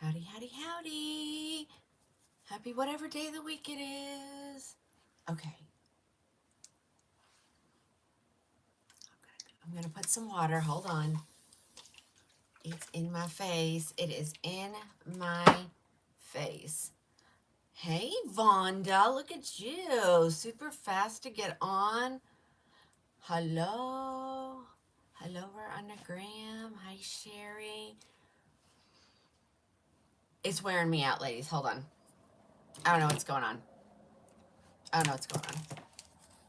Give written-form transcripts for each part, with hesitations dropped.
Howdy, howdy, howdy. Happy whatever day of the week it is. Okay. I'm going to put some water. Hold on. It's in my face. It is in my face. Hey, Vonda. Look at you. Super fast to get on. Hello. Hello, we're on the gram. Hi, Sherry. It's wearing me out, ladies. Hold on. I don't know what's going on. I don't know what's going on.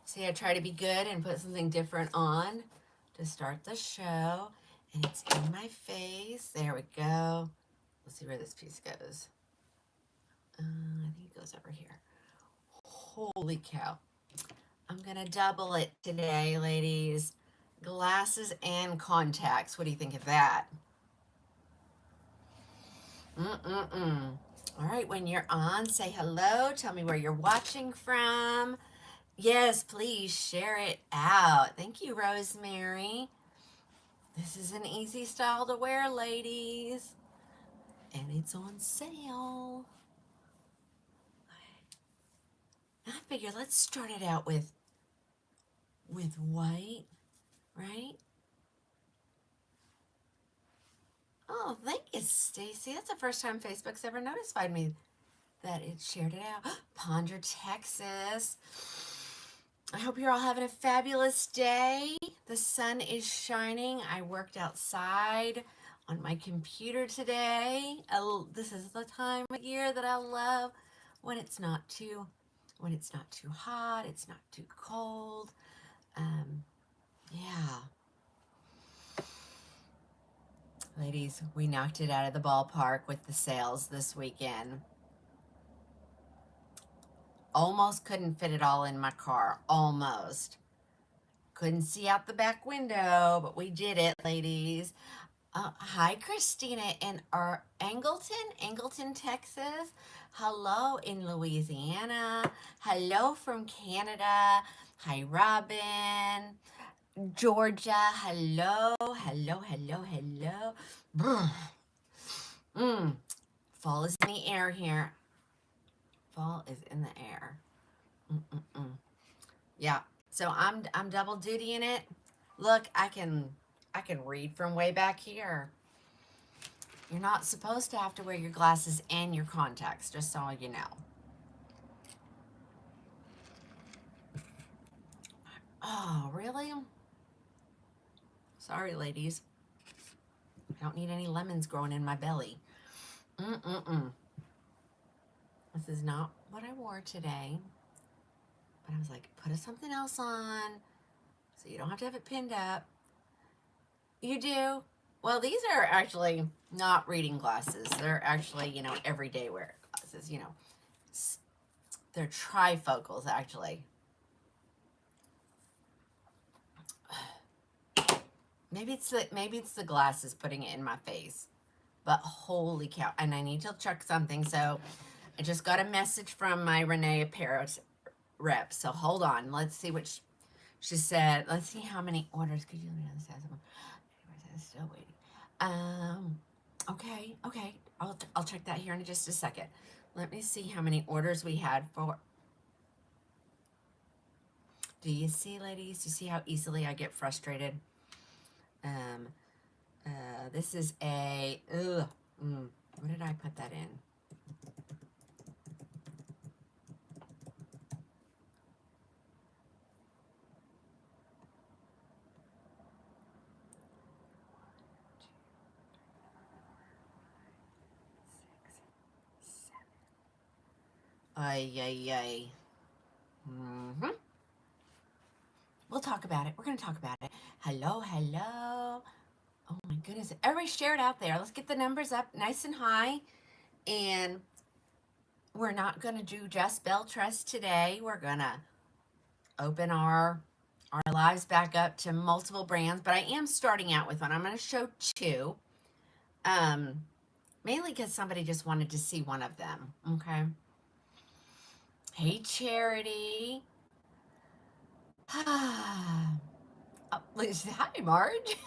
See, I try to be good and put something different on to start the show. And it's in my face. There we go. Let's see where this piece goes. I think it goes over here. Holy cow. I'm going to double it today, ladies. Glasses and contacts. What do you think of that? All right, when you're on, say hello. Tell me where you're watching from. Yes, please share it out. Thank you, Rosemary. This is an easy style to wear, ladies. And it's on sale. I figure let's start it out with white, right? Oh, thank you, Stacy. That's the first time Facebook's ever notified me that it shared it out. Ponder, Texas. I hope you're all having a fabulous day. The sun is shining. I worked outside on my computer today. This is the time of year that I love when it's not too hot, it's not too cold. Yeah. Ladies, we knocked it out of the ballpark with the sales this weekend. Almost couldn't fit it all in my car. Almost. Couldn't see out the back window, but we did it, ladies. Hi, Christina in Angleton, Texas. Hello in Louisiana. Hello from Canada. Hi, Robin. Georgia. Hello. Hello, hello, hello. Fall is in the air here. Fall is in the air. Yeah. So I'm double dutying it. Look, I can read from way back here. You're not supposed to have to wear your glasses and your contacts, just so you know. Oh, really? Sorry, ladies. I don't need any lemons growing in my belly. This is not what I wore today. But I was like, put something else on so you don't have to have it pinned up. You do? Well, these are actually not reading glasses. They're actually, everyday wear glasses, They're trifocals, actually. Maybe it's the glasses putting it in my face. But holy cow. And I need to check something. So I just got a message from my Renee Paris rep. So hold on. Let's see what she said. Let's see how many orders. Could you understand someone? Still waiting. Okay. I'll check that here in just a second. Let me see how many orders we had for. Do you see, ladies? Do you see how easily I get frustrated? This is a, what did I put that in? Ay. We'll talk about it. We're going to talk about it. Hello. Oh my goodness. Everybody share it out there. Let's get the numbers up nice and high. And we're not going to do just Bell Trust today. We're going to open our lives back up to multiple brands. But I am starting out with one. I'm going to show two. Mainly because somebody just wanted to see one of them. Okay. Hey, Charity. Hi, Marge.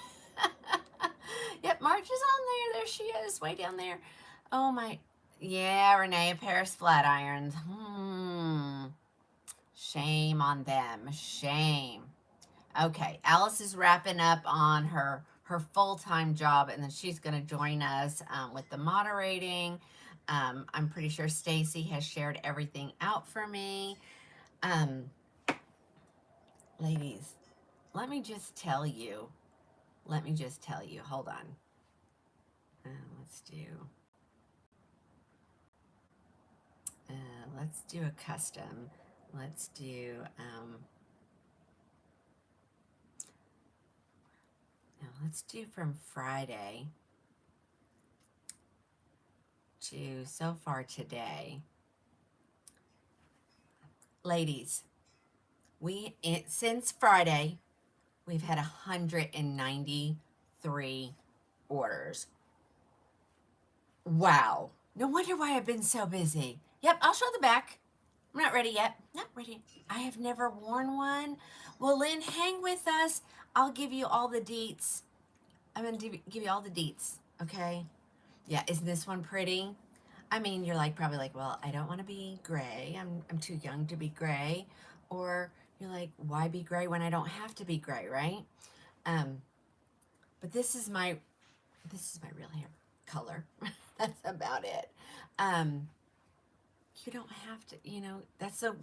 Yep, Marge is on there. There she is, way down there. Oh my, yeah, Renee, a pair of flat irons. Shame on them. Shame. Okay, Alice is wrapping up on her full-time job, and then she's going to join us with the moderating. I'm pretty sure Stacy has shared everything out for me. Um, ladies, let me just tell you. Let me just tell you. Hold on. Let's do. Let's do a custom. Let's do. Now let's do from Friday to so far today. Ladies, since Friday, we've had 193 orders. Wow. No wonder why I've been so busy. Yep, I'll show the back. I'm not ready yet. Not ready. I have never worn one. Well, Lynn, hang with us. I'll give you all the deets. I'm going to give you all the deets, okay? Yeah, isn't this one pretty? I mean, you're probably like, well, I don't want to be gray. I'm too young to be gray. Or you're like, why be gray when I don't have to be gray, right? But this is my real hair color. That's about it. You don't have to,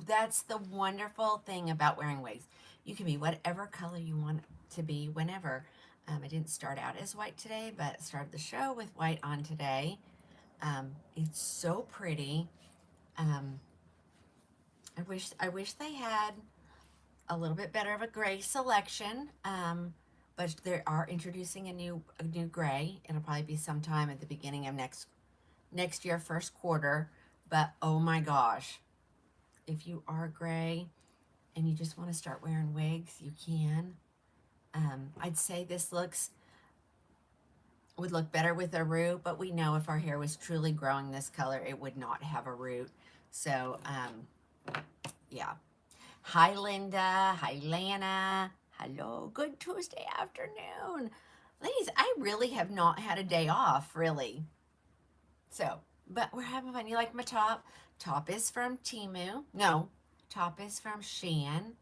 that's the wonderful thing about wearing wigs. You can be whatever color you want to be whenever. I didn't start out as white today, but started the show with white on today. It's so pretty. I wish they had a little bit better of a gray selection. But they are introducing a new gray. It'll probably be sometime at the beginning of next year, first quarter. But oh my gosh, if you are gray and you just want to start wearing wigs, you can. I'd say this would look better with a root, but we know if our hair was truly growing this color, it would not have a root. So, yeah. Hi, Linda. Hi, Lana. Hello. Good Tuesday afternoon. Ladies, I really have not had a day off, really. So, but we're having fun. You like my top? Top is from Temu. No, top is from Shein.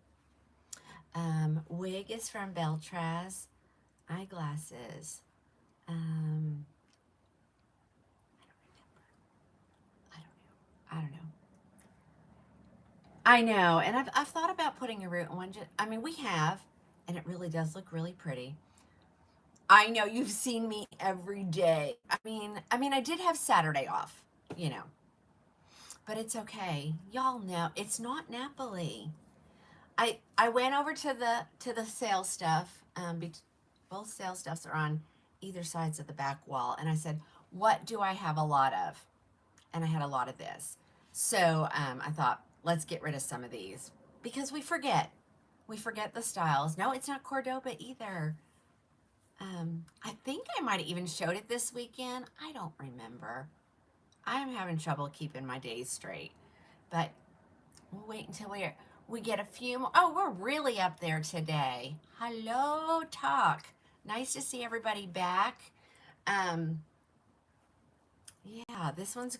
Wig is from Beltraz. Eyeglasses. I don't know. I know, and I've thought about putting a root in one. I mean, we have, and it really does look really pretty. I know you've seen me every day. I mean, I did have Saturday off, but it's okay. Y'all know it's not Napoli. I went over to the sale stuff. Both sale stuffs are on either sides of the back wall, and I said, "What do I have a lot of?" And I had a lot of this. So I thought, let's get rid of some of these because we forget. We forget the styles. No, it's not Cordoba either. I think I might have even showed it this weekend. I don't remember. I am having trouble keeping my days straight. But we'll wait until we get a few more. Oh, we're really up there today. Hello, Talk. Nice to see everybody back. Yeah, this one's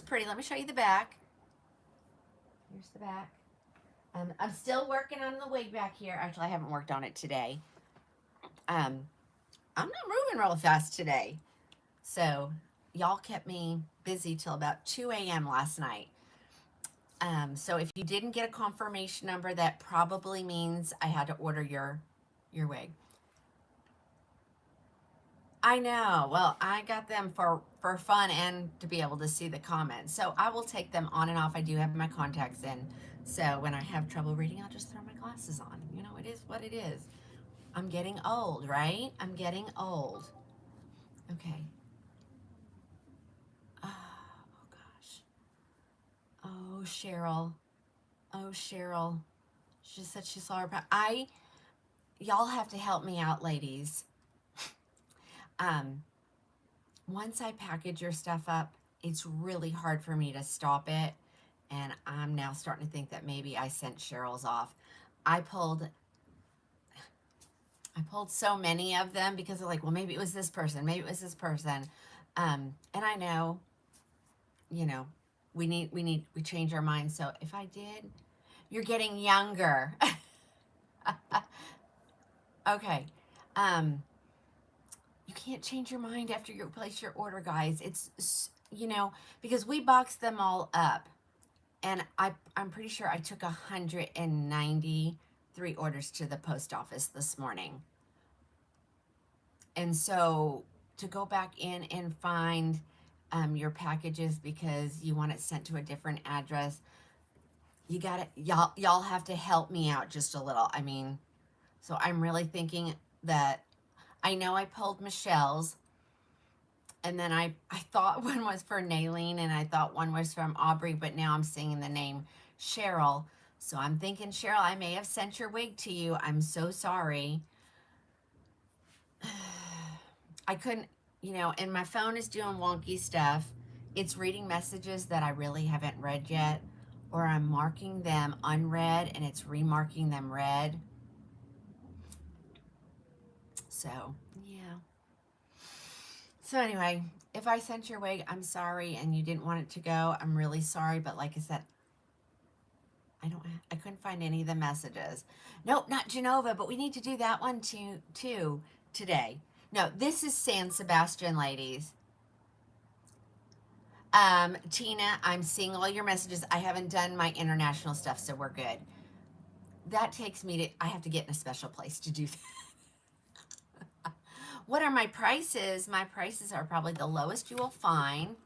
pretty. Let me show you the back. Here's the back. I'm still working on the wig back here. Actually, I haven't worked on it today. I'm not moving real fast today. So y'all kept me busy till about 2 a.m. last night. So if you didn't get a confirmation number, that probably means I had to order your wig. I know. Well, I got them for fun and to be able to see the comments. So I will take them on and off. I do have my contacts in. So when I have trouble reading, I'll just throw my glasses on. It is what it is. I'm getting old, right? I'm getting old. Okay. Oh gosh. Oh, Cheryl. Oh, Cheryl. She said she saw her. Y'all have to help me out, ladies. Once I package your stuff up, it's really hard for me to stop it. And I'm now starting to think that maybe I sent Cheryl's off. I pulled so many of them because they're like, well, maybe it was this person. Maybe it was this person. And I know you know, we change our minds. So if I did, you're getting younger. Okay. Um, you can't change your mind after you place your order, guys. Because we boxed them all up, and I'm pretty sure I took 193 orders to the post office this morning. And so to go back in and find your packages because you want it sent to a different address, y'all have to help me out just a little. I mean, so I'm really thinking that I know I pulled Michelle's, and then I thought one was for Naylene, and I thought one was from Aubrey, but now I'm seeing the name Cheryl. So I'm thinking, Cheryl, I may have sent your wig to you. I'm so sorry. I couldn't, and my phone is doing wonky stuff. It's reading messages that I really haven't read yet, or I'm marking them unread and it's remarking them read. So, yeah. So anyway, if I sent your wig, I'm sorry, and you didn't want it to go, I'm really sorry. But like I said, I couldn't find any of the messages. Nope, not Genova, but we need to do that one too today. No, this is San Sebastian, ladies. Tina, I'm seeing all your messages. I haven't done my international stuff, so we're good. That takes me to, I have to get in a special place to do that. What are my prices? My prices are probably the lowest you will find.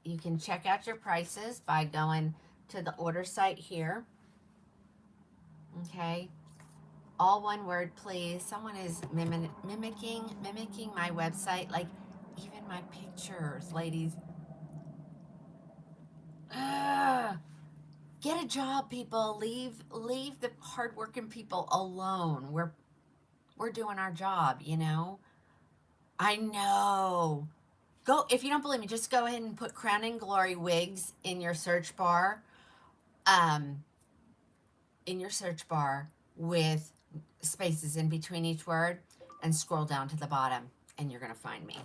You can check out your prices by going to the order site here. Okay. All one word, please. Someone is mimicking my website, like even my pictures, ladies. Ugh. Get a job, people. Leave the hardworking people alone. We're doing our job, I know. Go, if you don't believe me, just go ahead and put Crowning Glory Wigs in your search bar. With spaces in between each word, and scroll down to the bottom, and you're going to find me.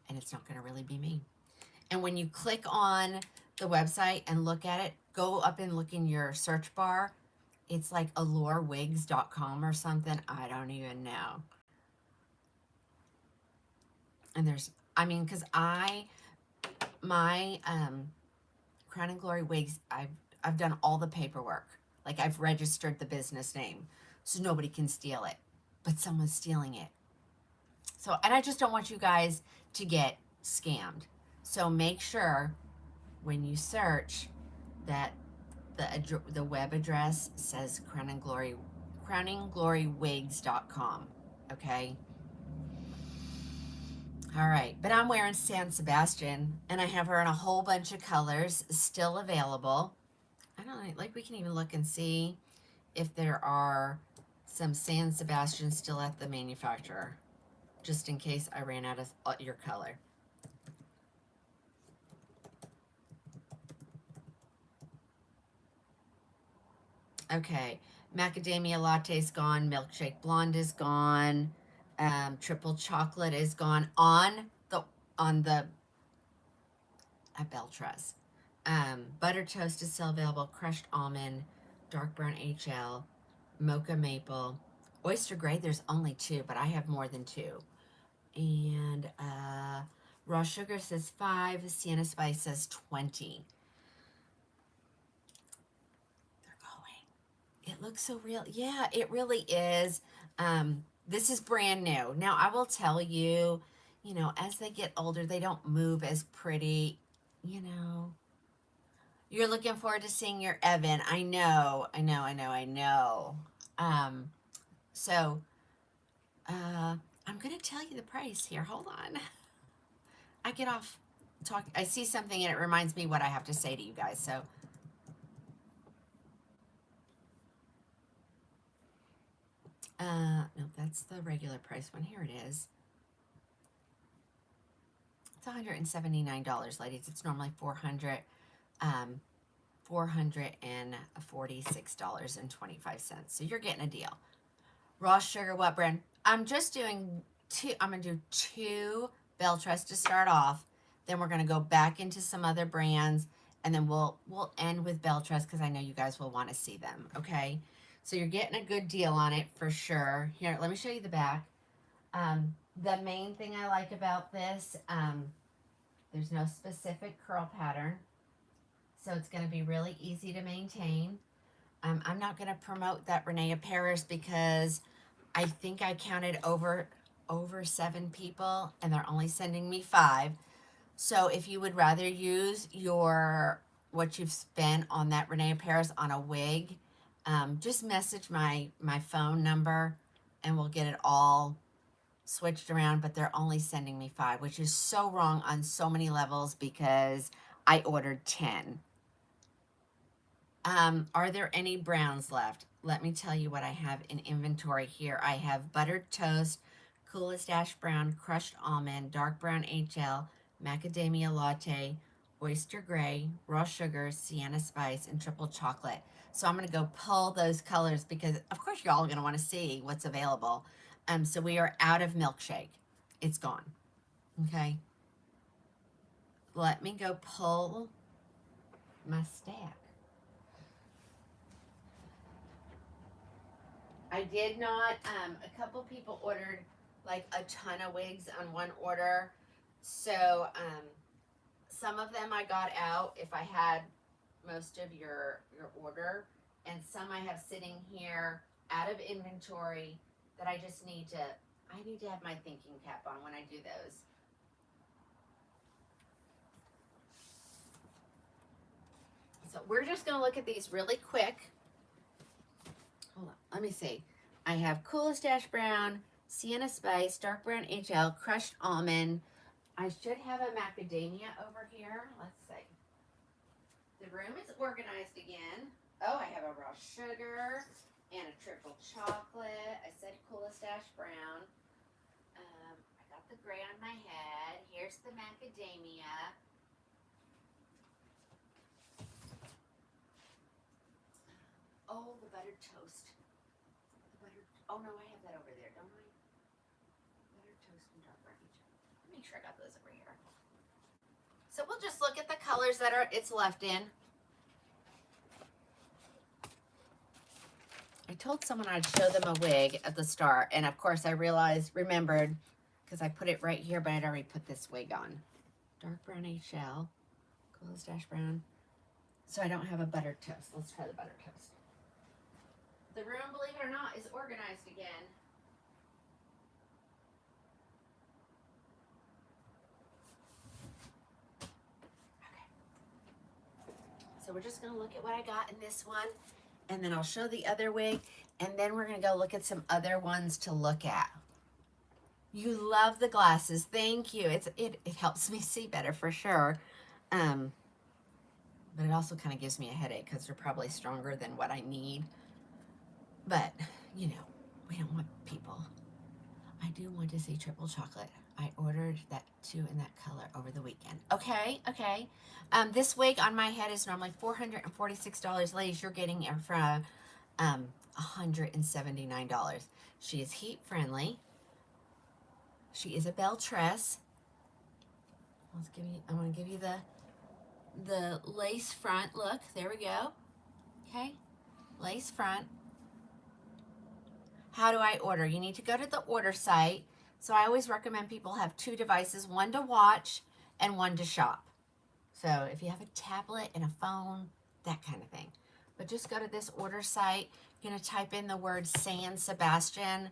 And it's not going to really be me. And when you click on the website and look at it, go up and look in your search bar. It's like allurewigs.com or something. I don't even know. And because my Crowning Glory Wigs, I've done all the paperwork. Like, I've registered the business name, so nobody can steal it. But someone's stealing it. So, and I just don't want you guys to get scammed. So make sure when you search that the web address says crowningglorywigs.com. Okay. All right, but I'm wearing San Sebastian, and I have her in a whole bunch of colors still available. I don't know, like, we can even look and see if there are some San Sebastian still at the manufacturer, just in case I ran out of your color. Okay, macadamia latte is gone, milkshake blonde is gone, triple chocolate is gone on the Beltras. Butter toast is still available, crushed almond, dark brown HL, mocha maple, oyster gray. There's only 2, but I have more than 2. And raw sugar says 5, Sienna spice says 20. It looks so real. Yeah, it really is. This is brand new. Now, I will tell you, as they get older, they don't move as pretty, You're looking forward to seeing your Evan. I know. So, I'm going to tell you the price here. Hold on. I get off talk. I see something and it reminds me what I have to say to you guys. So, no, that's the regular price one. Here it is. It's $179, ladies. It's normally $446.25. So you're getting a deal. Raw sugar, what brand? I'm just doing 2. I'm gonna do 2 Beltras to start off. Then we're going to go back into some other brands, and then we'll end with Beltress because I know you guys will want to see them, okay? So you're getting a good deal on it for sure. Here, let me show you the back. The main thing I like about this, there's no specific curl pattern, so it's going to be really easy to maintain. I'm not going to promote that Renee Paris because I think I counted over 7 people, and they're only sending me 5. So if you would rather use what you've spent on that Renee Paris on a wig, just message my phone number, and we'll get it all switched around. But they're only sending me 5, which is so wrong on so many levels because I ordered 10. Are there any browns left? Let me tell you what I have in inventory here. I have buttered toast, coolest ash brown, crushed almond, dark brown HL, macadamia latte, oyster gray, raw sugar, sienna spice, and triple chocolate. So I'm going to go pull those colors because, of course, you're all going to want to see what's available. So we are out of milkshake. It's gone. Okay. Let me go pull my stack. I did not, a couple people ordered like a ton of wigs on one order. So, some of them I got out if I had most of your order, and some I have sitting here out of inventory that I just need to, have my thinking cap on when I do those. So we're just going to look at these really quick. Hold on, let me see. I have coolest ash brown, sienna spice, dark brown HL, crushed almond. I should have a macadamia over here. Let's see. The room is organized again. Oh, I have a raw sugar and a triple chocolate. I said coolest ash brown. I got the gray on my head. Here's the macadamia. Oh, the buttered toast. Oh no, I have that over there, don't I? Buttered toast and dark brown. Let me make sure I got those over here. So we'll just look at the colors that it's left in. I told someone I'd show them a wig at the start, and of course I remembered, because I put it right here, but I'd already put this wig on. Dark brown HL, coolest ash brown. So I don't have a buttered toast. Let's try the buttered toast. The room, believe it or not, is organized again. Okay. So we're just going to look at what I got in this one, and then I'll show the other wig, and then we're going to go look at some other ones to look at. You love the glasses. Thank you. It helps me see better for sure. But it also kind of gives me a headache because they're probably stronger than what I need. But, you know, we don't want people. I do want to see triple chocolate. I ordered that too in that color over the weekend. Okay, okay. This wig on my head is normally $446. Ladies, you're getting it for $179. She is heat friendly. She is a belle tress. I want to give you the lace front look. There we go. Okay, lace front. How do I order? You need to go to the order site. So I always recommend people have 2 devices, one to watch and one to shop. So if you have a tablet and a phone, that kind of thing. But just go to this order site. You're going to type in the word San Sebastian.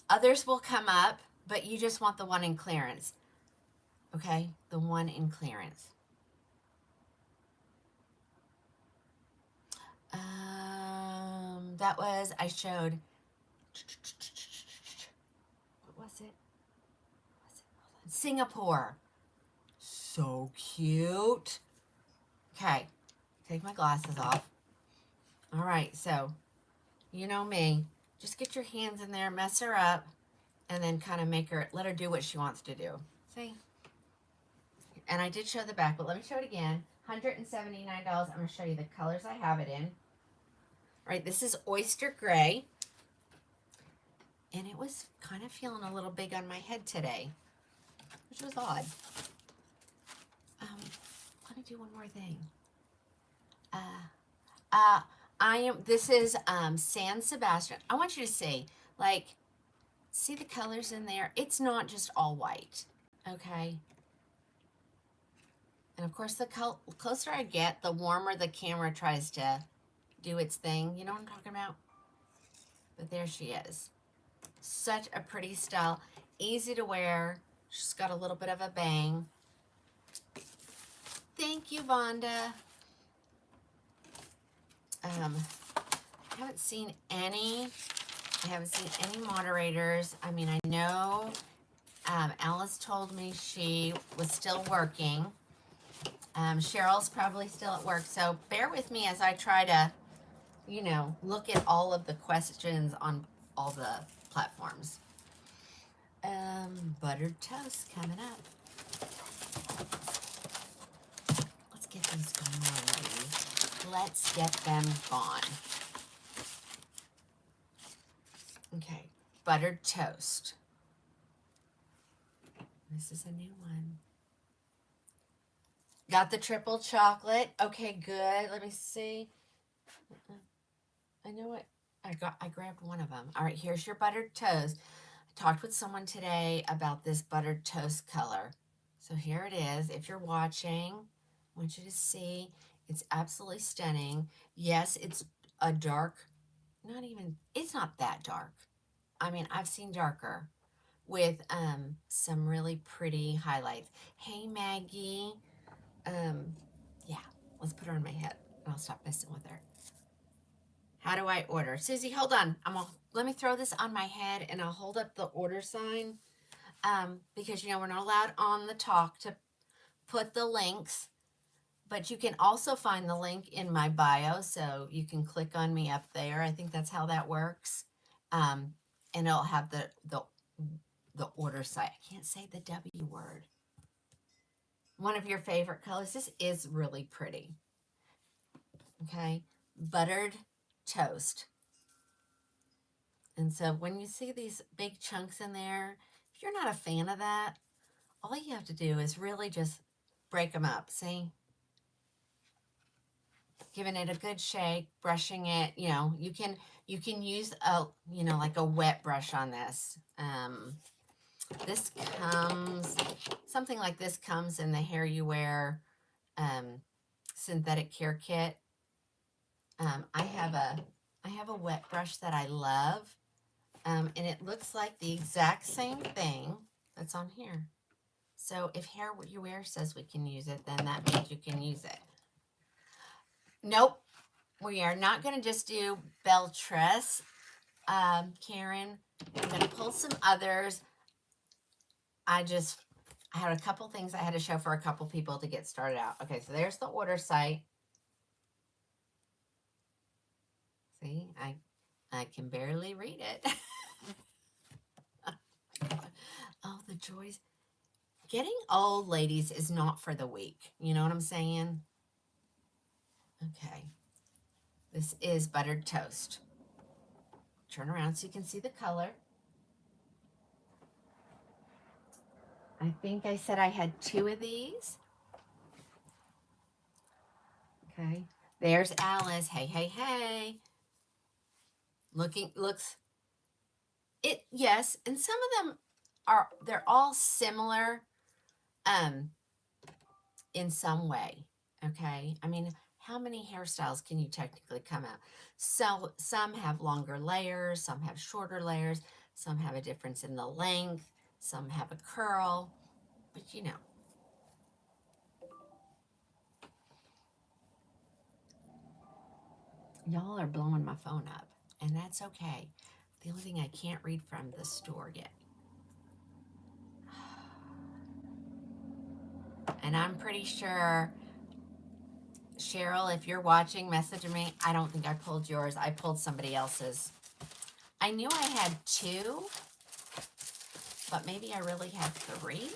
Others will come up, but you just want the one in clearance. Okay? The one in clearance. That was, I showed, what was it? Singapore. So cute. Okay, take my glasses off. All right, so, you know me. Just get your hands in there, mess her up, and then kind of let her do what she wants to do. See? And I did show the back, but let me show it again. $179. I'm going to show you the colors I have it in. All right, this is oyster gray. And it was kind of feeling a little big on my head today, which was odd. Let me do one more thing. This is San Sebastian. I want you to see, like, see the colors in there? It's not just all white, okay? And of course, the closer I get, the warmer the camera tries to do its thing. You know what I'm talking about? But there she is. Such a pretty style. Easy to wear. She's got a little bit of a bang. Thank you, Vonda. I haven't seen any moderators. I mean, I know Alice told me she was still working. Cheryl's probably still at work, so bear with me as I try to, you know, look at all of the questions on all the platforms. Buttered toast coming up. Let's get these gone, ladies. Let's get them gone. Okay, buttered toast. This is a new one. Got the triple chocolate. Okay, good. Let me see. I know what I grabbed one of them. All right, here's your buttered toast. I talked with someone today about this buttered toast color. So here it is. If you're watching, I want you to see. It's absolutely stunning. Yes, it's a dark, it's not that dark. I mean, I've seen darker with some really pretty highlights. Hey, Maggie. Yeah, let's put her on my head and I'll stop messing with her. How do I order? Susie, hold on. Let me throw this on my head and I'll hold up the order sign. Because, you know, we're not allowed on the talk to put the links, but you can also find the link in my bio, so you can click on me up there. I think that's how that works. And it'll have the order site. I can't say the W word. One of your favorite colors. This is really pretty. Okay, buttered toast. And so when you see these big chunks in there, if you're not a fan of that, all you have to do is really just break them up. See? Giving it a good shake, brushing it. You know, you can use a, you know, like a wet brush on this. This comes, something like this comes in the Hair You Wear synthetic care kit. I have a wet brush that I love, and it looks like the exact same thing that's on here. So if Hair You Wear says we can use it, then that means you can use it. Nope, we are not going to just do Beltress, Karen. I'm going to pull some others. I had a couple things I had to show for a couple people to get started out. Okay, so there's the order site. See, I can barely read it. Oh, the joys. Getting old, ladies, is not for the weak. You know what I'm saying? Okay. This is buttered toast. Turn around so you can see the color. I think I said I had 2 of these. Okay. There's Alice. Hey, hey, hey. Yes, and some of them they're all similar in some way. Okay. I mean, how many hairstyles can you technically come out? So some have longer layers, some have shorter layers, some have a difference in the length, some have a curl, but you know. Y'all are blowing my phone up, and that's okay. The only thing I can't read from the store yet. And I'm pretty sure, Cheryl, if you're watching, message me. I don't think I pulled yours. I pulled somebody else's. I knew I had 2, but maybe I really had 3.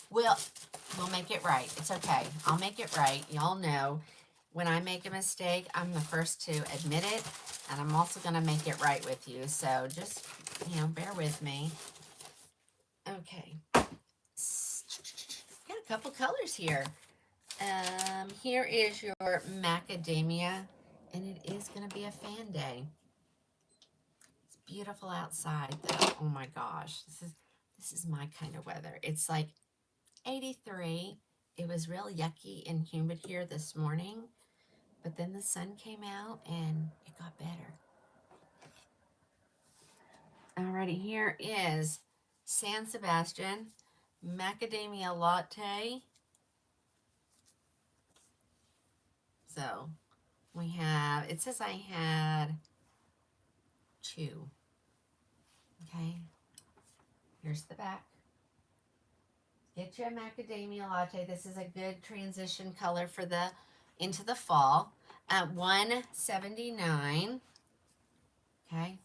We'll make it right. It's okay. I'll make it right. Y'all know when I make a mistake, I'm the first to admit it. And I'm also going to make it right with you. So just, you know, bear with me. Okay. Got a couple colors here. Here is your macadamia. And it is going to be a fan day. It's beautiful outside though. Oh my gosh. This is my kind of weather. It's like 83. It was real yucky and humid here this morning. But then the sun came out and it got better. Alrighty, here is San Sebastian macadamia latte. So we have, it says I had 2. Okay, here's the back. Get you a macadamia latte. This is a good transition color for the into the fall. At $1.79. Okay,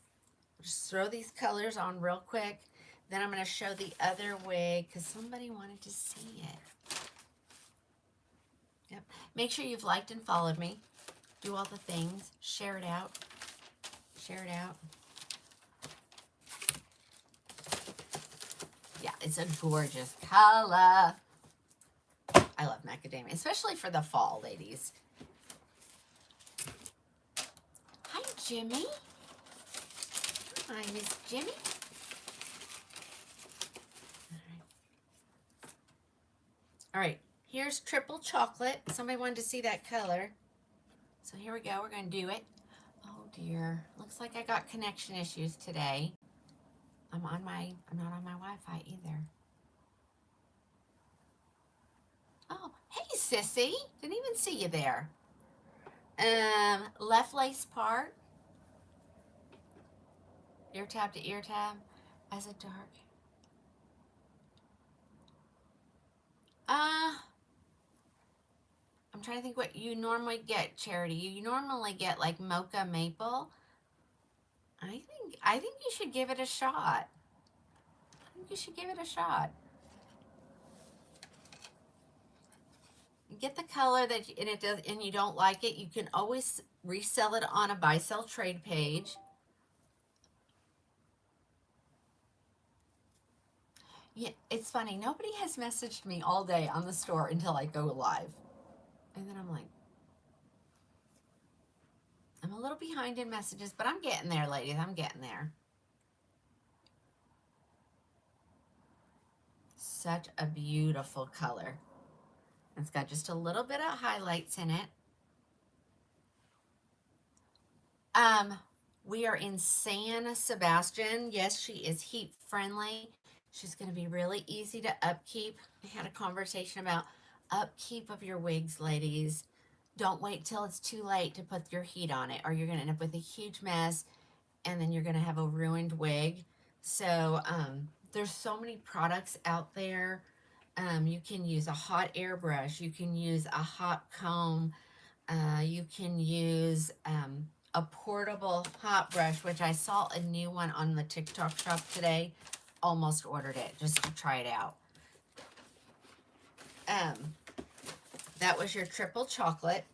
just throw these colors on real quick. Then I'm going to show the other wig because somebody wanted to see it. Yep. Make sure you've liked and followed me. Do all the things. Share it out. Share it out. Yeah, it's a gorgeous color. I love macadamia, especially for the fall, ladies. Hi, Jimmy. Hi, Miss Jimmy. All right, here's triple chocolate. Somebody wanted to see that color. So here we go. We're going to do it. Oh, dear. Looks like I got connection issues today. I'm not on my Wi-Fi either. Oh, hey, sissy. Didn't even see you there. Left lace part. Ear tab to ear tab as a dark. I'm trying to think what you normally get, Charity. You normally get like mocha maple. I think you should give it a shot. I think you should give it a shot. Get the color that and you don't like it, you can always resell it on a buy sell trade page. Yeah, it's funny. Nobody has messaged me all day on the store until I go live. And then I'm like, I'm a little behind in messages, but I'm getting there, ladies. I'm getting there. Such a beautiful color. It's got just a little bit of highlights in it. We are in San Sebastian. Yes, she is heat friendly. She's going to be really easy to upkeep. I had a conversation about upkeep of your wigs, ladies. Don't wait till it's too late to put your heat on it, or you're going to end up with a huge mess, and then you're going to have a ruined wig. So there's so many products out there. You can use a hot air brush. You can use a hot comb. You can use a portable hot brush, which I saw a new one on the TikTok shop today. Almost ordered it just to try it out. That was your triple chocolate.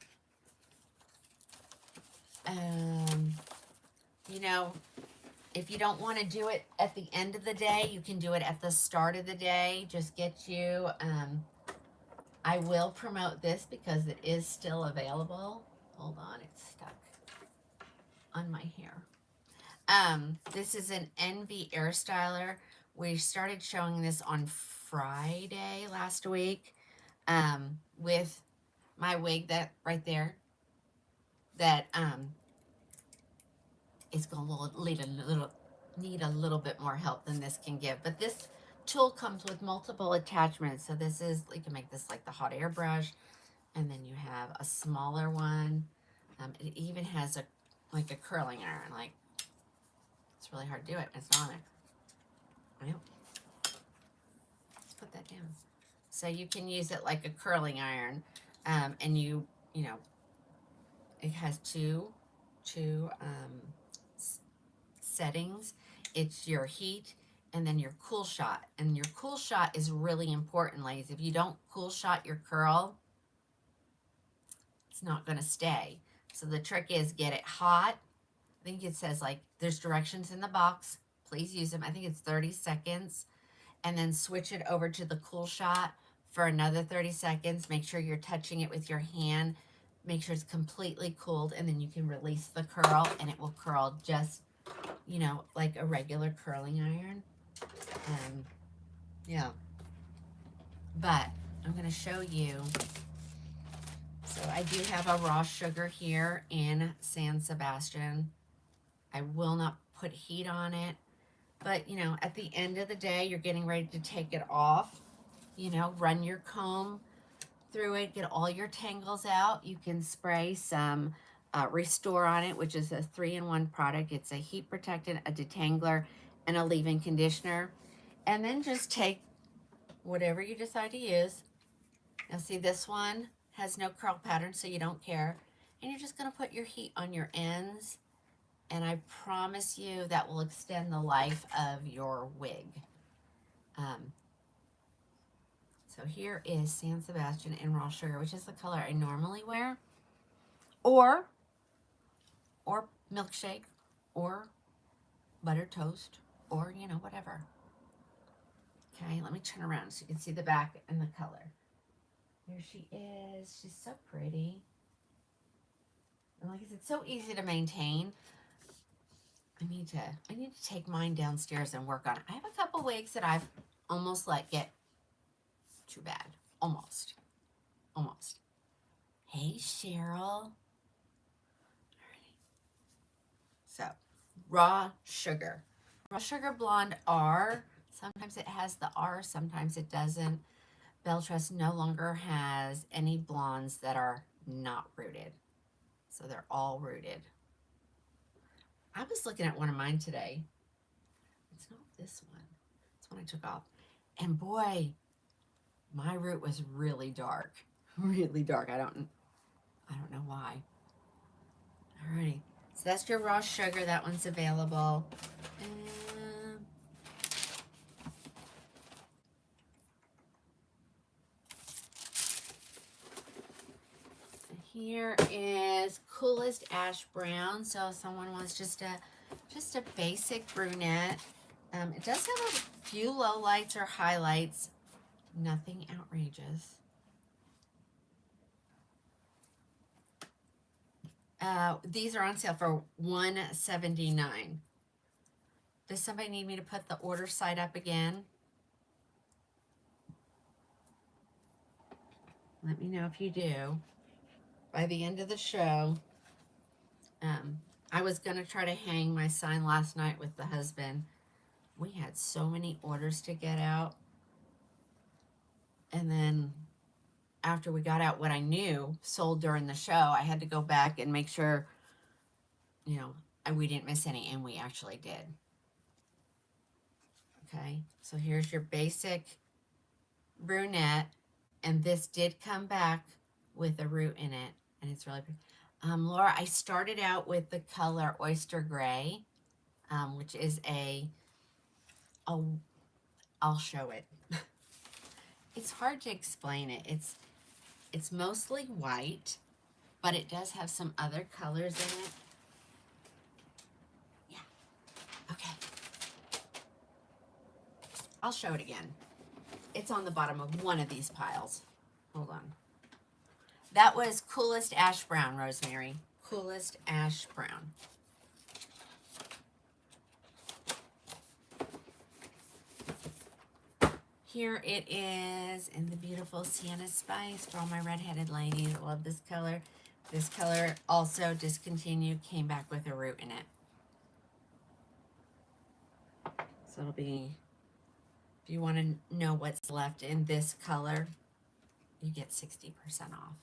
You know, if you don't want to do it at the end of the day, you can do it at the start of the day. Just get you, I will promote this because it is still available. Hold on, it's stuck on my hair. This is an Envy Air Styler. We started showing this on Friday last week with my wig that right there that is going to need a little bit more help than this can give. But this tool comes with multiple attachments. So this is, you can make this like the hot air brush, and then you have a smaller one. It even has like a curling iron. Like, it's really hard to do it. It's not on it. Yep. Let's put that down. So you can use it like a curling iron, and you know, it has two settings. It's your heat and then your cool shot. And your cool shot is really important, ladies. If you don't cool shot your curl, it's not going to stay. So the trick is get it hot, think it says like there's directions in the box. Please use them. I think it's 30 seconds. And then switch it over to the cool shot for another 30 seconds. Make sure you're touching it with your hand. Make sure it's completely cooled, and then you can release the curl, and it will curl just, you know, like a regular curling iron. Yeah. But I'm going to show you. So I do have a raw sugar here in San Sebastian. I will not put heat on it. But, you know, at the end of the day, you're getting ready to take it off. You know, run your comb through it, get all your tangles out. You can spray some Restore on it, which is a 3-in-1 product. It's a heat protectant, a detangler, and a leave-in conditioner. And then just take whatever you decide to use. Now see, this one has no curl pattern, so you don't care. And you're just going to put your heat on your ends. And I promise you that will extend the life of your wig. So here is San Sebastian in raw sugar, which is the color I normally wear. Or milkshake, or buttered toast, or, you know, whatever. Okay, let me turn around so you can see the back and the color. There she is. She's so pretty. And like I said, it's so easy to maintain. I need to take mine downstairs and work on it. I have a couple wigs that I've almost let get too bad. Almost. Hey, Cheryl. So, raw sugar. Raw sugar blonde R. Sometimes it has the R, sometimes it doesn't. Belle Trust no longer has any blondes that are not rooted. So they're all rooted. I was looking at one of mine today. It's not this one. It's one I took off. And boy, my root was really dark. Really dark. I don't know why. Alrighty. So that's your raw sugar. That one's available. Here is Coolest Ash Brown. So if someone wants just a basic brunette. It does have a few lowlights or highlights. Nothing outrageous. These are on sale for $179. Does somebody need me to put the order site up again? Let me know if you do. By the end of the show, I was going to try to hang my sign last night with the husband. We had so many orders to get out. And then after we got out what I knew sold during the show, I had to go back and make sure, you know, we didn't miss any, and we actually did. Okay, so here's your basic brunette, and this did come back with a root in it, and it's really pretty. Laura, I started out with the color Oyster Gray, which is I'll show it. It's hard to explain it. It's mostly white, but it does have some other colors in it. Yeah. Okay. I'll show it again. It's on the bottom of one of these piles. Hold on. That was Coolest Ash Brown, Rosemary. Coolest Ash Brown. Here it is in the beautiful Sienna Spice for all my redheaded ladies. I love this color. This color also discontinued, came back with a root in it. So it'll be, if you want to know what's left in this color, you get 60% off.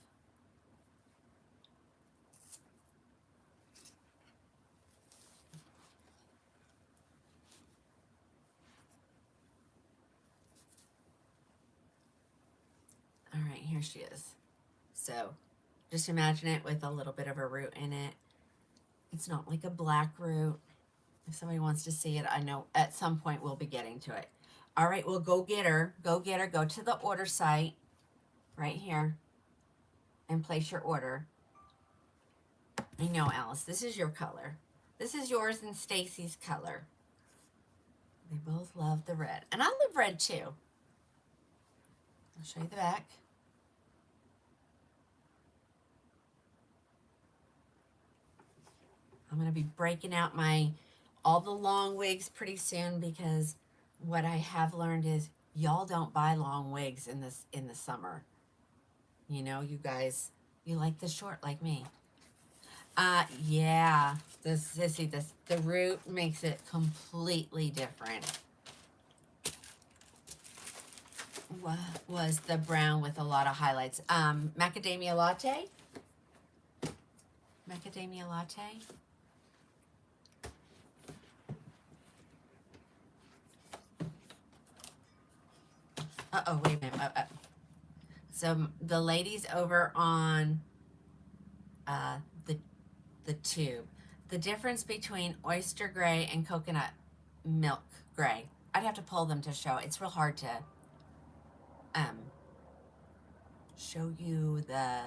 All right, here she is. So just imagine it with a little bit of a root in it. It's not like a black root. If somebody wants to see it, I know at some point we'll be getting to it. All right, well, go get her. Go get her. Go to the order site right here and place your order. I know, Alice, this is your color. This is yours and Stacy's color. They both love the red. And I love red too. I'll show you the back. I'm going to be breaking out all the long wigs pretty soon, because what I have learned is y'all don't buy long wigs in the summer. You know, you guys, you like the short like me. Yeah. The root makes it completely different. What was the brown with a lot of highlights? Macadamia latte. Macadamia latte. Uh-oh, wait a minute. So the ladies over on the tube, the difference between oyster gray and coconut milk gray, I'd have to pull them to show. It's real hard to show you the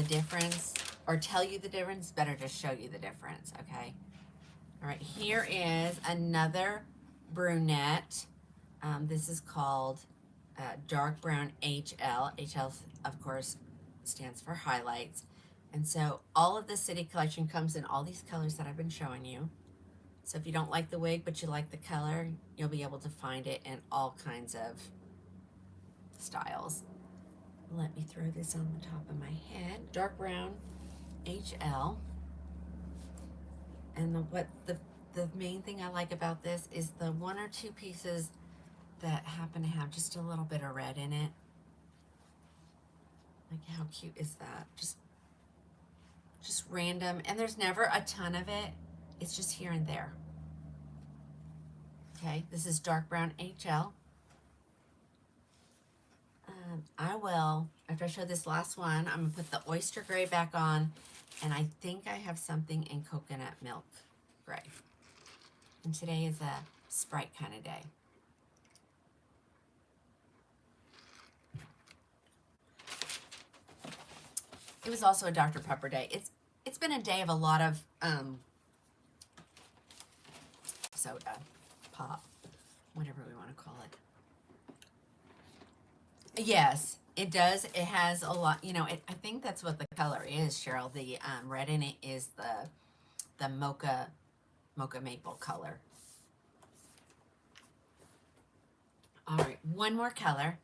difference, or tell you the difference. Better to show you the difference, okay? All right, here is another brunette. This is called dark brown HL. HL, of course, stands for highlights. And so all of the City collection comes in all these colors that I've been showing you. So if you don't like the wig, but you like the color, you'll be able to find it in all kinds of styles. Let me throw this on the top of my head. Dark brown HL. And the main thing I like about this is the one or two pieces that happen to have just a little bit of red in it. Like, how cute is that? Just random, and there's never a ton of it. It's just here and there. Okay, this is dark brown HL. I will, after I show this last one, I'm gonna put the oyster gray back on, and I think I have something in coconut milk gray. And today is a Sprite kind of day. It was also a Dr. Pepper day. It's been a day of a lot of soda, pop, whatever we want to call it. Yes, it does. It has a lot, you know, I think that's what the color is, Cheryl. The red in it is the mocha maple color. All right, one more color.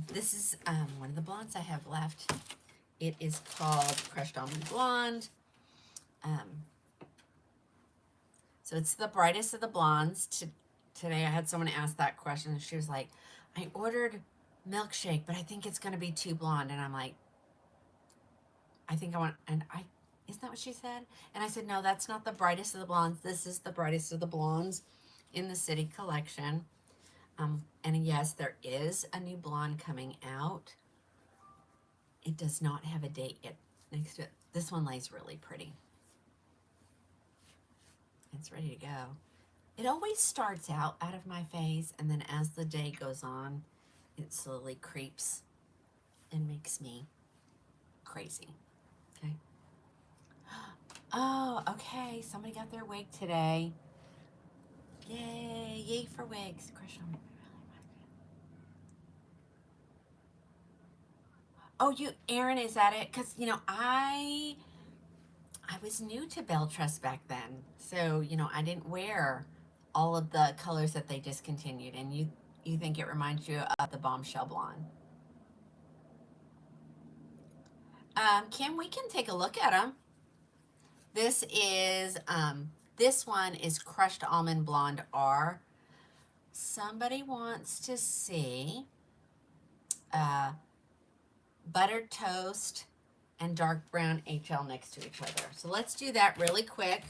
This is one of the blondes I have left. It is called Crushed Almond Blonde. So it's the brightest of the blondes. Today I had someone ask that question, and she was like, I ordered milkshake, but I think it's going to be too blonde. And I'm like, isn't that what she said? And I said, no, that's not the brightest of the blondes. This is the brightest of the blondes in the City collection. And yes, there is a new blonde coming out. It does not have a date yet next to it. This one lays really pretty. It's ready to go. It always starts out of my face, and then as the day goes on, it slowly creeps and makes me crazy. Okay. Oh, okay. Somebody got their wig today. Yay. Yay for wigs. Crush on me. Oh, Erin, is that it? Because, you know, I was new to Belle Trust back then. So, you know, I didn't wear all of the colors that they discontinued. And you think it reminds you of the Bombshell Blonde. Kim, we can take a look at them. This one is Crushed Almond Blonde R. Somebody wants to see buttered toast and dark brown HL next to each other. So let's do that really quick.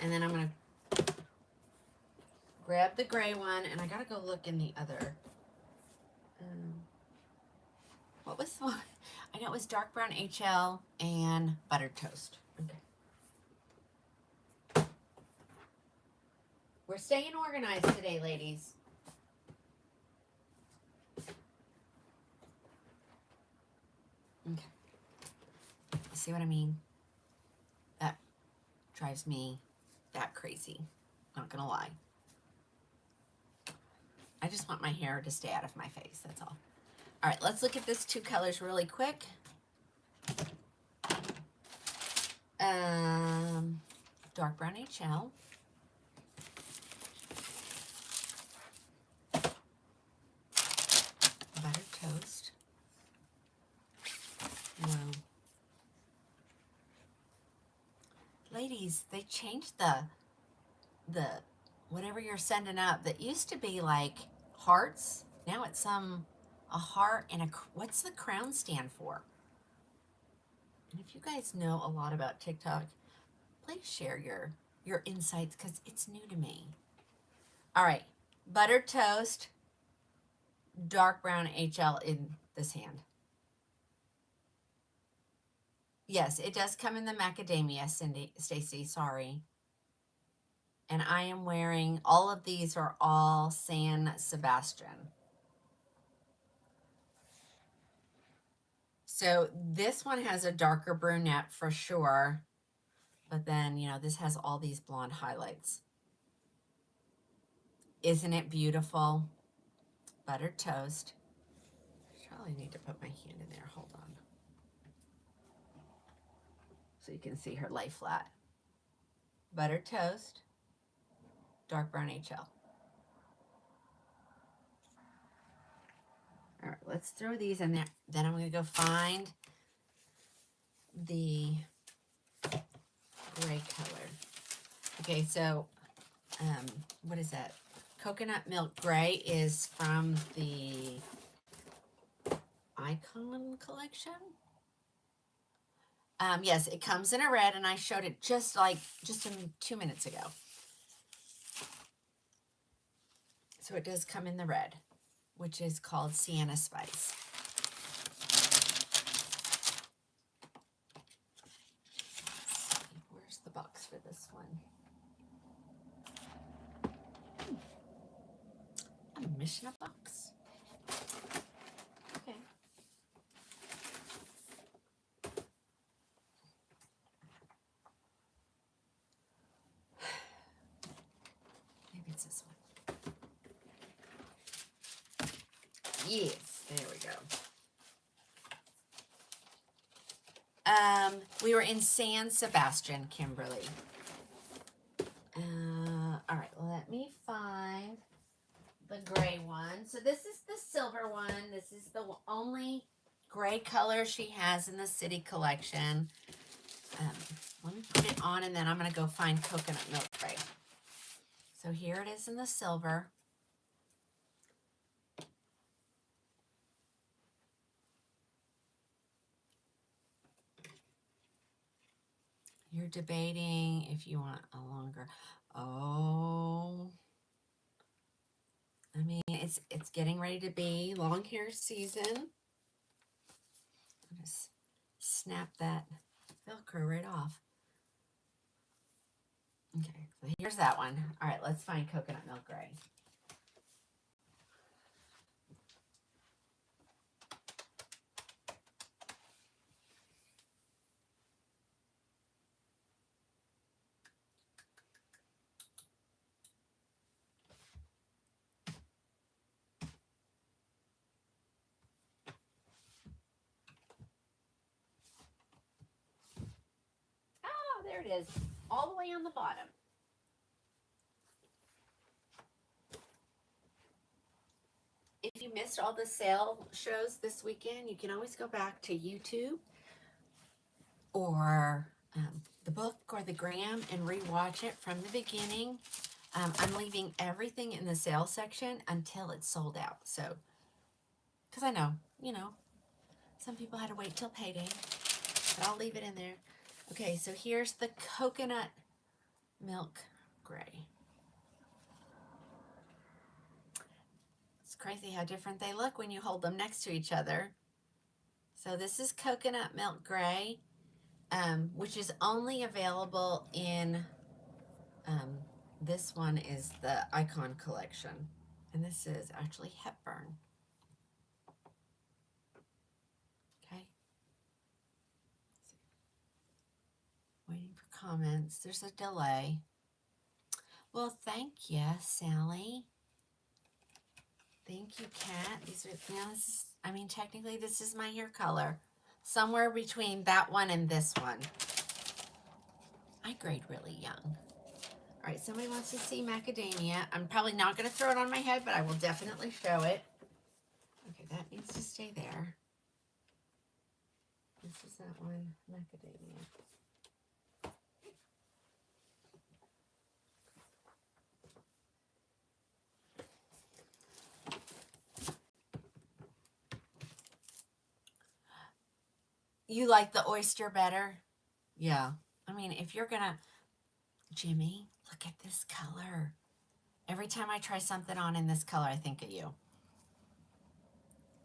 And then I'm going to grab the gray one, and I got to go look in the other. What was the one? I know it was dark brown HL and buttered toast. Okay. We're staying organized today, ladies. Okay. See what I mean? drives me that crazy. Not gonna lie. I just want my hair to stay out of my face, that's all. All right, let's look at this two colors really quick. Dark brown HL. Buttered toast. Wow. Ladies, they changed the whatever you're sending up that used to be like hearts. Now it's a heart and what's the crown stand for? And if you guys know a lot about TikTok, please share your insights because it's new to me. All right, buttered toast, dark brown HL in this hand. Yes, it does come in the macadamia, Stacy, sorry. And I am wearing, all of these are all San Sebastian. So this one has a darker brunette for sure. But then, you know, this has all these blonde highlights. Isn't it beautiful? Buttered toast. I probably need to put my hand in there. Hold on. So you can see her lay flat. Buttered toast. Dark brown HL. All right, let's throw these in there. Then I'm going to go find the gray color. Okay, so what is that? Coconut Milk Gray is from the Icon collection. Yes, it comes in a red, and I showed it just 2 minutes ago. So it does come in the red, which is called Sienna Spice. Where's the box for this one? I'm missing a box. Okay. Maybe it's this one. Yes, there we go. We were in San Sebastian, Kimberly. All right, let me find the gray one. So this is the silver one. This is the only gray color she has in the City collection. Let me put it on, and then I'm going to go find Coconut Milk Gray. So here it is in the silver. You're debating if you want a longer. Oh, I mean, it's getting ready to be long hair season. I'll just snap that Velcro right off. Okay, so here's that one. All right, let's find Coconut Milk Gray. Oh, there it is, all the way on the bottom. If you missed all the sale shows this weekend, you can always go back to YouTube or the book or the gram and rewatch it from the beginning. I'm leaving everything in the sale section until it's sold out. So, because I know, you know, some people had to wait till payday, but I'll leave it in there. Okay, so here's the Coconut Milk Gray. It's crazy how different they look when you hold them next to each other. So this is Coconut Milk Gray, which is only available in, this one is the Icon collection. And this is actually Hepburn. Okay. Waiting for comments. There's a delay. Well, thank you, Sally. Thank you, Kat. These are, you know, this is, I mean, technically this is my hair color. Somewhere between that one and this one. I grade really young. All right, somebody wants to see macadamia. I'm probably not going to throw it on my head, but I will definitely show it. Okay, that needs to stay there. This is that one, macadamia. You like the oyster better? Yeah. I mean, if you're going to... Jimmy, look at this color. Every time I try something on in this color, I think of you.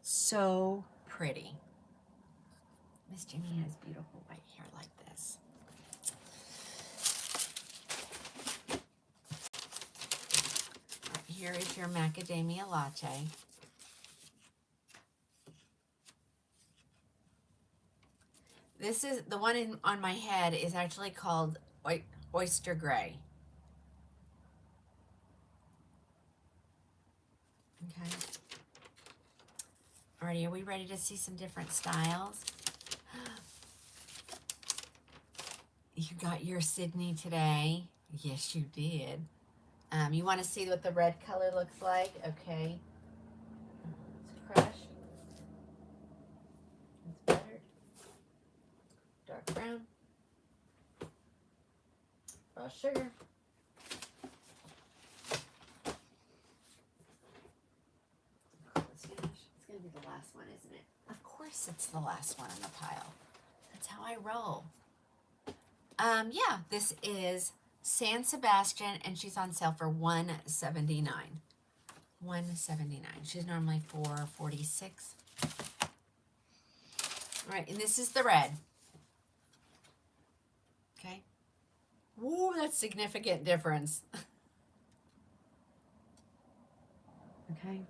So pretty. Miss Jimmy has beautiful white hair like this. Right, here is your macadamia latte. This is the one on my head is actually called oyster gray. Okay. Alrighty, are we ready to see some different styles? You got your Sydney today. Yes, you did. You want to see what the red color looks like? Okay. It's crushed. It's buttered. Dark brown. Raw sugar. It's going to be the last one, isn't it? Of course it's the last one in the pile. That's how I roll. Yeah, this is San Sebastian, and she's on sale for $179. $179. She's normally $446. All right, and this is the red. Okay. Woo, that's significant difference. Okay.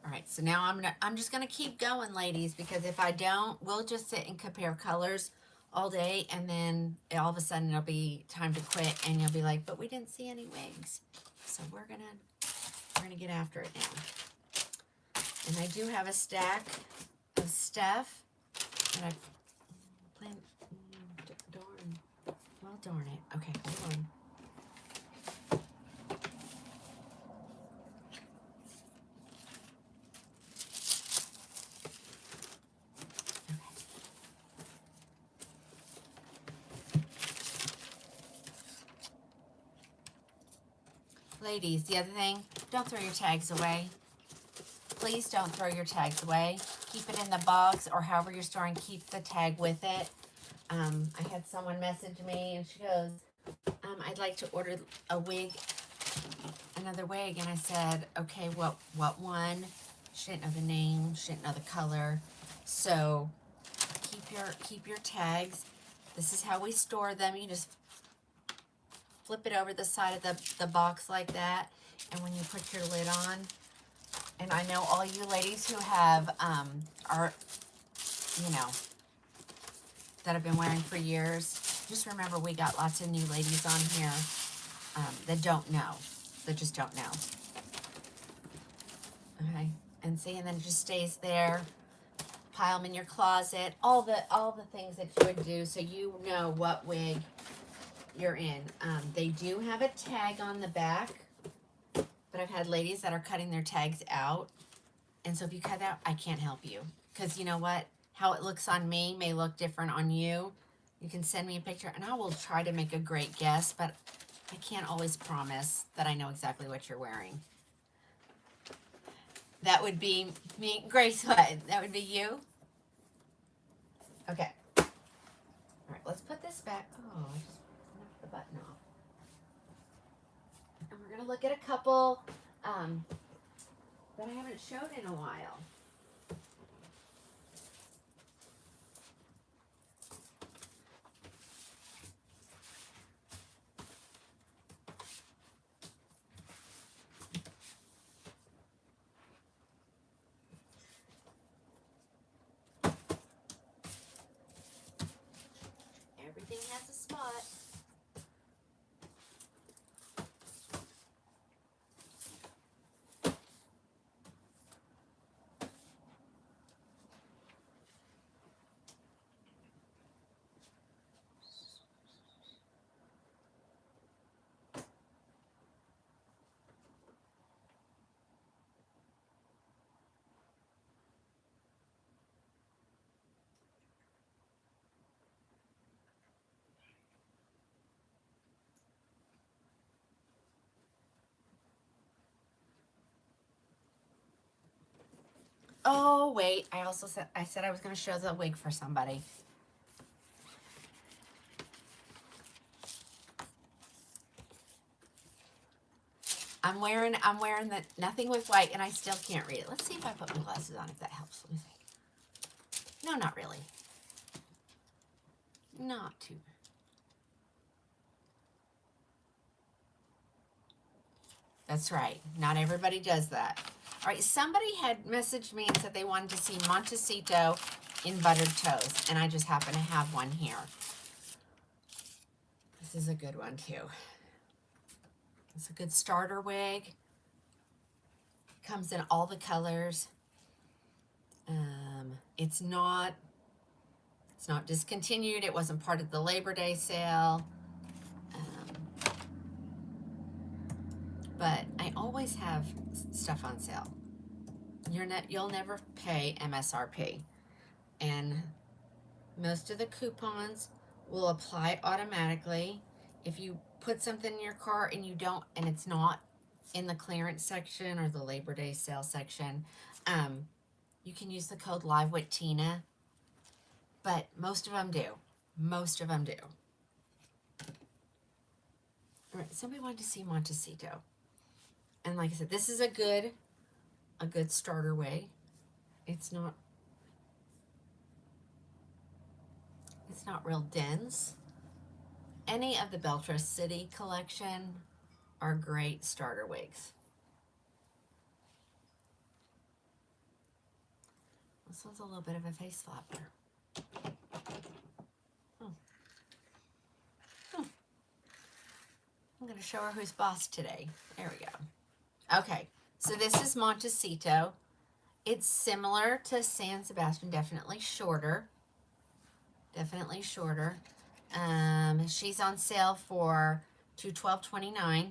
All right, so now I'm just gonna keep going, ladies, because if I don't, we'll just sit and compare colors all day, and then all of a sudden it'll be time to quit, and you'll be like, but we didn't see any wigs. So we're gonna get after it now. And I do have a stack of stuff that I planned. Darn. Well, darn it. Okay, hold on. Ladies, the other thing, don't throw your tags away. Please don't throw your tags away. Keep it in the box or however you're storing, keep the tag with it. I had someone message me and she goes, I'd like to order a wig, another wig. And I said, okay, what one? She didn't know the name. She didn't know the color. So keep your tags. This is how we store them. You just flip it over the side of the box like that, and when you put your lid on, and I know all you ladies who have are, you know, that have been wearing for years, just remember we got lots of new ladies on here that don't know, that just don't know. Okay, and see, and then it just stays there. Pile them in your closet, all the things that you would do, so you know what wig you're in. They do have a tag on the back, but I've had ladies that are cutting their tags out, and so if you cut out, I can't help you, because you know what, how it looks on me may look different on you. You can send me a picture and I will try to make a great guess, but I can't always promise that I know exactly what you're wearing. That would be me. Grace, what? That would be you? Okay. All right, let's put this back. Oh, I just knocked the button off. And we're going to look at a couple that I haven't showed in a while. Everything has a spot. Oh, wait. I said I was going to show the wig for somebody. I'm wearing the nothing with white, and I still can't read it. Let's see if I put my glasses on, if that helps. Let me see. No, not really. Not too. That's right. Not everybody does that. All right, somebody had messaged me and said they wanted to see Montecito in buttered toast, and I just happen to have one here. This is a good one, too. It's a good starter wig. Comes in all the colors. It's not discontinued. It wasn't part of the Labor Day sale. But I always have stuff on sale. You'll never pay MSRP. And most of the coupons will apply automatically. If you put something in your cart and it's not in the clearance section or the Labor Day sale section, you can use the code LiveWithTina. But most of them do. Most of them do. All right, somebody wanted to see Montecito. And like I said, this is a good starter wig. It's not real dense. Any of the Beltress City collection are great starter wigs. This one's a little bit of a face flapper. I'm going to show her who's boss today. There we go. Okay, so this is Montecito. It's similar to San Sebastian, definitely shorter. Definitely shorter. She's on sale for $212.29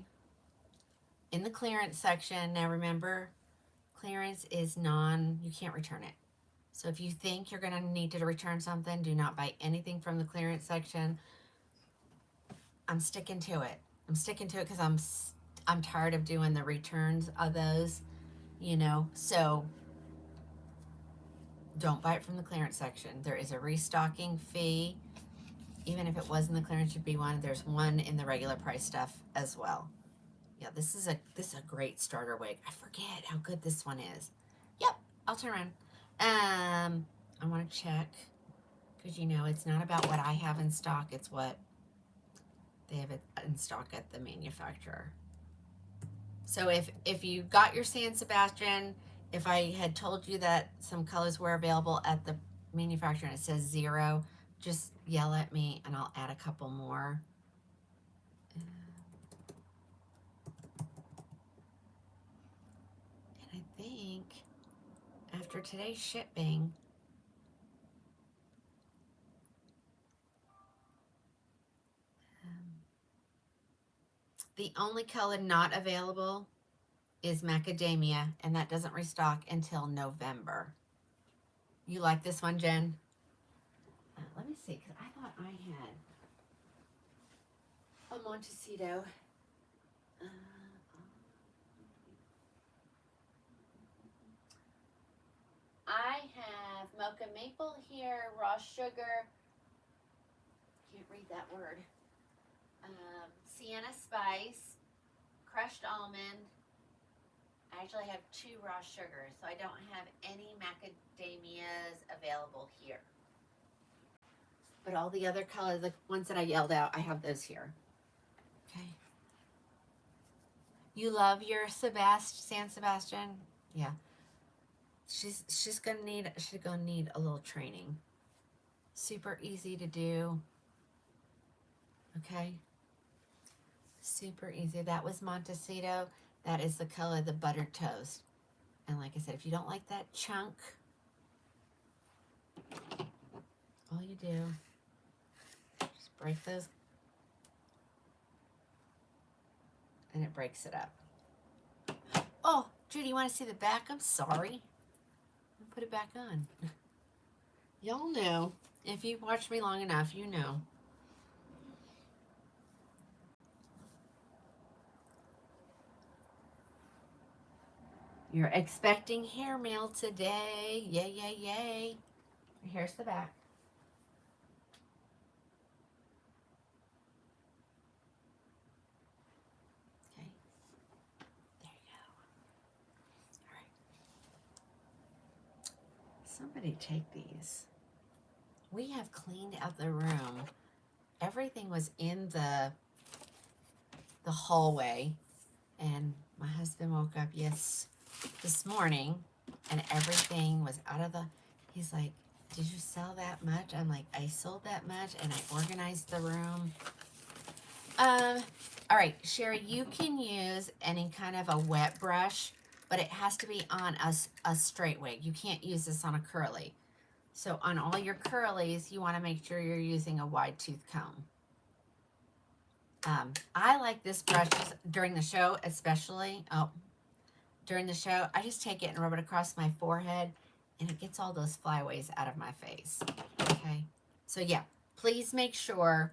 in the clearance section. Now remember, clearance is you can't return it. So if you think you're going to need to return something, do not buy anything from the clearance section. I'm sticking to it. Because I'm tired of doing the returns of those, so don't buy it from the clearance section. There is a restocking fee. Even if it was in the clearance, should be one. There's one in the regular price stuff as well. Yeah, this is a great starter wig. I forget how good this one is. Yep, I'll turn around. I want to check, because it's not about what I have in stock, it's what they have it in stock at the manufacturer. So if you got your San Sebastian, if I had told you that some colors were available at the manufacturer and it says 0, just yell at me and I'll add a couple more. And I think after today's shipping, the only color not available is macadamia, and that doesn't restock until November. You like this one, Jen? Let me see, because I thought I had a Montecito. I have mocha maple here, raw sugar. Can't read that word. Sienna spice, crushed almond. I actually have 2 raw sugars, so I don't have any macadamias available here. But all the other colors, the ones that I yelled out, I have those here. Okay. You love your San Sebastian? Yeah. She's gonna need a little training. Super easy to do. Okay. Super easy. That was Montecito. That is the color of the buttered toast. And like I said, if you don't like that chunk, all you do, just break those, and it breaks it up. Oh, Judy, you want to see the back? I'm sorry. I'll put it back on. Y'all know. If you've watched me long enough, you know. You're expecting hair mail today. Yay, yay, yay. Here's the back. Okay. There you go. All right. Somebody take these. We have cleaned out the room. Everything was in the hallway, and my husband woke up this morning, and everything was out of the. He's like, "Did you sell that much?" I'm like, "I sold that much, and I organized the room." All right, Sherry, you can use any kind of a wet brush, but it has to be on a straight wig. You can't use this on a curly. So on all your curlies, you want to make sure you're using a wide tooth comb. I like this brush during the show, especially. During the show, I just take it and rub it across my forehead, and it gets all those flyaways out of my face. Okay, so yeah, please make sure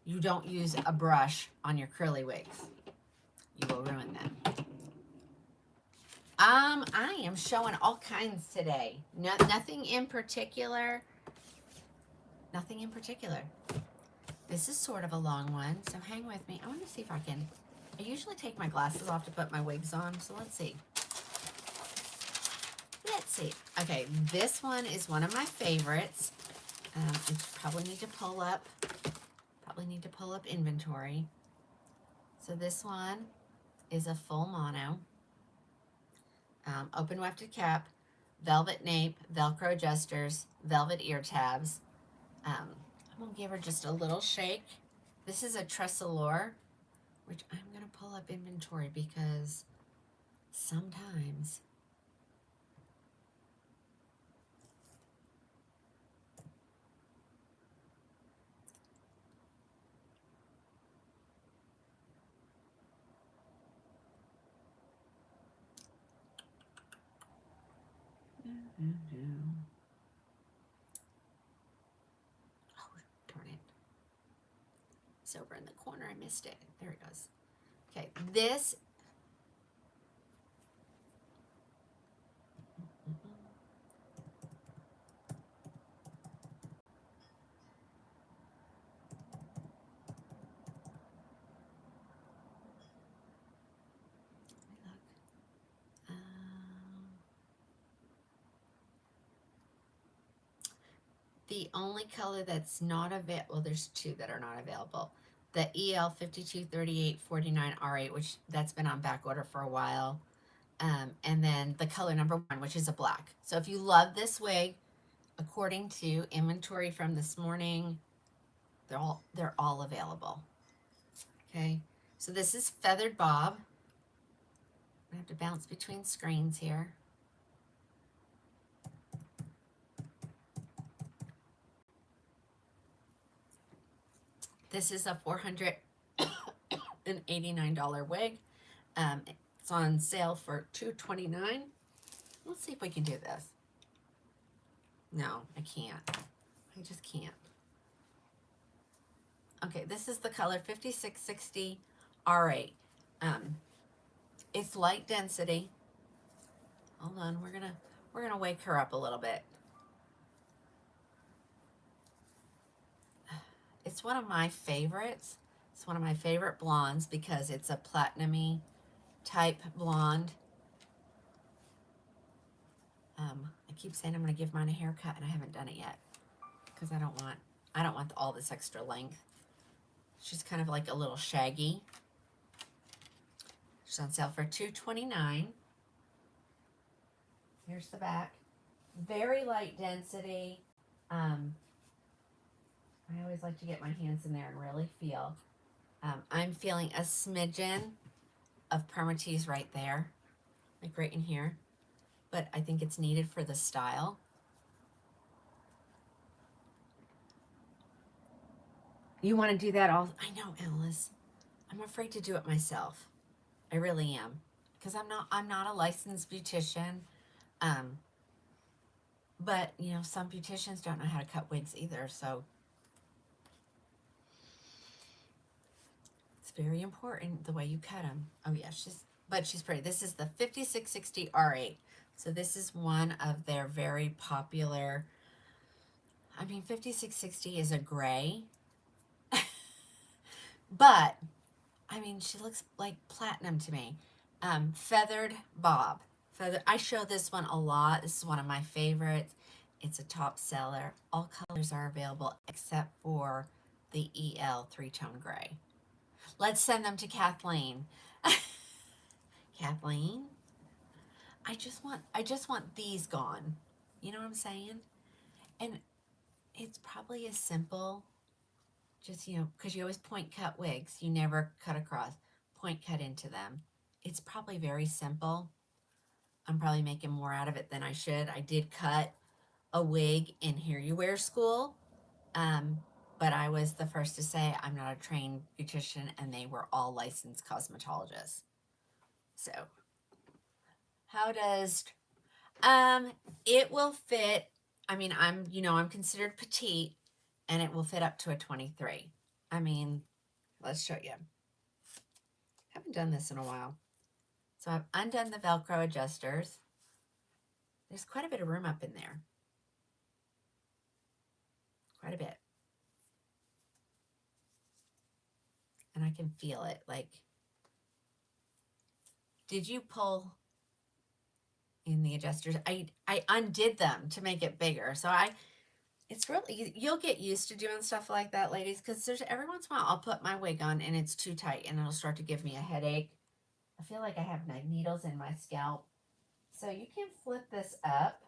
you don't use a brush on your curly wigs. You will ruin them. I am showing all kinds today. Nothing in particular. Nothing in particular. This is sort of a long one, so hang with me. I want to see if I can. I usually take my glasses off to put my wigs on, so let's see. Let's see. Okay, this one is one of my favorites. I probably need to pull up inventory. So this one is a full mono. Open wefted cap, velvet nape, Velcro adjusters, velvet ear tabs. I'm going to give her just a little shake. This is a Tressalure, which I'm going to pull up inventory because sometimes oh, darn it. It's over in the corner. I missed it. There it goes. Okay, this. The only color that's not available, well, there's two that are not available. The EL 523849 R8, which that's been on back order for a while. And then the color number 1, which is a black. So if you love this wig, according to inventory from this morning, they're all available. Okay, so this is Feathered Bob. I have to bounce between screens here. This is a $489 wig. It's on sale for $229. Let's see if we can do this. No, I can't. I just can't. Okay, this is the color 5660 R8. It's light density. Hold on, we're gonna wake her up a little bit. It's one of my favorites. It's one of my favorite blondes because it's a platinum-y type blonde. I keep saying I'm gonna give mine a haircut, and I haven't done it yet because I don't want all this extra length. She's kind of like a little shaggy. She's on sale for $229. Here's the back. Very light density. I always like to get my hands in there and really feel. I'm feeling a smidgen of permatease right there, like right in here. But I think it's needed for the style. You want to do that all? I know, Alice. I'm afraid to do it myself. I really am, because I'm not a licensed beautician. But you know, some beauticians don't know how to cut wigs either, so it's very important the way you cut them. Oh yeah, but she's pretty. This is the 5660 R8. So this is one of their very popular, I mean, 5660 is a gray, but I mean, she looks like platinum to me. Feathered bob. I show this one a lot. This is one of my favorites. It's a top seller. All colors are available except for the EL three-tone gray. Let's send them to Kathleen. Kathleen, I just want these gone. You know what I'm saying? And it's probably as simple, just, you know, because you always point cut wigs. You never cut across. Point cut into them. It's probably very simple. I'm probably making more out of it than I should. I did cut a wig in Here You Wear school, but I was the first to say I'm not a trained beautician, and they were all licensed cosmetologists. So, how does it will fit? I mean, I'm considered petite, and it will fit up to a 23. I mean, let's show you. Haven't done this in a while. So I've undone the Velcro adjusters. There's quite a bit of room up in there. Quite a bit. And I can feel it. Like, did you pull in the adjusters? I undid them to make it bigger. So it's really, you'll get used to doing stuff like that, ladies, because there's every once in a while I'll put my wig on and it's too tight and it'll start to give me a headache. I feel like I have needles in my scalp. So you can flip this up.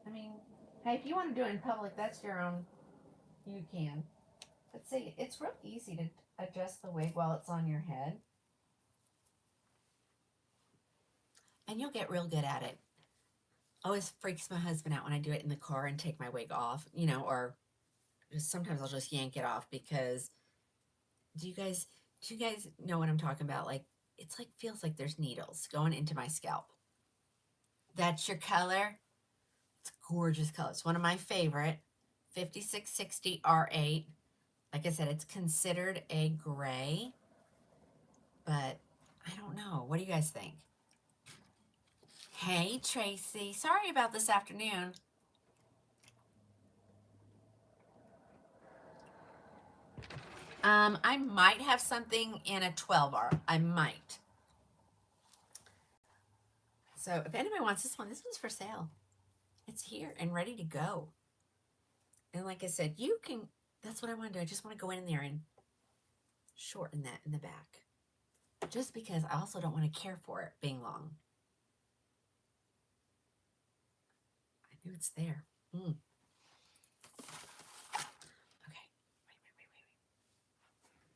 I mean, hey, if you want to do it in public, that's your own, you can. But see, it's real easy to adjust the wig while it's on your head. And you'll get real good at it. Always freaks my husband out when I do it in the car and take my wig off, you know, or just sometimes I'll just yank it off because do you guys know what I'm talking about? Like, it's like, feels like there's needles going into my scalp. That's your color. It's a gorgeous color. It's one of my favorite. 5660 R8. Like I said, it's considered a gray, but I don't know. What do you guys think? Hey, Tracy. Sorry about this afternoon. I might have something in a 12R. I might. So if anybody wants this one's for sale. It's here and ready to go. And like I said, you can, that's what I want to do. I just want to go in there and shorten that in the back. Just because I also don't want to care for it being long. I knew it's there. Okay. Wait.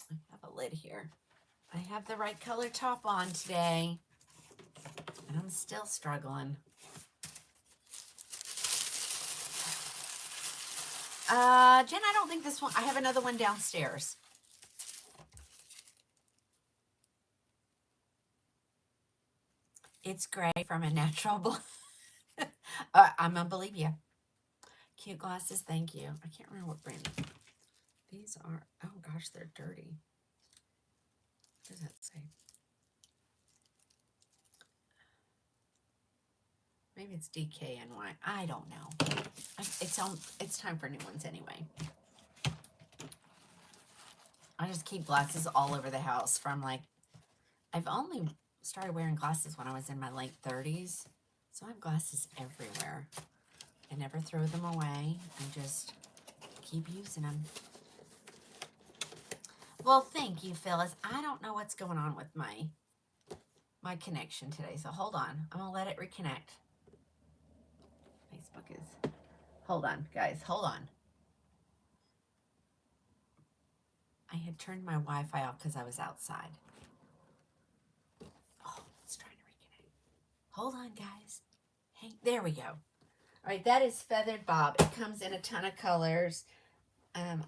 I have a lid here. I have the right color top on today. And I'm still struggling. Jen, I don't think this one, I have another one downstairs. It's gray from a natural blonde. I'm gonna believe you. Cute glasses, thank you. I can't remember what brand. These are, oh gosh, they're dirty. What does that say? Maybe it's DKNY. I don't know. It's time for new ones anyway. I just keep glasses all over the house from like, I've only started wearing glasses when I was in my late 30s. So I have glasses everywhere. I never throw them away. I just keep using them. Well, thank you, Phyllis. I don't know what's going on with my connection today. So hold on. I'm going to let it reconnect. Facebook is... Hold on, guys. Hold on. I had turned my Wi-Fi off because I was outside. Oh, it's trying to reconnect. Hold on, guys. Hey, there we go. All right, that is Feathered Bob. It comes in a ton of colors.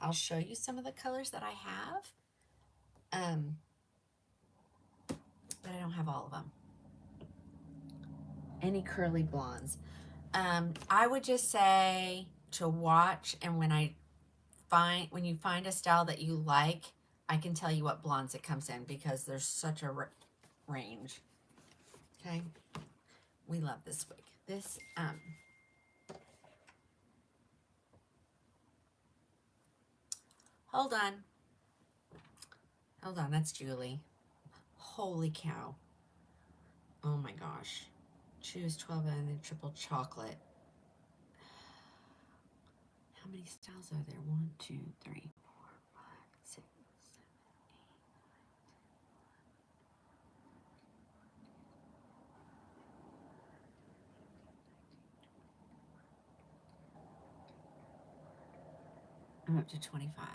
I'll show you some of the colors that I have. But I don't have all of them. Any curly blondes. I would just say to watch, and when you find a style that you like, I can tell you what blondes it comes in because there's such a range. Okay. We love this wig. This, hold on. Hold on, that's Julie. Holy cow. Oh my gosh. Choose 12 and then triple chocolate. How many styles are there? 1, 2, 3, 4, 5, 6, 7, 8. I'm up to 25.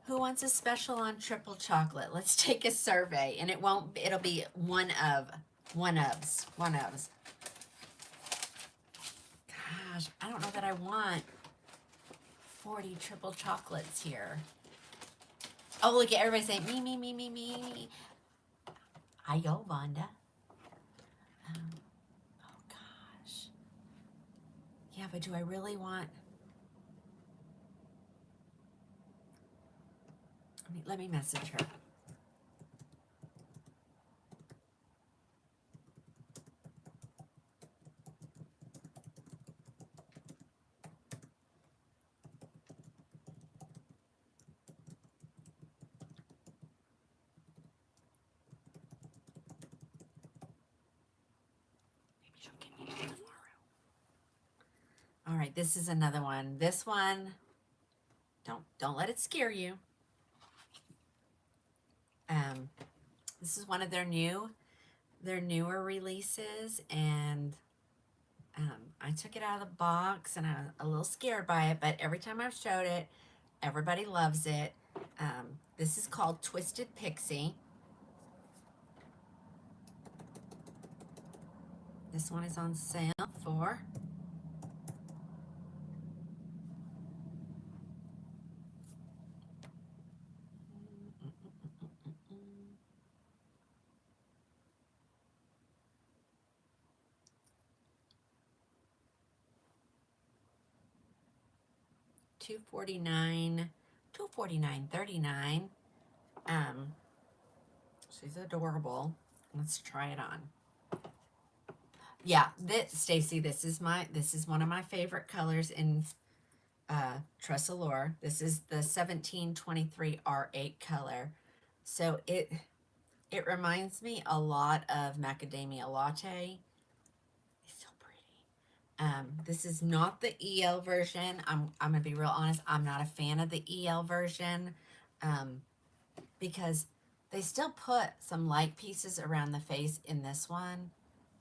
Who wants a special on triple chocolate? Let's take a survey, and it'll be one ofs. Gosh, I don't know that I want 40 triple chocolates here. Oh, look at everybody saying me, me, me, me, me. I go, Vonda. Oh gosh. Yeah, but do I really want? Let me message her. Maybe she'll give me tomorrow. All right, this is another one. This one, don't let it scare you. This is one of their newer releases, and I took it out of the box, and I was a little scared by it, but every time I've showed it, everybody loves it. This is called Twisted Pixie. This one is on sale for $249.39. She's adorable. Let's try it on. Yeah, Stacy, this is one of my favorite colors in Tressalure. This is the 1723 R8 color. So it reminds me a lot of Macadamia Latte. It's so pretty. This is not the EL version. I'm gonna be real honest. I'm not a fan of the EL version because they still put some light pieces around the face in this one,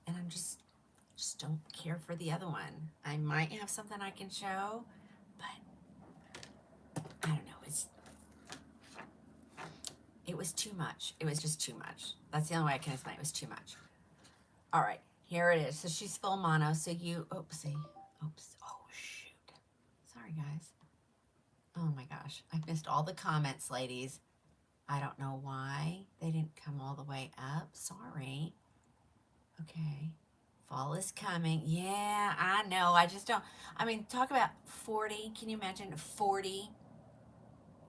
and I'm just don't care for the other one. I might have something I can show, but I don't know. It was too much. It was just too much. That's the only way I can explain it. It was too much. All right, here it is. So she's full mono. So oopsie. Oops. Oh, shoot. Sorry, guys. Oh my gosh. I missed all the comments, ladies. I don't know why they didn't come all the way up. Sorry. Okay. Fall is coming. Yeah, I know. I just don't. I mean, talk about 40. Can you imagine 40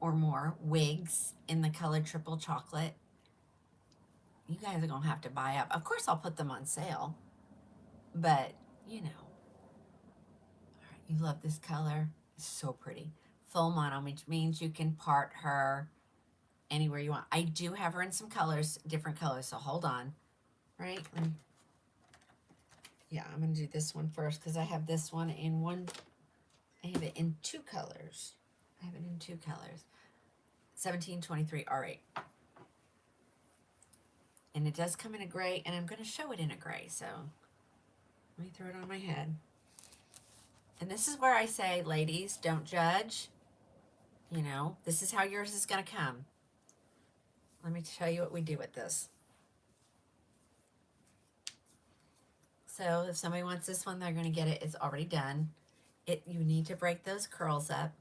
or more wigs in the color triple chocolate? You guys are going to have to buy up. Of course, I'll put them on sale. But, you know. All right, you love this color. It's so pretty. Full mono, which means you can part her anywhere you want. I do have her in some colors, different colors, so hold on. Right? Yeah, I'm going to do this one first because I have this one in I have it in 2 colors. 1723 R8. And it does come in a gray, and I'm going to show it in a gray, so let me throw it on my head. And this is where I say, ladies, don't judge. You know, this is how yours is going to come. Let me tell you what we do with this. So if somebody wants this one, they're going to get it. It's already done. You need to break those curls up.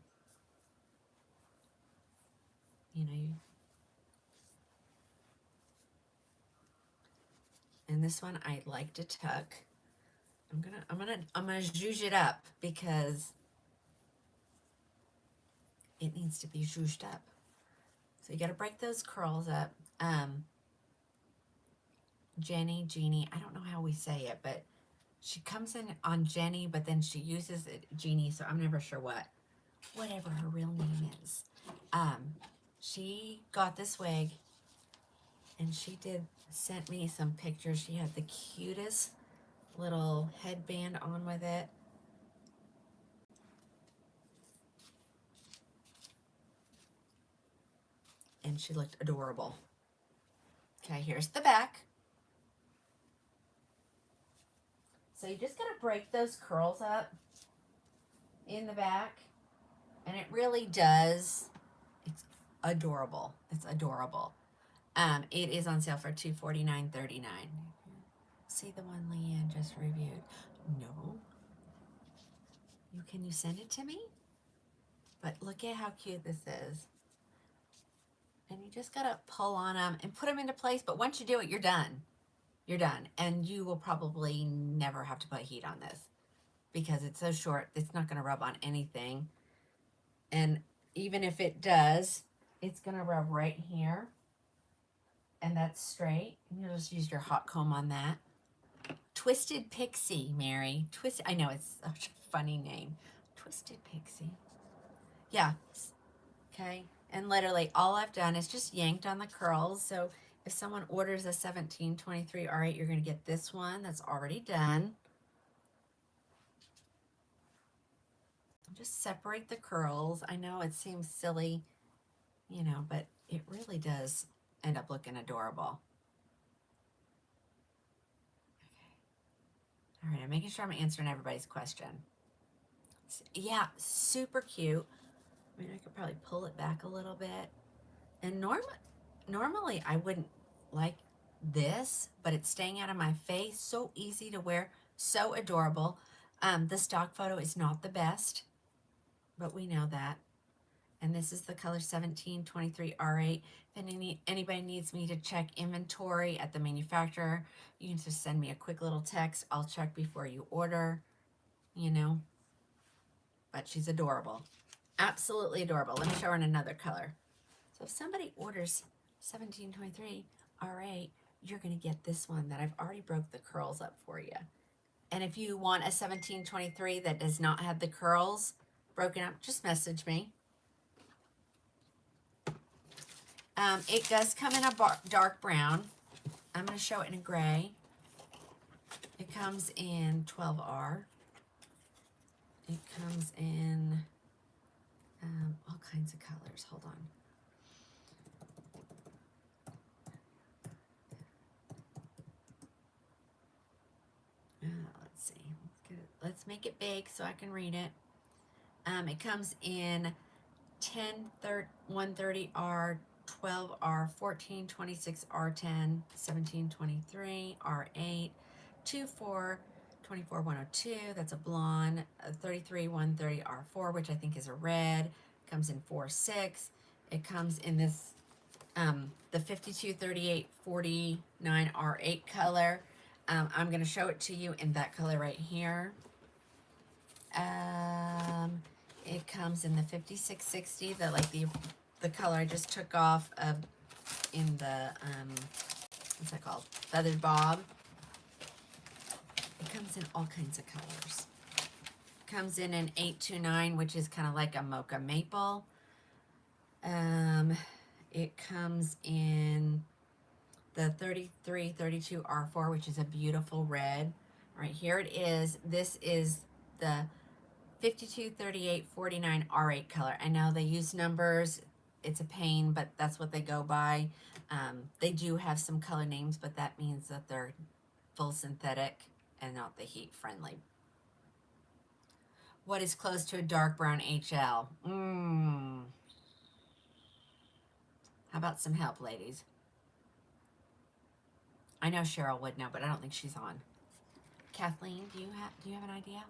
You know, and this one I like to tuck. I'm gonna zhuzh it up because it needs to be zhuzhed up. So you got to break those curls up. Jeannie, I don't know how we say it, but she comes in on Jenny, but then she uses it Jeannie, so I'm never sure whatever her real name is. She got this wig, and she sent me some pictures. She had the cutest little headband on with it. And she looked adorable. Okay, here's the back. So you just gotta break those curls up in the back, and it really does. It's adorable. It's adorable. It is on sale for $249.39. See the one Leanne just reviewed? No. Can you send it to me? But look at how cute this is. And you just gotta pull on them and put them into place. But once you do it, you're done. You're done. And you will probably never have to put heat on this because it's so short. It's not gonna rub on anything. And even if it does, it's gonna rub right here. And that's straight. And you'll just use your hot comb on that. Twisted Pixie, Mary. I know, it's such a funny name. Twisted Pixie. Yeah. Okay. And literally all I've done is just yanked on the curls. So if someone orders a 1723 R8, you're going to get this one that's already done. Just separate the curls. I know it seems silly, you know, but it really does end up looking adorable. Okay. All right, I'm making sure I'm answering everybody's question. Yeah, super cute. I mean, I could probably pull it back a little bit. And normally I wouldn't like this, but it's staying out of my face. So easy to wear, so adorable. The stock photo is not the best, but we know that. And this is the color 1723 R8. If anybody needs me to check inventory at the manufacturer, you can just send me a quick little text. I'll check before you order, you know. But she's adorable. Absolutely adorable. Let me show her in another color. So if somebody orders 1723 R8, you're going to get this one that I've already broke the curls up for you. And if you want a 1723 that does not have the curls broken up, just message me. It does come in a dark brown. I'm going to show it in a gray. It comes in 12R. It comes in all kinds of colors. Hold on. Let's see. Let's make it big so I can read it. It comes in 130R, 12R, 1426R10, 1723, R8, 24, 24102, that's a blonde, 33, 130R4, which I think is a red, comes in 4-6. It comes in this, the 52, 38, 49 R8 color. I'm going to show it to you in that color right here. It comes in the 5660, the color I just took off of in the, what's that called? Feathered Bob. It comes in all kinds of colors. It comes in an 829, which is kind of like a mocha maple. It comes in the 33, 32 R4, which is a beautiful red. Right here it is. This is the 52, 38, 49 R8 color. I know they use numbers. It's a pain, but that's what they go by. They do have some color names, but that means that they're full synthetic and not the heat friendly. What is close to a dark brown HL? How about some help, ladies? I know Cheryl would know, but I don't think she's on. Kathleen, do you have an idea?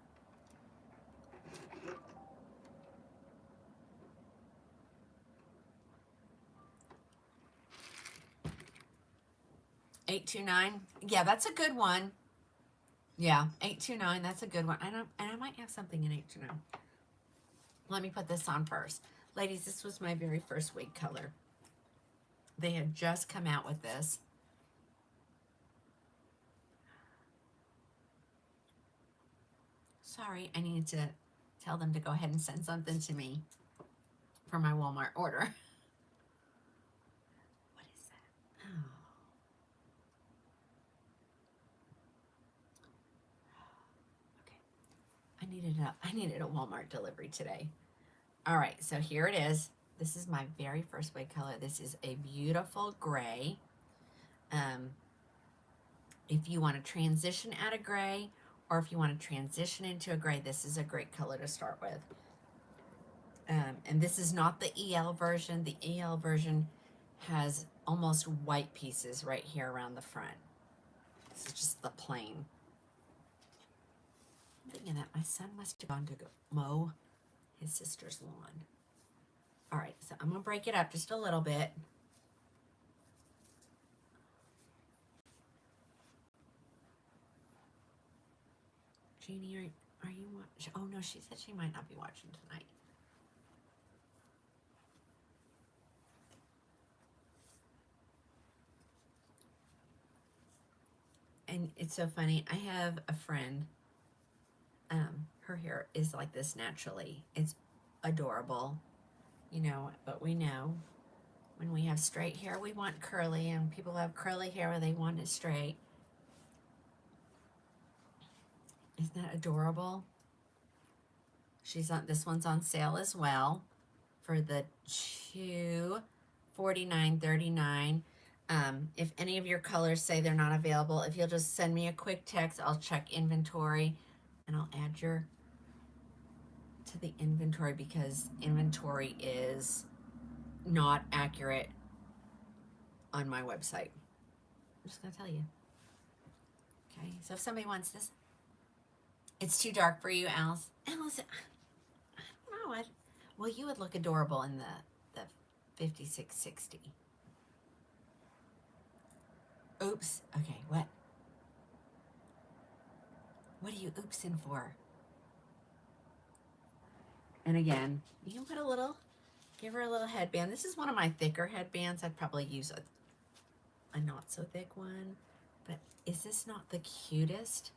$829. Yeah, that's a good one. Yeah, $829. That's a good one. And I might have something in $829. Let me put this on first. Ladies, this was my very first wig color. They had just come out with this. Sorry, I needed to tell them to go ahead and send something to me for my Walmart order. What is that? Oh. Okay. I needed a Walmart delivery today. All right, so here it is. This is my very first wig color. This is a beautiful gray. If you want to transition out of gray, or if you want to transition into a gray, this is a great color to start with. And this is not the EL version. The EL version has almost white pieces right here around the front. This is just the plain. I'm thinking that my son must have gone to go mow his sister's lawn. All right, so I'm gonna break it up just a little bit. Jeannie, are you watching? Oh no, she said she might not be watching tonight. And it's so funny. I have a friend. Her hair is like this naturally. It's adorable, you know. But we know when we have straight hair, we want curly, and people have curly hair where they want it straight. Isn't that adorable? She's on. This one's on sale as well for the $249.39. If any of your colors say they're not available, if you'll just send me a quick text, I'll check inventory and I'll add your to the inventory, because inventory is not accurate on my website. I'm just gonna tell you. Okay, so if somebody wants this, it's too dark for you, Alice. Alice, I don't know. Well, you would look adorable in the 5660. Oops. Okay, what? What are you oopsing for? And again, you can put a little, give her a little headband. This is one of my thicker headbands. I'd probably use a not so thick one. But is this not the cutest?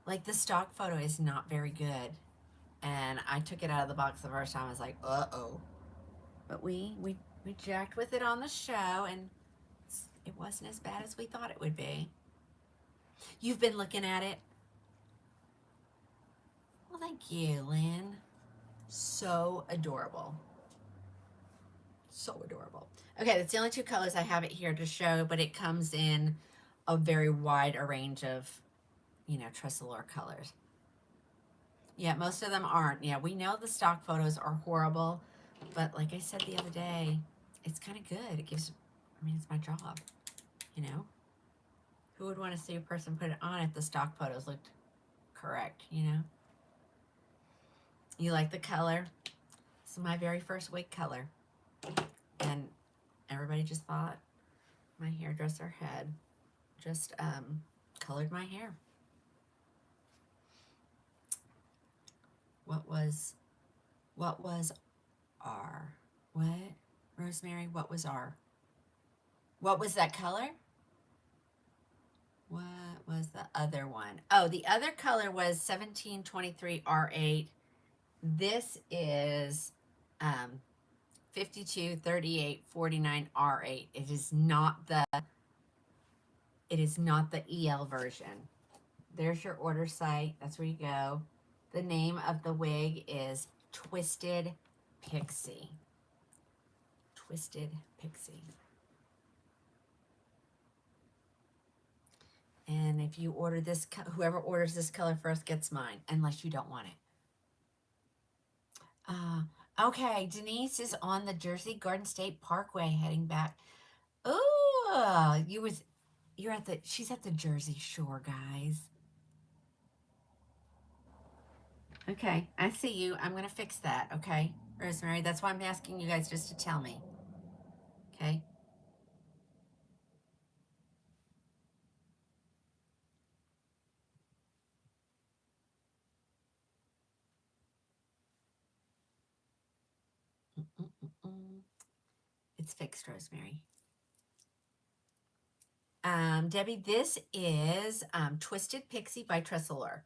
Like, the stock photo is not very good. And I took it out of the box the first time. I was like, uh-oh. But we jacked with it on the show, and it wasn't as bad as we thought it would be. You've been looking at it? Well, thank you, Lynn. So adorable. So adorable. Okay, that's the only two colors I have it here to show, but it comes in a very wide range of, you know, Tressalore colors. Yeah, most of them aren't. Yeah, we know the stock photos are horrible, but like I said the other day, it's kind of good. It gives, I mean, it's my job, you know? Who would want to see a person put it on if the stock photos looked correct, you know? You like the color? This is my very first wig color. And everybody just thought my hairdresser had just colored my hair. What was R? What? Rosemary, what was R? What was that color? What was the other one? Oh, the other color was 1723 R8. This is 5238 49 R8. It is not the EL version. There's your order site. That's where you go. The name of the wig is Twisted Pixie. Twisted Pixie. And if you order this, whoever orders this color first gets mine, unless you don't want it. Okay, Denise is on the Jersey Garden State Parkway heading back. Oh, she's at the Jersey Shore, guys. Okay, I see you. I'm going to fix that, okay, Rosemary? That's why I'm asking you guys just to tell me, okay? It's fixed, Rosemary. Debbie, this is Twisted Pixie by Tressalure.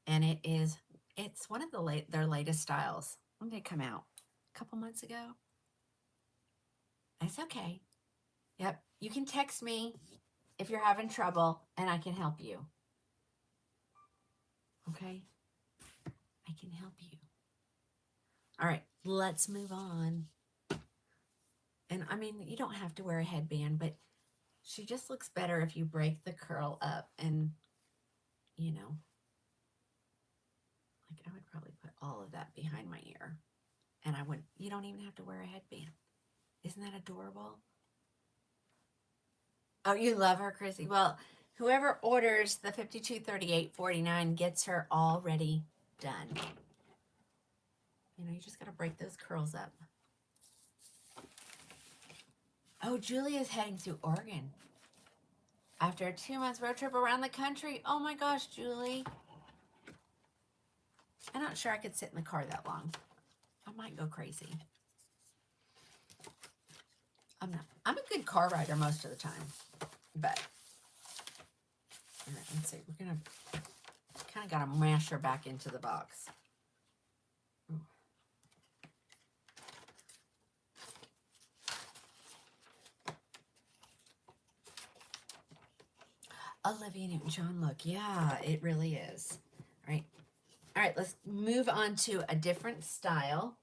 And it's one of their latest styles. When did it come out? A couple months ago? It's okay. Yep, you can text me if you're having trouble and I can help you. Okay? I can help you. All right, let's move on. And I mean, you don't have to wear a headband, but she just looks better if you break the curl up and, you know, like I would probably put all of that behind my ear. And you don't even have to wear a headband. Isn't that adorable? Oh, you love her, Chrissy. Well, whoever orders the 5238.49 gets her already done. You know, you just got to break those curls up. Oh, Julia's heading to Oregon after a 2-month road trip around the country. Oh my gosh, Julie. I'm not sure I could sit in the car that long. I might go crazy. I'm a good car rider most of the time, but all right, let's see. We're gonna kind of got to mash her back into the box. Ooh. Olivia Newton-John look. Yeah, it really is. All right. All right, let's move on to a different style.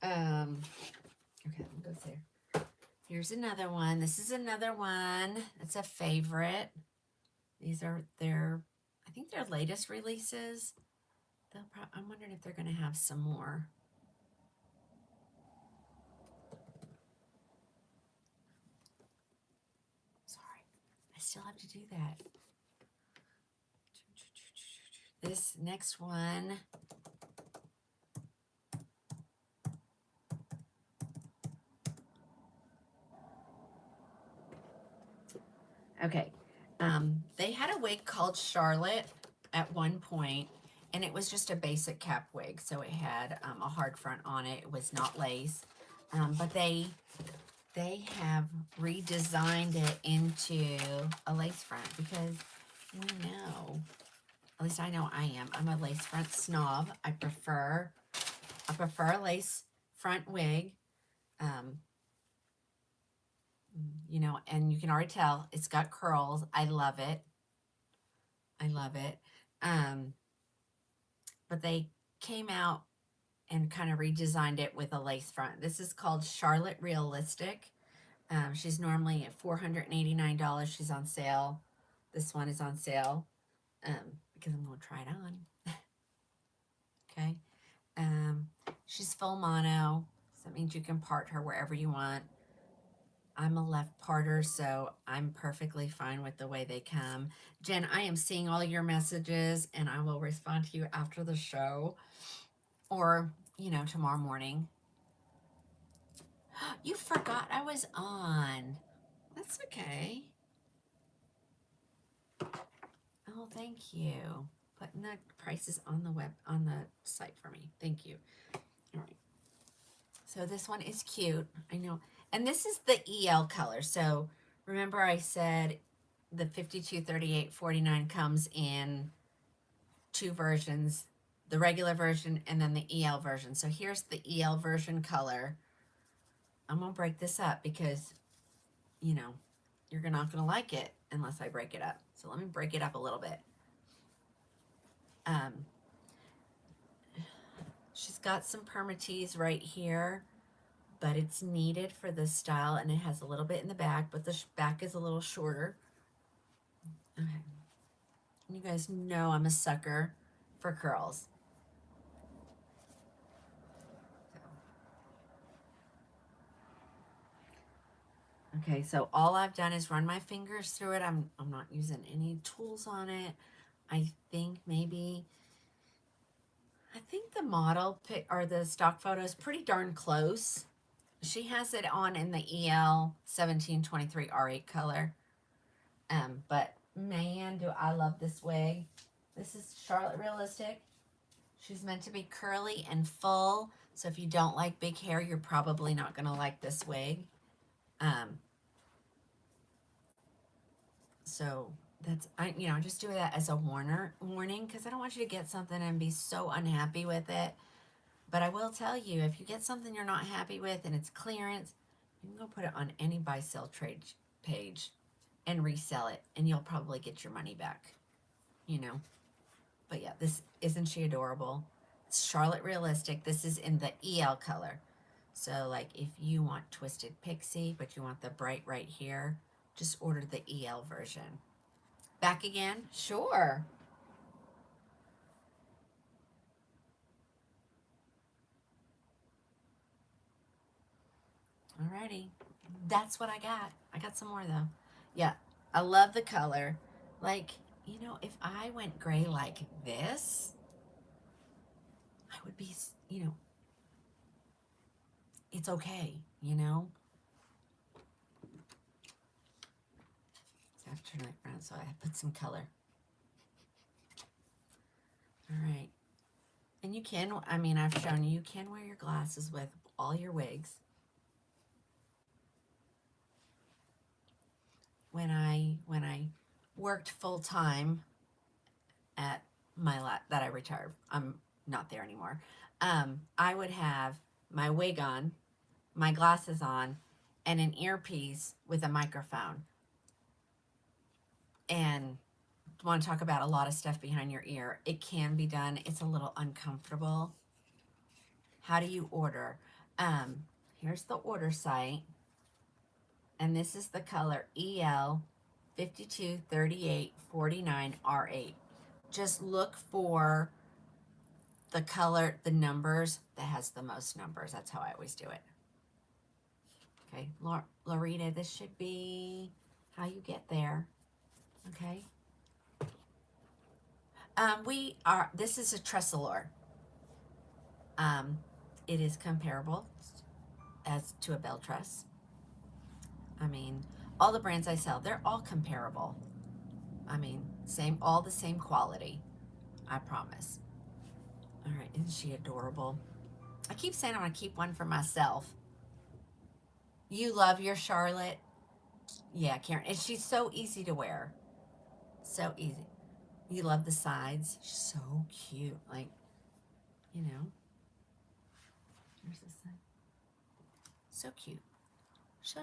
Okay, let me go there. Here's another one. This is another one. It's a favorite. These are I think their latest releases. I'm wondering if they're going to have some more. Sorry, I still have to do that. This next one. Okay. They had a wig called Charlotte at one point, and it was just a basic cap wig. So it had a hard front on it. It was not lace. But they have redesigned it into a lace front because we know, at least I know I am. I'm a lace front snob. I prefer a lace front wig. You know, and you can already tell it's got curls. I love it. I love it. But they came out and kind of redesigned it with a lace front. This is called Charlotte Realistic. She's normally at $489. She's on sale. This one is on sale because I'm going to try it on. Okay. She's full mono. So that means you can part her wherever you want. I'm a left parter, so I'm perfectly fine with the way they come. Jen, I am seeing all your messages, and I will respond to you after the show or, you know, tomorrow morning. You forgot I was on. That's okay. Oh, thank you. Putting the prices on the site for me. Thank you. All right. So this one is cute. I know. And this is the EL color. So remember I said the 5238.49 comes in 2 versions, the regular version and then the EL version. So here's the EL version color. I'm going to break this up because, you know, you're not going to like it unless I break it up. So let me break it up a little bit. She's got some permatease right here, but it's needed for this style, and it has a little bit in the back, but the back is a little shorter. Okay. You guys know I'm a sucker for curls. Okay, so all I've done is run my fingers through it. I'm not using any tools on it. I think the model pic or the stock photo is pretty darn close. She has it on in the EL 1723 R8 color. But man, do I love this wig. This is Charlotte Realistic. She's meant to be curly and full. So if you don't like big hair, you're probably not going to like this wig. So that's, I just do that as a warning, because I don't want you to get something and be so unhappy with it. But I will tell you, if you get something you're not happy with and it's clearance, you can go put it on any buy sell trade page and resell it, and you'll probably get your money back, you know. But yeah, isn't she adorable? It's Charlotte Realistic. This is in the EL color. So like if you want Twisted Pixie, but you want the bright right here, just order the EL version. Back again? Sure. Alrighty. That's what I got. I got some more though. Yeah, I love the color. Like, if I went gray like this, I would be, it's okay, So I have to turn it around so I put some color. All right. And you can, I've shown you can wear your glasses with all your wigs. When I worked full time at that I retired, I'm not there anymore. I would have my wig on, my glasses on, and an earpiece with a microphone. And want to talk about a lot of stuff behind your ear. It can be done. It's a little uncomfortable. How do you order? Here's the order site. And this is the color EL 523849R8. Just look for the color, the numbers that has the most numbers. That's how I always do it. Okay, Loretta, this should be how you get there. Okay. This is a Tressalor. It is comparable as to a bell truss. All the brands I sell, they're all comparable. All the same quality. I promise. All right, isn't she adorable? I keep saying I'm going to keep one for myself. You love your Charlotte? Yeah, Karen. And she's so easy to wear. So easy. You love the sides. She's so cute. Like, Here's this thing. So cute. Show.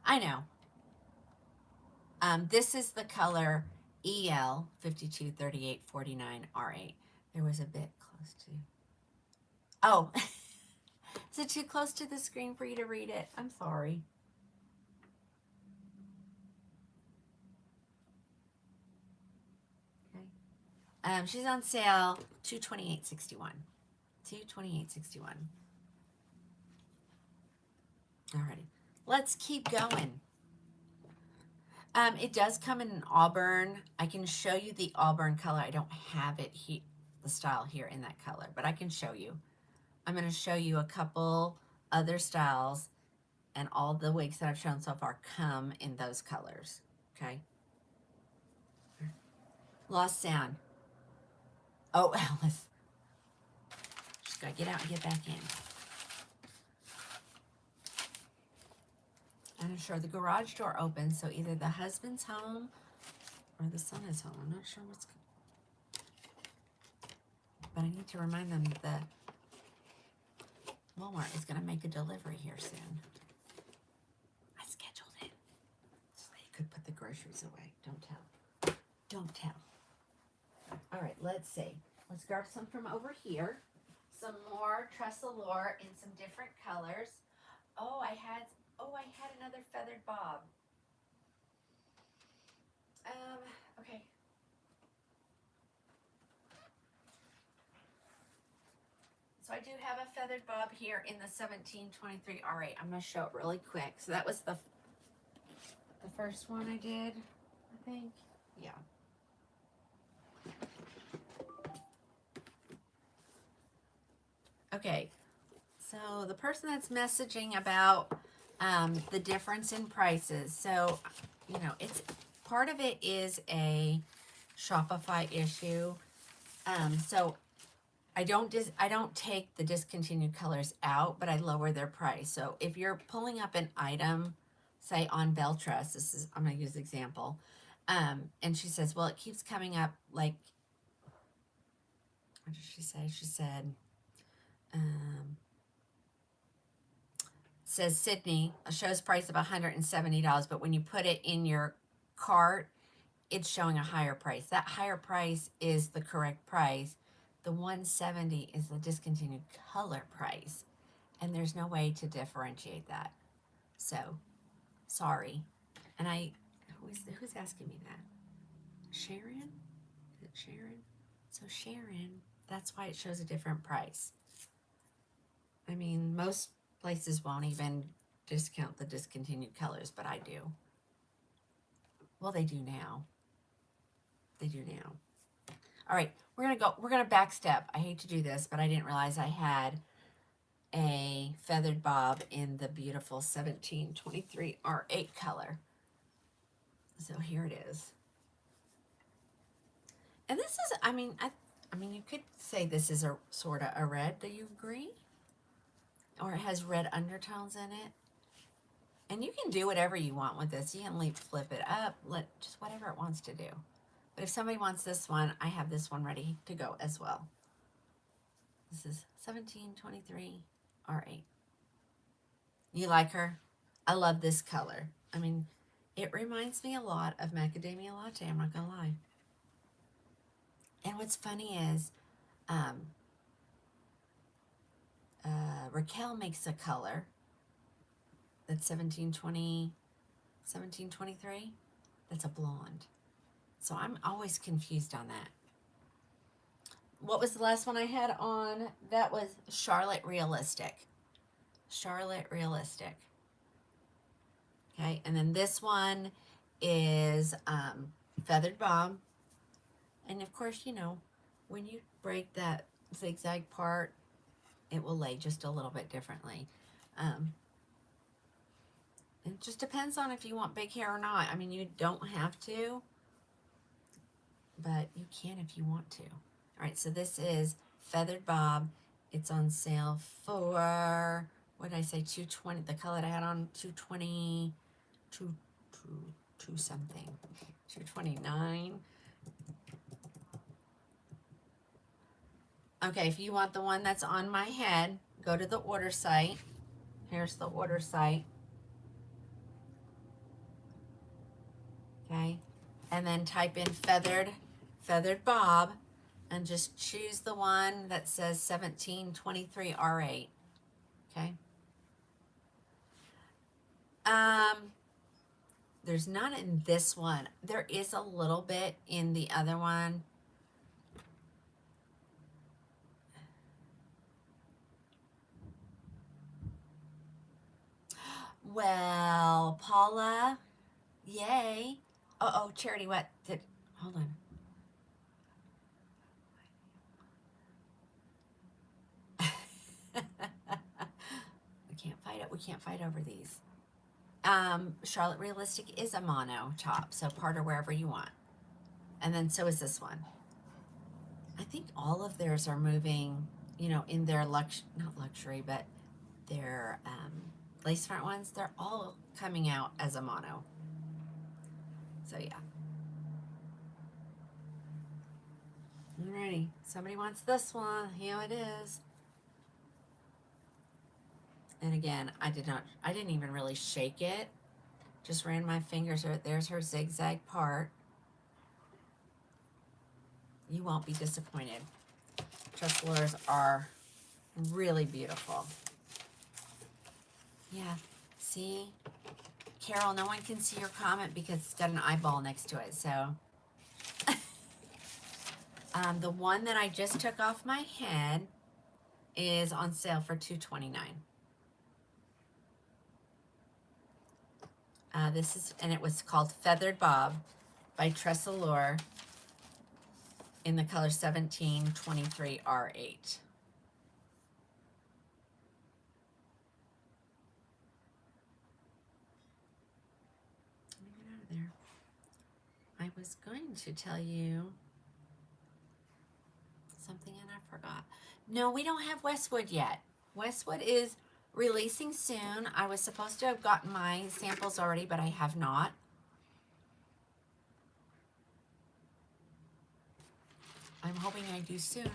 I know. This is the color EL 523849R8. There was a bit close to. Oh, is it too close to the screen for you to read it? I'm sorry. Okay. She's on sale $228.61. $228.61. Alrighty, let's keep going. It does come in an auburn. I can show you the auburn color. I don't have it here, the style here in that color, but I can show you. I'm going to show you a couple other styles, and all the wigs that I've shown so far come in those colors. Okay. Lost sound. Oh, Alice. Just got to get out and get back in. I'm sure the garage door opens, so either the husband's home or the son is home. I'm not sure what's going on. But I need to remind them that Walmart is going to make a delivery here soon. I scheduled it so they could put the groceries away. Don't tell. Don't tell. All right, let's see. Let's grab some from over here. Some more Tressalor in some different colors. Oh, I had another feathered bob. Okay. So I do have a feathered bob here in the 1723 R8. I'm going to show it really quick. So that was the first one I did, I think. Yeah. Okay. So the person that's messaging about the difference in prices. So, it's part of it is a Shopify issue. So I don't take the discontinued colors out, but I lower their price. So if you're pulling up an item, say on Beltress, I'm going to use the example, and she says, well, it keeps coming up like, what did she say? She said, says Sydney, a show's price of $170, but when you put it in your cart, it's showing a higher price. That higher price is the correct price. The 170 is the discontinued color price, and there's no way to differentiate that. So, sorry. And who's asking me that? Sharon? Is it Sharon? So Sharon, that's why it shows a different price. I mean, most places won't even discount the discontinued colors, but I do. Well, they do now. They do now. All right, we're gonna back step. I hate to do this, but I didn't realize I had a feathered bob in the beautiful 1723 R8 color. So here it is. And this is, I mean, you could say this is a sort of a red. Do you agree? Or it has red undertones in it. And you can do whatever you want with this. You can flip it up, just whatever it wants to do. But if somebody wants this one, I have this one ready to go as well. This is 1723 R8. You like her? I love this color. I mean, it reminds me a lot of Macadamia Latte, I'm not gonna lie. And what's funny is, Raquel makes a color that's 1723. That's a blonde. So I'm always confused on that. What was the last one I had on? That was Charlotte Realistic. Charlotte Realistic. Okay, and then this one is Feathered Bob. And of course, you know, when you break that zigzag part, it will lay just a little bit differently. It just depends on if you want big hair or not. I mean, you don't have to, but you can if you want to. All right, so this is Feathered Bob. It's on sale for, what did I say, $220. The color I had on, $220, two something, $229. Okay, if you want the one that's on my head, go to the order site. Here's the order site. Okay, and then type in feathered bob, and just choose the one that says 1723 R8. Okay. There's none in this one. There is a little bit in the other one. Well, Paula, yay. Oh, Charity, what did, hold on. We can't fight over these. Charlotte Realistic is a mono top, so part or wherever you want. And then so is this one. I think all of theirs are moving, you know, in their not luxury, but their lace front ones, they're all coming out as a mono. So yeah. Alrighty, somebody wants this one. Here it is. And again, I didn't even really shake it. Just ran my fingers. There's her zigzag part. You won't be disappointed. Truffleurs are really beautiful. Yeah, see? Carol, no one can see your comment because it's got an eyeball next to it, so. The one that I just took off my head is on sale for $229. And it was called Feathered Bob by Tressalure in the color 1723 R8. Let me get out of there. I was going to tell you something and I forgot. No, we don't have Westwood yet. Westwood is releasing soon. I was supposed to have gotten my samples already, but I have not. I'm hoping I do soon.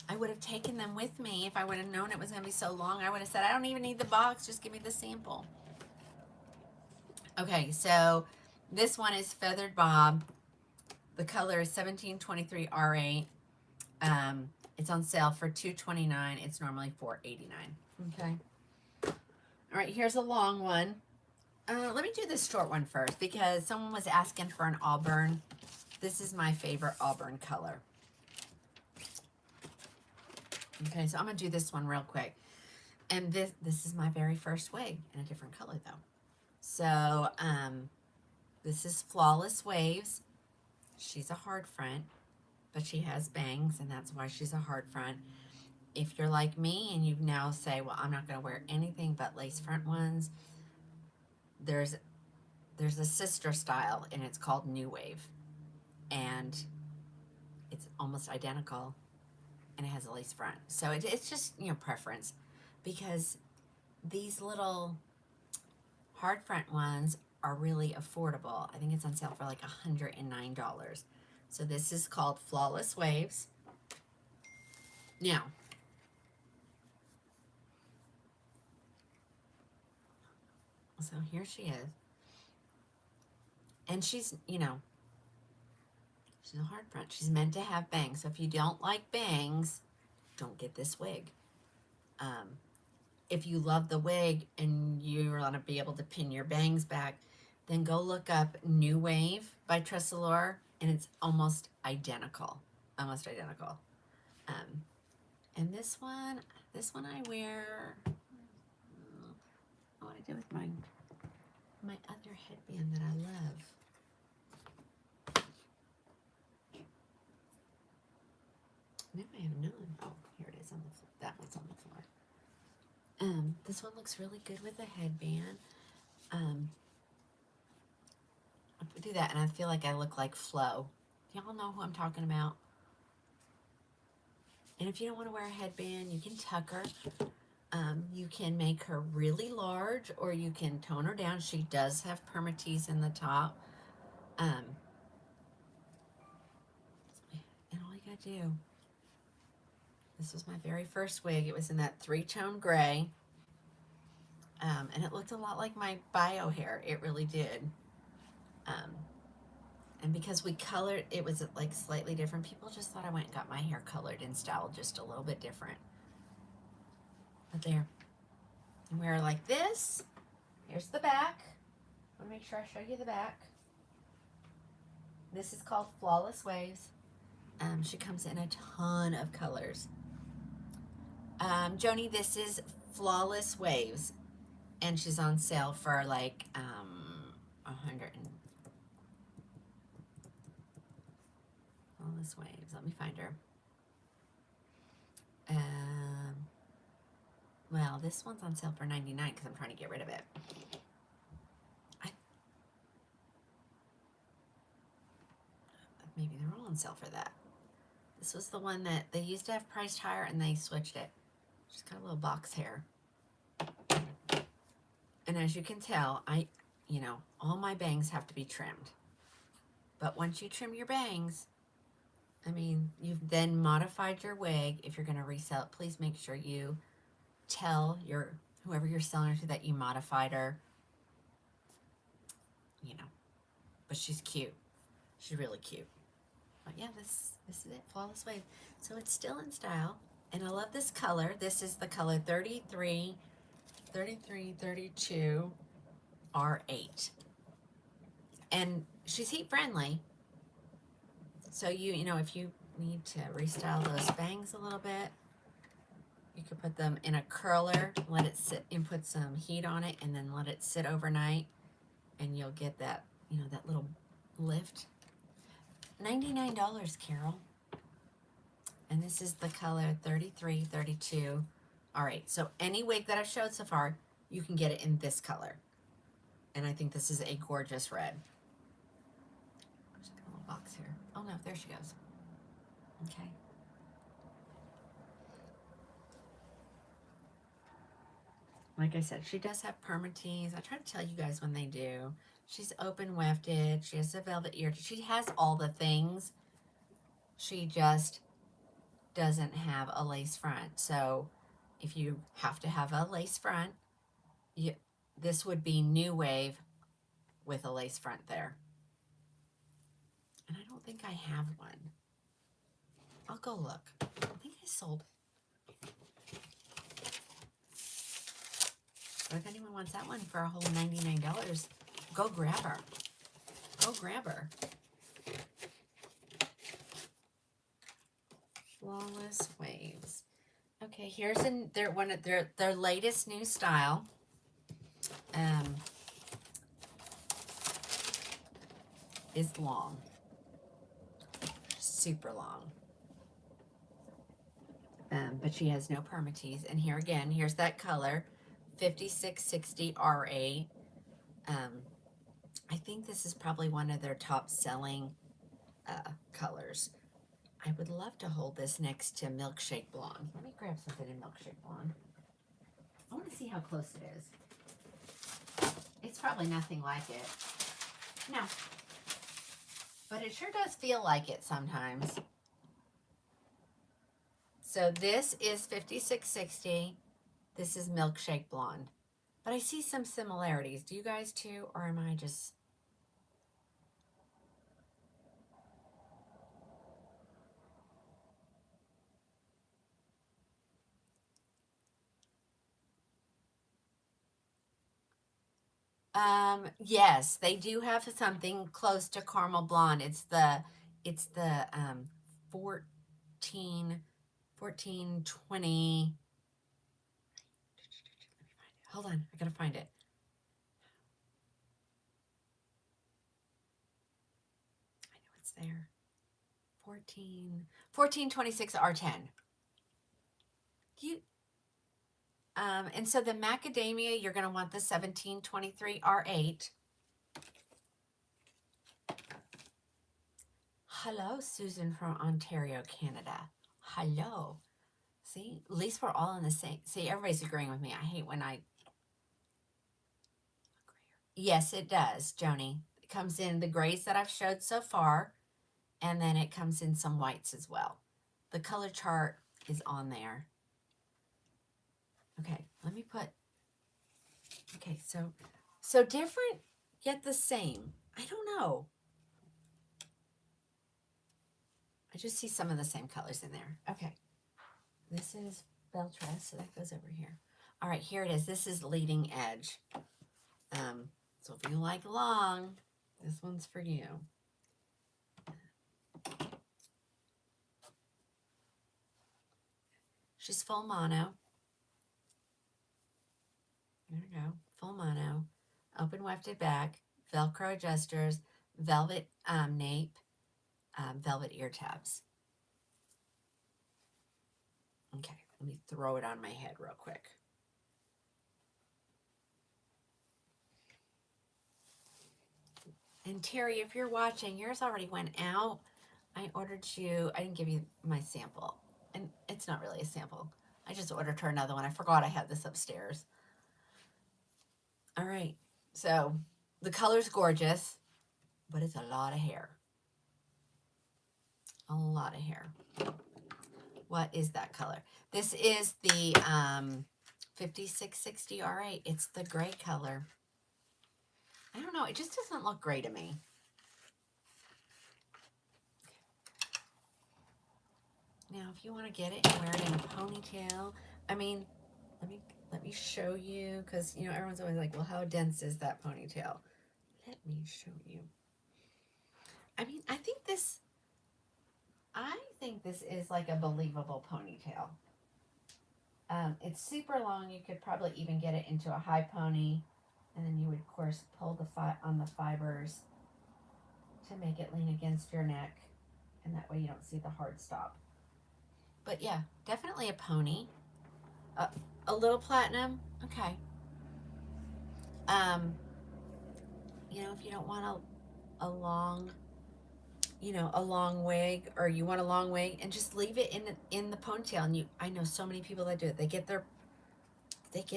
I would have taken them with me if I would have known it was going to be so long. I would have said, I don't even need the box, just give me the sample. Okay, so this one is Feathered Bob. The color is 1723 R8. It's on sale for $2.29. It's normally $4.89. Okay. All right, here's a long one. Let me do this short one first because someone was asking for an auburn. This is my favorite auburn color. Okay, so I'm going to do this one real quick. And this is my very first wig in a different color, though. So, this is Flawless Waves. She's a hard front, but she has bangs, and that's why she's a hard front. If you're like me and you now say, well, I'm not going to wear anything but lace front ones, there's a sister style, and it's called New Wave. And it's almost identical, and it has a lace front. So it's just, you know, preference, because these little hard front ones are really affordable. I think it's on sale for like $109. So this is called Flawless Waves. Now, so here she is. And she's, you know, she's a hard front. She's meant to have bangs. So if you don't like bangs, don't get this wig. If you love the wig and you want to be able to pin your bangs back, then go look up New Wave by Tressalure, and it's almost identical. Almost identical. And this one I wear, what I did with my other headband that I love. Maybe I have known. Oh, here it is on the floor. That one's on the floor. This one looks really good with a headband. I do that, and I feel like I look like Flo. Y'all know who I'm talking about. And if you don't want to wear a headband, you can tuck her. You can make her really large, or you can tone her down. She does have permatease in the top. And all you gotta do, this was my very first wig. It was in that 3-tone gray. And it looked a lot like my bio hair. It really did. And because we colored, it was like slightly different. People just thought I went and got my hair colored and styled just a little bit different. But there. And wear her like this. Here's the back. I want to make sure I show you the back. This is called Flawless Waves. She comes in a ton of colors. Joni, this is Flawless Waves. And she's on sale for like 100 and Flawless Waves. Let me find her. Well, this one's on sale for $99 because I'm trying to get rid of it. Maybe they're all on sale for that. This was the one that they used to have priced higher, and they switched it. She's got a little box hair. And as you can tell, all my bangs have to be trimmed. But once you trim your bangs, I mean, you've then modified your wig. If you're going to resell it, please make sure you tell whoever you're selling her to that you modified her. But she's cute. She's really cute. But yeah, this is it, Flawless Wave. So it's still in style, and I love this color. This is the color 3332 R8. And she's heat friendly. So if you need to restyle those bangs a little bit, you could put them in a curler, let it sit, and put some heat on it, and then let it sit overnight, and you'll get that, that little lift. $99, Carol. And this is the color 3332 R8. So any wig that I've showed so far, you can get it in this color. And I think this is a gorgeous red. There's a little box here. Oh no, there she goes. Okay. Like I said, she does have permatease. I try to tell you guys when they do. She's open wefted. She has a velvet ear. She has all the things. She just doesn't have a lace front. So if you have to have a lace front, this would be New Wave with a lace front there. And I don't think I have one. I'll go look. I think I sold. But if anyone wants that one for a whole $99, go grab her. Go grab her. Flawless Waves. Okay, here's their latest new style. Is long. Super long. But she has no permatease. And here again, here's that color, 5660 R8. I think this is probably one of their top selling colors. I would love to hold this next to Milkshake Blonde. Let me grab something in Milkshake Blonde. I want to see how close it is. It's probably nothing like it. No. But it sure does feel like it sometimes. So this is 5660. This is Milkshake Blonde. But I see some similarities. Do you guys too? Or am I just... Yes, they do have something close to caramel blonde. It's the 1420. Hold on, I gotta find it. I know it's there. 1426 R10. And so the macadamia, you're gonna want the 1723 R8. Hello, Susan from Ontario, Canada. Hello. See, at least we're all in the same. See, everybody's agreeing with me. I hate when I... Yes, it does, Joni. It comes in the grays that I've showed so far, and then it comes in some whites as well. The color chart is on there. Okay, let me put... Okay, so different, yet the same. I don't know. I just see some of the same colors in there. Okay. This is Beltress, so that goes over here. All right, here it is. This is Leading Edge. So if you like long, this one's for you. She's full mono. There we go. Full mono. Open wefted back. Velcro adjusters. Velvet nape. Velvet ear tabs. Okay, let me throw it on my head real quick. And Terry, if you're watching, yours already went out. I ordered you, I didn't give you my sample. And it's not really a sample. I just ordered her another one. I forgot I had this upstairs. All right, so the color's gorgeous, but it's a lot of hair. A lot of hair. What is that color? This is the 5660 R8. It's the gray color. I don't know. It just doesn't look gray to me. Now, if you want to get it and wear it in a ponytail, I mean, let me show you, because, you know, everyone's always like, well, how dense is that ponytail? Let me show you. I mean, I think this is like a believable ponytail. It's super long. You could probably even get it into a high pony, and then you would, of course, pull on the fibers to make it lean against your neck, and that way you don't see the hard stop. But yeah, definitely a pony. A little platinum, okay. You know, if you don't want a long you know, a long wig, or you want a long wig, and just leave it in the ponytail. And I know so many people that do it. They get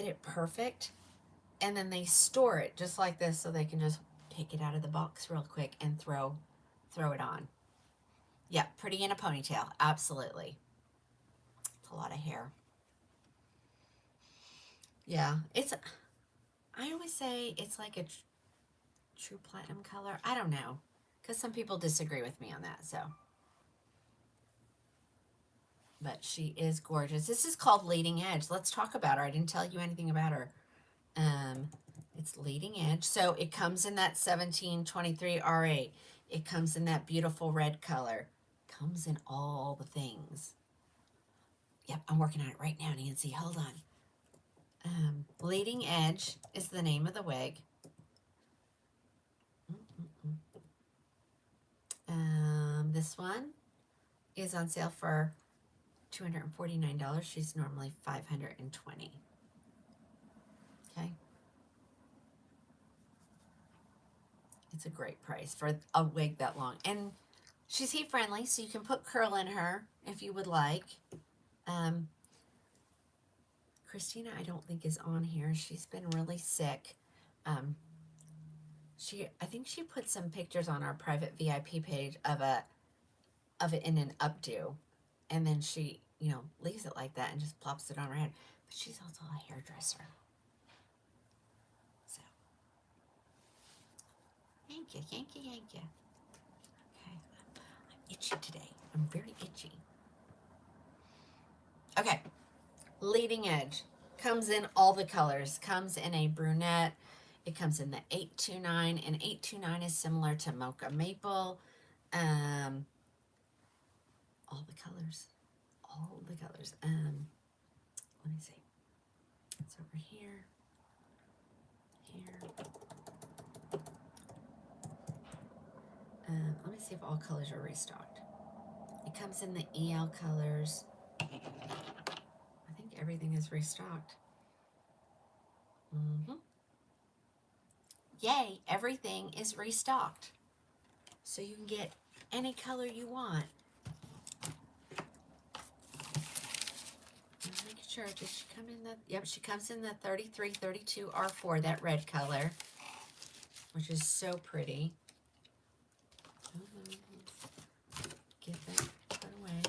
it perfect, and then they store it just like this, so they can just take it out of the box real quick and throw it on. Yeah, pretty in a ponytail, absolutely. It's a lot of hair. Yeah, I always say it's like a true platinum color. I don't know, because some people disagree with me on that. So, but she is gorgeous. This is called Leading Edge. Let's talk about her. I didn't tell you anything about her. It's Leading Edge. So it comes in that 1723 R8. It comes in that beautiful red color. Comes in all the things. Yep, I'm working on it right now, Nancy. Hold on. Leading Edge is the name of the wig. This one is on sale for $249. She's normally $520. Okay. It's a great price for a wig that long. And she's heat friendly, so you can put curl in her if you would like. Christina, I don't think, is on here. She's been really sick. I think she put some pictures on our private VIP page of it in an updo, and then she, you know, leaves it like that and just plops it on her head. But she's also a hairdresser. So, thank you. Okay, I'm itchy today. I'm very itchy. Okay, Leading Edge comes in all the colors. Comes in a brunette. It comes in the 829, and 829 is similar to Mocha Maple. All the colors. Let me see. It's over here. Let me see if all colors are restocked. It comes in the EL colors. I think everything is restocked. Yay, everything is restocked. So you can get any color you want. I'm making sure, did she come in the, yep, she comes in the 3332 R4, that red color, which is so pretty. Get that put away.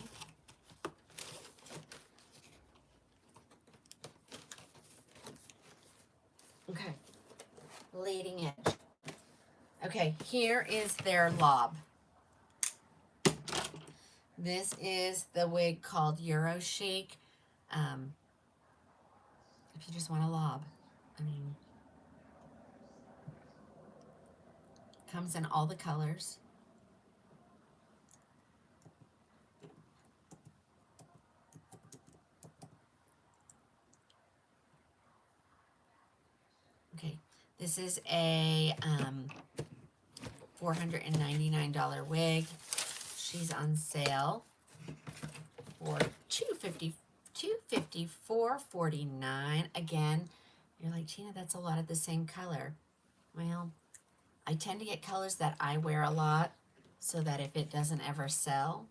Okay, Leading Edge. Okay, here is their lob. This is the wig called Euro Chic. If you just want a lob, I mean, comes in all the colors. Okay, this is a $499 wig. She's on sale for $254.49. Again, you're like, Tina, that's a lot of the same color. Well, I tend to get colors that I wear a lot, so that if it doesn't ever sell,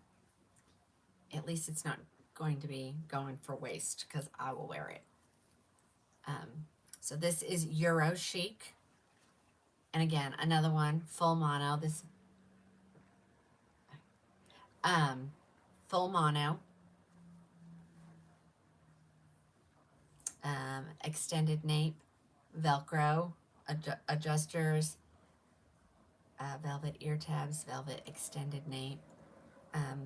at least it's not going to be going for waste, because I will wear it. So this is Euro Chic. And again, another one, full mono. This full mono. Extended nape, Velcro, adjusters, velvet ear tabs, velvet extended nape.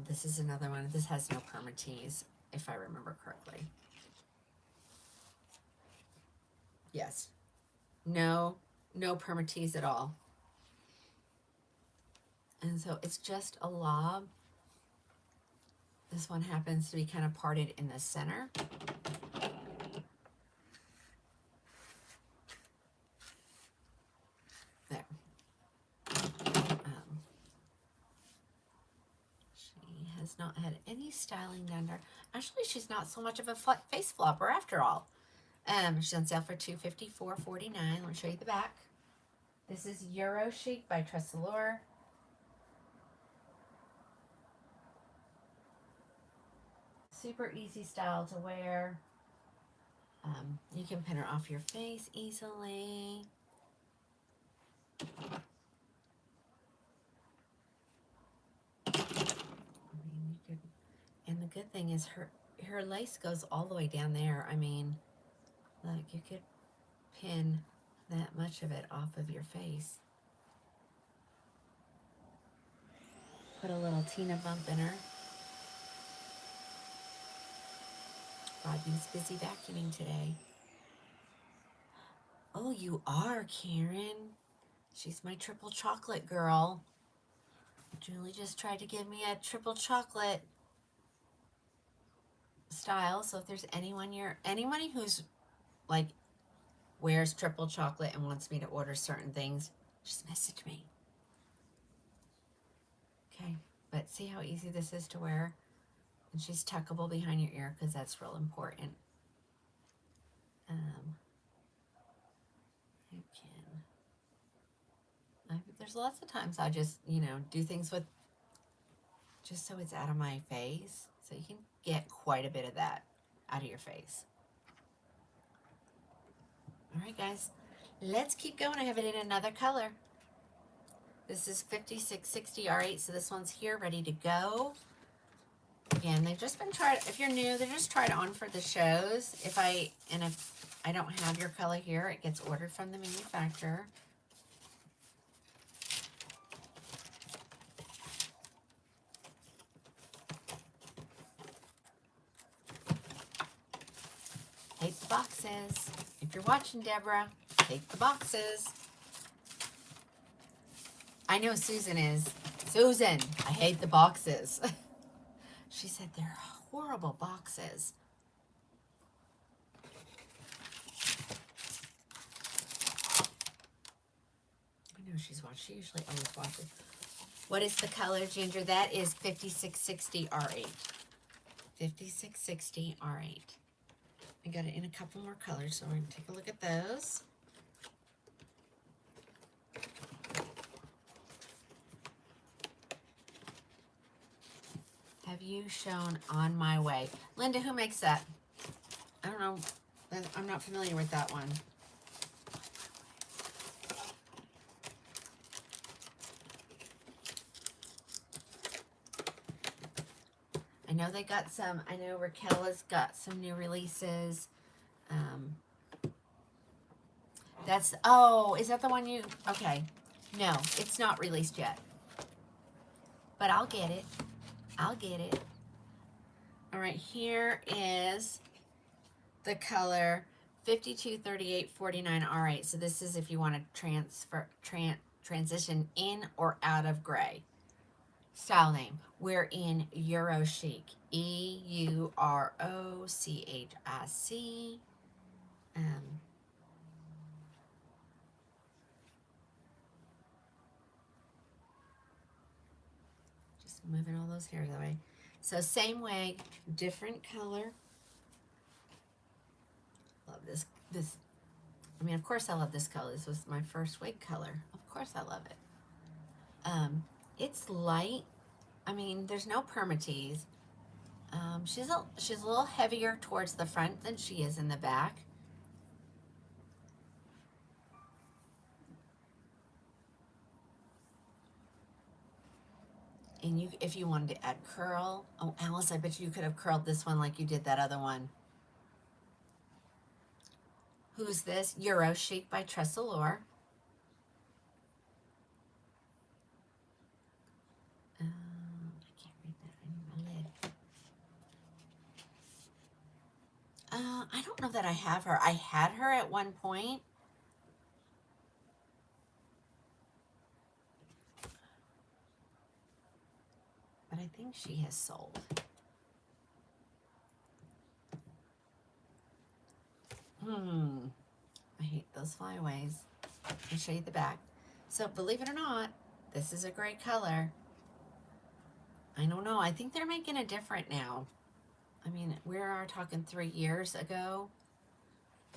This is another one. This has no permatease, if I remember correctly. Yes. No permatease at all. And so it's just a lob. This one happens to be kind of parted in the center. There. She has not had any styling done to her. Actually, she's not so much of a face flopper after all. She's on sale for $254.49. Let me show you the back. This is Euro Chic by Tressalure. Super easy style to wear. You can pin her off your face easily. You could, and the good thing is her lace goes all the way down there. I mean, like you could pin that much of it off of your face. Put a little Tina bump in her. Rodney's busy vacuuming today. Oh, you are, Karen. She's my triple chocolate girl. Julie just tried to give me a triple chocolate style. So if there's anybody who's like wears triple chocolate and wants me to order certain things, just message me. Okay, but see how easy this is to wear? And she's tuckable behind your ear because that's real important. You can. There's lots of times I just, do things with just so it's out of my face. So you can get quite a bit of that out of your face. All right, guys, let's keep going. I have it in another color. This is 5660 R8, so this one's here, ready to go. Again, they've just been tried. If you're new, they're just tried on for the shows. If I don't have your color here, it gets ordered from the manufacturer. Take the boxes. If you're watching, Deborah, take the boxes. I know Susan is. Susan, I hate the boxes. She said they're horrible boxes. I know she's watched. She usually always watches. What is the color, Ginger? That is 5660 R8. 5660 R8. I got it in a couple more colors, so we're going to take a look at those. Have you shown On My Way? Linda, who makes that? I don't know. I'm not familiar with that one. I know they got some. I know Raquel has got some new releases. Is that the one you, okay. No, it's not released yet. But I'll get it. I'll get it. All right, here is the color 523849 R8. So this is if you want to transition in or out of gray. Style name. We're in Euro Chic. EUROCHIC. Just moving all those hairs away. So same wig, different color. Love this. I mean, of course I love this color. This was my first wig color. Of course I love it. It's light. I mean, there's no permatease. She's a little heavier towards the front than she is in the back. And if you wanted to add curl, oh Alice, I bet you could have curled this one like you did that other one. Who's this? Euro Chic by Tressalore. I can't read that. I need my lid. I don't know that I have her. I had her at one point. But I think she has sold. I hate those flyaways. I'll show you the back. So believe it or not, this is a great color. I don't know. I think they're making it different now. I mean, we are talking 3 years ago,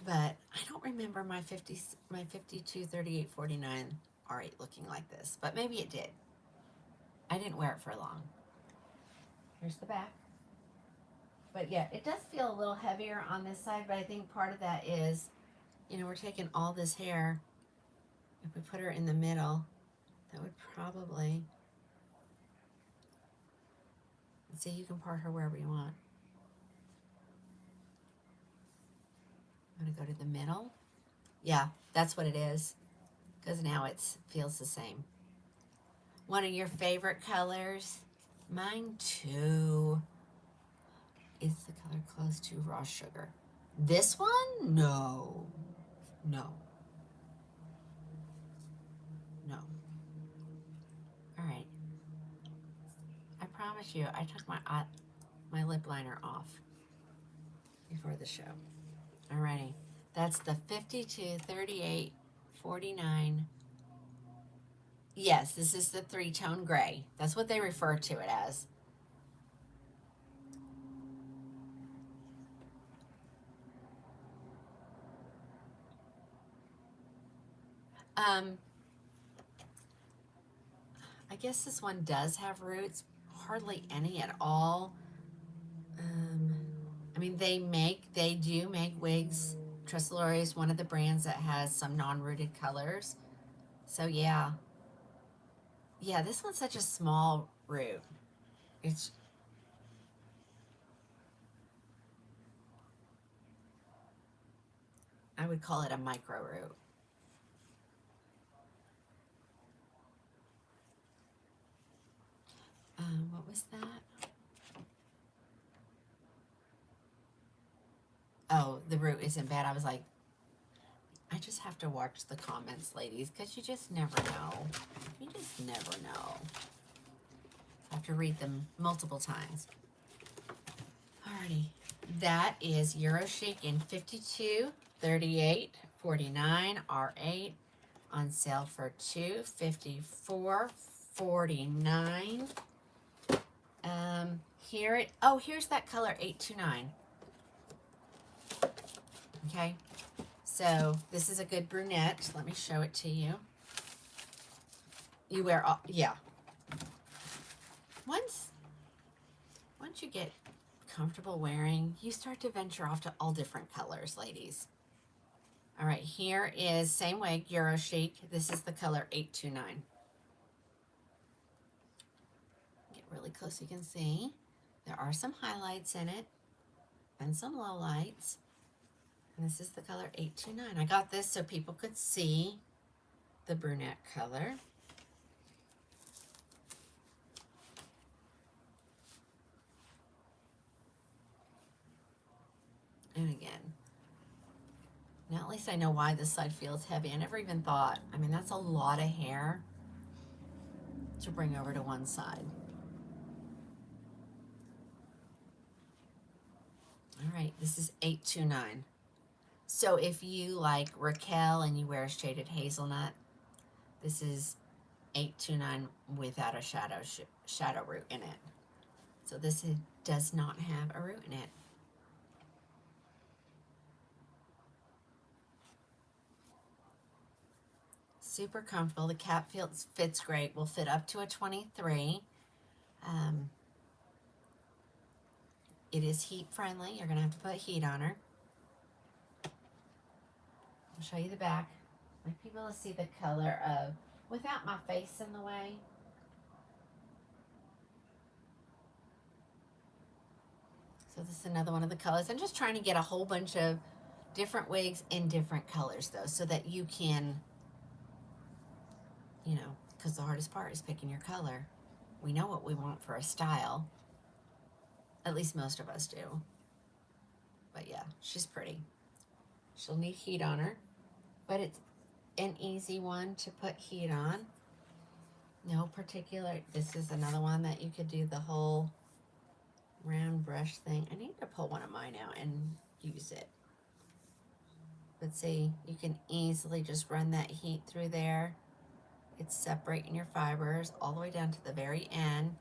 but I don't remember my 523849 R8 looking like this, but maybe it did. I didn't wear it for long. Here's the back. But yeah, it does feel a little heavier on this side, but I think part of that is, you know, we're taking all this hair. If we put her in the middle, that would probably, see, you can part her wherever you want. I'm gonna go to the middle. Yeah, that's what it is, because now it feels the same. One of your favorite colors? Mine too. Is the color close to raw sugar? This one? No. No. No. All right. I promise you, I took my lip liner off before the show. Alrighty. That's the 52, 38, 49. Yes, this is the three-tone gray. That's what they refer to it as. I guess this one does have roots. Hardly any at all. I mean, they do make wigs. Twisted Glory is one of the brands that has some non-rooted colors. So yeah. Yeah, this one's such a small root. It's, I would call it a micro root. What was that? Oh, the root isn't bad. I was like, I just have to watch the comments, ladies, because you just never know. You just never know. I have to read them multiple times. Alrighty. That is Euro Chic in 52, 38, 49, R8 on sale for $254, 49. Here's that color 829. Okay, so this is a good brunette. Let me show it to you. You wear all, yeah. Once you get comfortable wearing, you start to venture off to all different colors, ladies. All right, here is same wig, Euro Chic. This is the color 829. Get really close so you can see. There are some highlights in it and some lowlights. And this is the color 829. I got this so people could see the brunette color. And again, now at least I know why this side feels heavy. I never even thought, I mean, that's a lot of hair to bring over to one side. All right, this is 829. So if you like Raquel and you wear a shaded hazelnut, this is 829 without a shadow root in it. So this does not have a root in it. Super comfortable. The cap fits great. Will fit up to a 23. It is heat friendly. You're gonna have to put heat on her. I'll show you the back. I want people to see the color of, without my face in the way. So this is another one of the colors. I'm just trying to get a whole bunch of different wigs in different colors though, so that you can, you know, because the hardest part is picking your color. We know what we want for a style. At least most of us do. But yeah, she's pretty. She'll need heat on her, but it's an easy one to put heat on. No particular, this is another one that you could do the whole round brush thing. I need to pull one of mine out and use it. But see, you can easily just run that heat through there. It's separating your fibers all the way down to the very end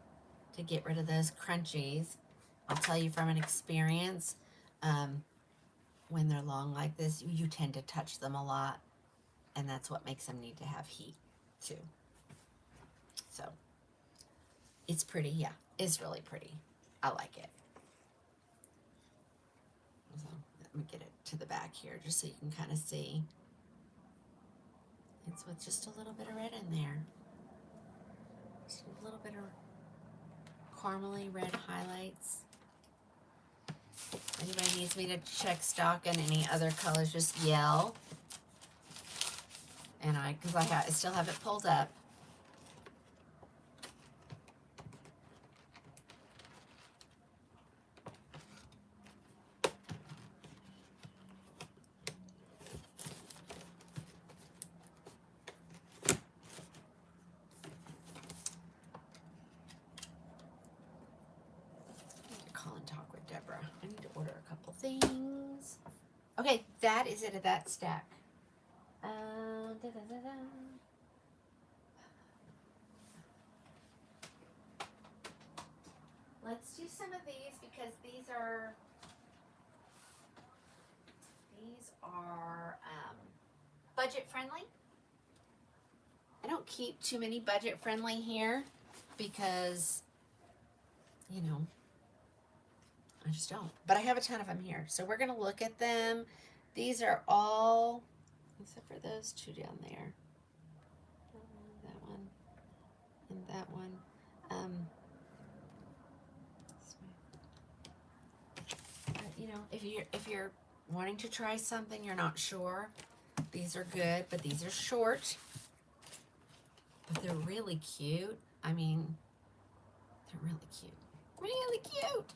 to get rid of those crunchies. I'll tell you from an experience, when they're long like this, you tend to touch them a lot, and that's what makes them need to have heat too. So it's pretty, yeah, it's really pretty. I like it. Let me get it to the back here just so you can kind of see. It's with just a little bit of red in there. Just a little bit of caramely red highlights. If anybody needs me to check stock in any other colors, just yell. And because I still have it pulled up. Call and talk with Deborah. I need to order a couple things. Okay, that is it at that stack. Let's do some of these because these are budget friendly. I don't keep too many budget friendly here because, you know, I just don't. But I have a ton of them here. So we're going to look at them. These are all, except for those two down there. That one and that one. But, you know, if you're wanting to try something, you're not sure, these are good, but these are short. But they're really cute. I mean, they're really cute. Really cute.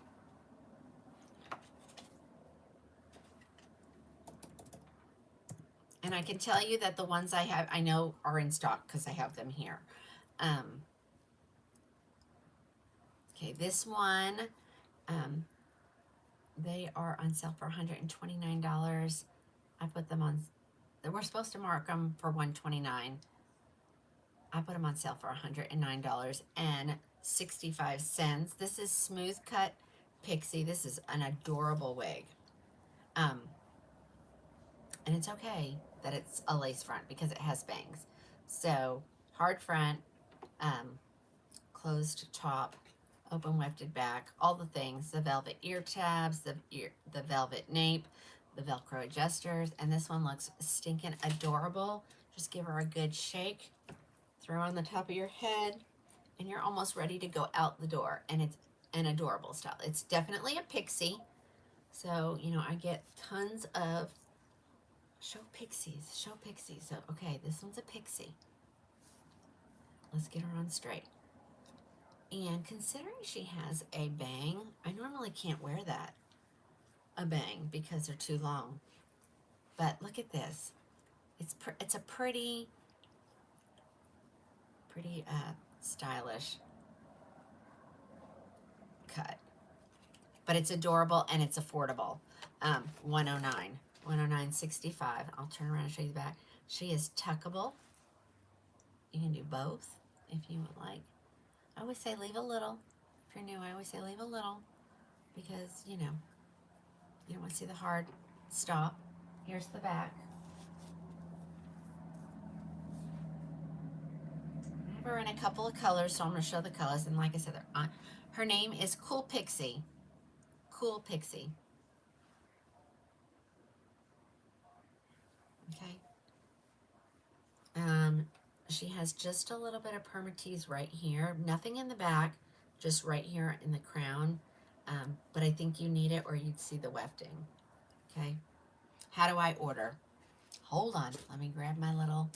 And I can tell you that the ones I have, I know are in stock because I have them here. Okay, this one, they are on sale for $129. I put them on, we're supposed to mark them for $129. I put them on sale for $109.65. This is Smooth Cut Pixie. This is an adorable wig. And it's okay that it's a lace front because it has bangs. So hard front, closed top, open wefted back, all the things, the velvet ear tabs, the velvet nape, the Velcro adjusters, and this one looks stinking adorable. Just give her a good shake, throw on the top of your head, and you're almost ready to go out the door, and it's an adorable style. It's definitely a pixie, so, you know, I get tons of show pixies. So, okay, this one's a pixie. Let's get her on straight. And considering she has a bang, I normally can't wear that, a bang, because they're too long. But look at this. It's a pretty stylish cut. But it's adorable and it's affordable. $109.65. I'll turn around and show you the back. She is tuckable. You can do both if you would like. I always say leave a little. If you're new, I always say leave a little because, you know, you don't want to see the hard stop. Here's the back. I have her in a couple of colors, so I'm going to show the colors. And like I said, her name is Cool Pixie. Cool Pixie. Okay. She has just a little bit of permatease right here. Nothing in the back, just right here in the crown. But I think you need it or you'd see the wefting. Okay. How do I order? Hold on. Let me grab my little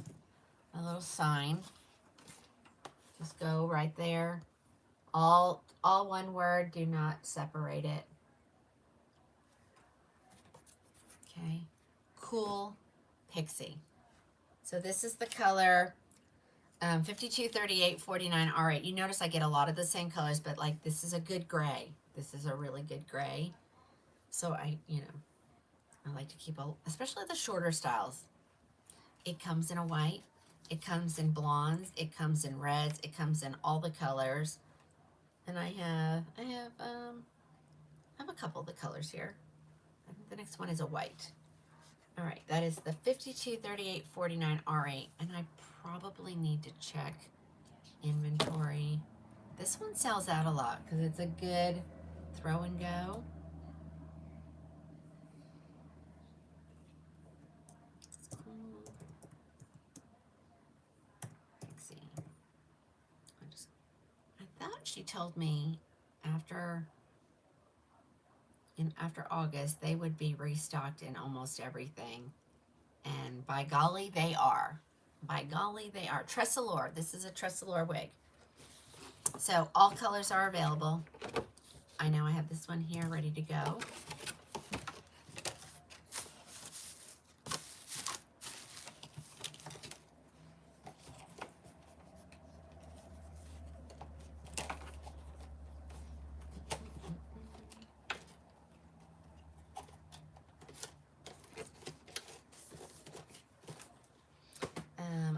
sign. Just go right there. All one word. Do not separate it. Okay. Cool Pixie. So this is the color 523849 R8. You notice I get a lot of the same colors, but like this is a good gray. This is a really good gray. So I like to keep especially the shorter styles. It comes in a white. It comes in blondes. It comes in reds. It comes in all the colors. And I have a couple of the colors here. I think the next one is a white. All right, that is the 523849 R8, and I probably need to check inventory. This one sells out a lot because it's a good throw and go. she told me after after August they would be restocked in almost everything. And by golly, they are. By golly, they are. Tressalore. This is a Tressalore wig. So all colors are available. I know I have this one here ready to go.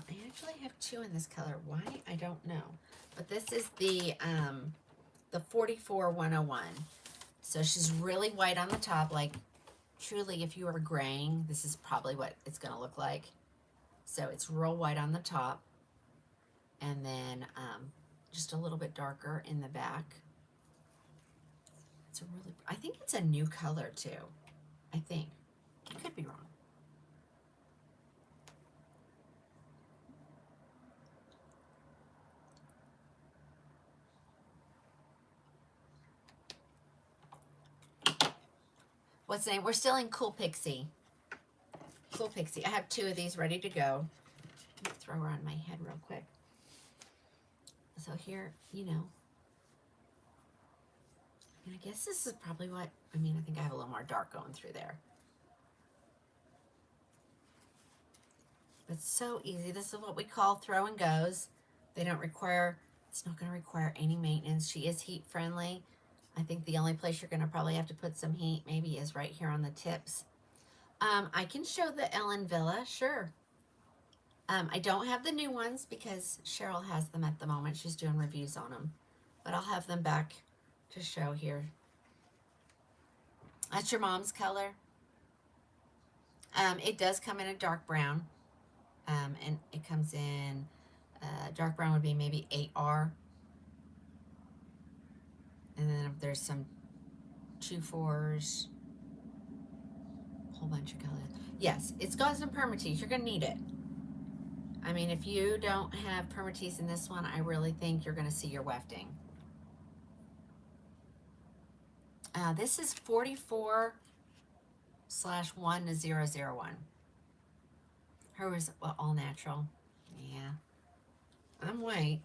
I actually have two in this color. Why? I don't know. But this is the 44101. So she's really white on the top. Like, truly, if you are graying, this is probably what it's going to look like. So it's real white on the top. And then just a little bit darker in the back. It's a really, I think it's a new color too. I think. I could be wrong. What's the name? We're still in Cool Pixie. Cool Pixie. I have two of these ready to go. Let me throw her on my head real quick. So here, you know. And I guess this is probably what, I mean, I think I have a little more dark going through there. It's so easy. This is what we call throw and goes. They don't require, it's not going to require any maintenance. She is heat friendly. I think the only place you're going to probably have to put some heat maybe is right here on the tips. I can show the Ellen Villa, sure. I don't have the new ones because Cheryl has them at the moment. She's doing reviews on them. But I'll have them back to show here. That's your mom's color. It does come in a dark brown. And it comes in, dark brown would be maybe 8R. And then there's some 2-4s, a whole bunch of colors. Yes, it's got some permatease. You're going to need it. I mean, if you don't have permatease in this one, I really think you're going to see your wefting. This is 44/1-001. Her was all natural. Yeah. I'm white,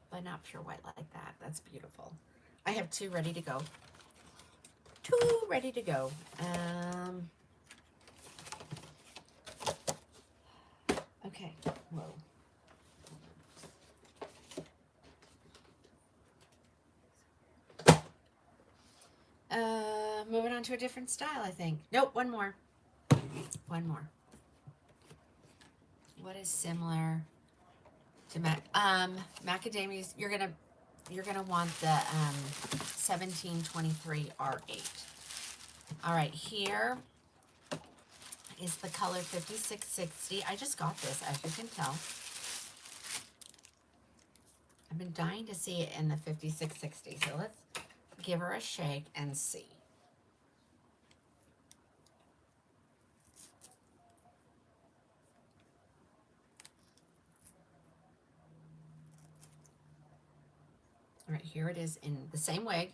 but not pure white like that. That's beautiful. I have two ready to go. Two ready to go. Okay. Whoa. Moving on to a different style, I think. Nope, one more. One more. What is similar to macadamias? You're gonna want the 1723 R8. All right, here is the color 5660. I just got this, as you can tell. I've been dying to see it in the 5660, so let's give her a shake and see. All right, here it is in the same wig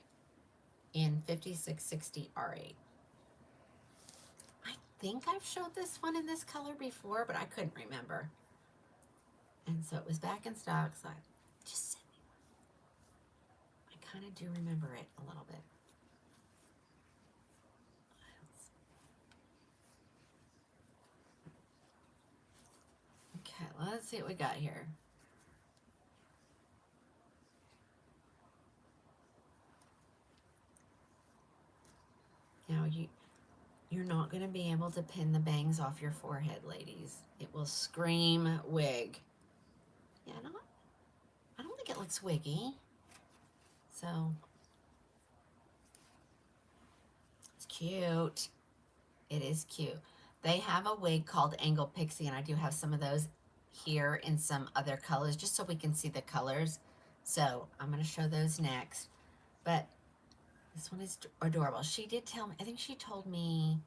in 5660 R8. I think I've showed this one in this color before, but I couldn't remember. And so it was back in stock, so I just sent me one. I kind of do remember it a little bit. Okay, let's see what we got here. Now you're not going to be able to pin the bangs off your forehead, ladies. It will scream wig. Yeah, I don't think it looks wiggy. So it's cute. It is cute. They have a wig called Angle Pixie, and I do have some of those here in some other colors, just so we can see the colors. So I'm going to show those next. But this one is adorable. She did tell me, I think she told me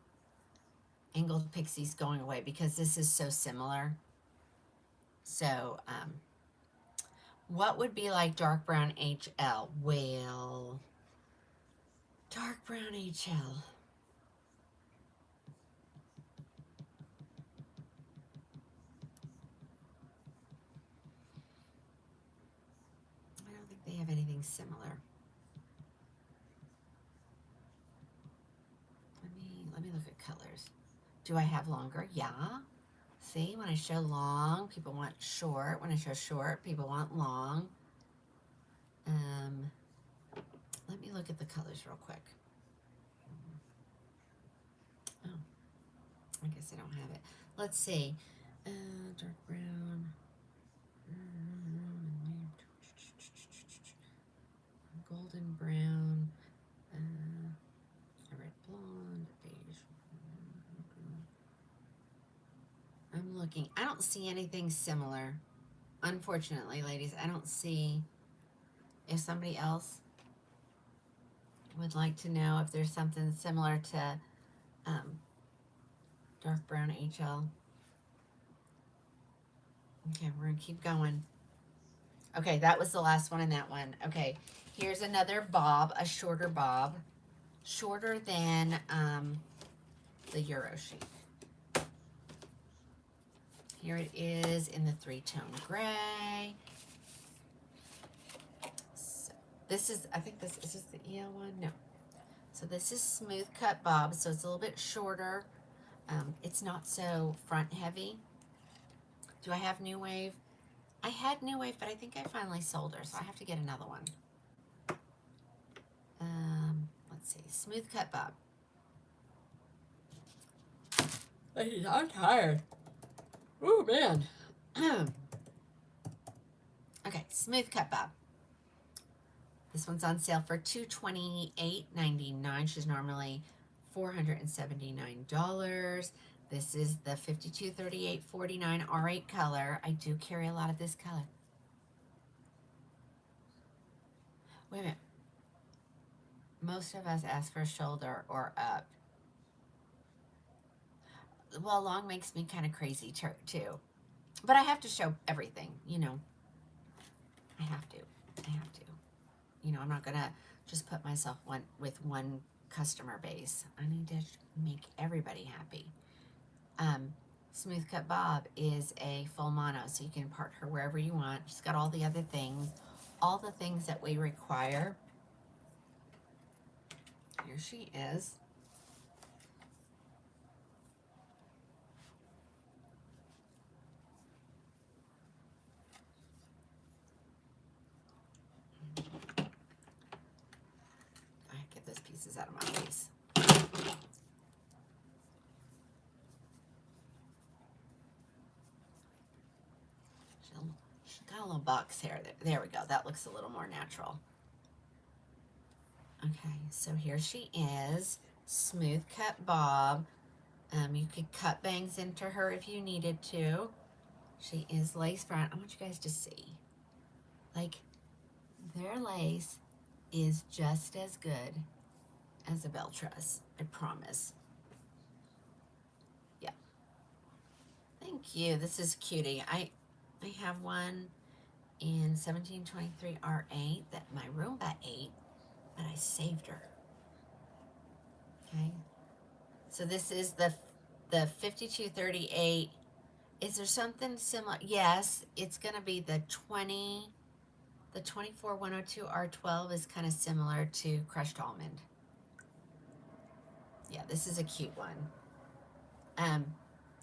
Angled Pixie's going away because this is so similar. So, What would be like dark brown HL? Well, dark brown HL. I don't think they have anything similar. Let me look at colors. Do I have longer? Yeah. See, when I show long, people want short. When I show short, people want long. Let me look at the colors real quick. Oh, I guess I don't have it. Let's see. Dark brown. Golden brown. A red blonde. Beige. I'm looking. I don't see anything similar. Unfortunately, ladies, I don't see. If somebody else would like to know if there's something similar to dark brown HL. Okay, we're going to keep going. Okay, that was the last one in that one. Okay, here's another bob, a shorter bob. Shorter than the Euro chic. Here it is in the 3-tone gray. So this is, I think this is the EL one? No. So this is smooth cut bob, so it's a little bit shorter. It's not so front heavy. Do I have New Wave? I had New Wave, but I think I finally sold her, so I have to get another one. Let's see, smooth cut bob. I'm tired. Oh man. Okay, smooth cut bob. This one's on sale for $228.99. She's normally $479. This is the 523849 R8 color. I do carry a lot of this color. Wait a minute. Most of us ask for shoulder or up. Well, long makes me kind of crazy too. But I have to show everything, you know. I have to. You know, I'm not going to just put myself with one customer base. I need to make everybody happy. Smooth Cut Bob is a full mono, so you can part her wherever you want. She's got all the other things, all the things that we require. Here she is. I get those pieces out of my face. She's got a little box hair there. There we go. That looks a little more natural. Okay, so here she is. Smooth Cut Bob. You could cut bangs into her if you needed to. She is lace front. I want you guys to see. Like, their lace is just as good as a bell truss. I promise. Yeah. Thank you. This is cutie. I have one in 1723 R8 that my room got 8, but I saved her. Okay. So this is the 5238. Is there something similar? Yes, it's going to be the 24102 R12 is kind of similar to Crushed Almond. Yeah, this is a cute one.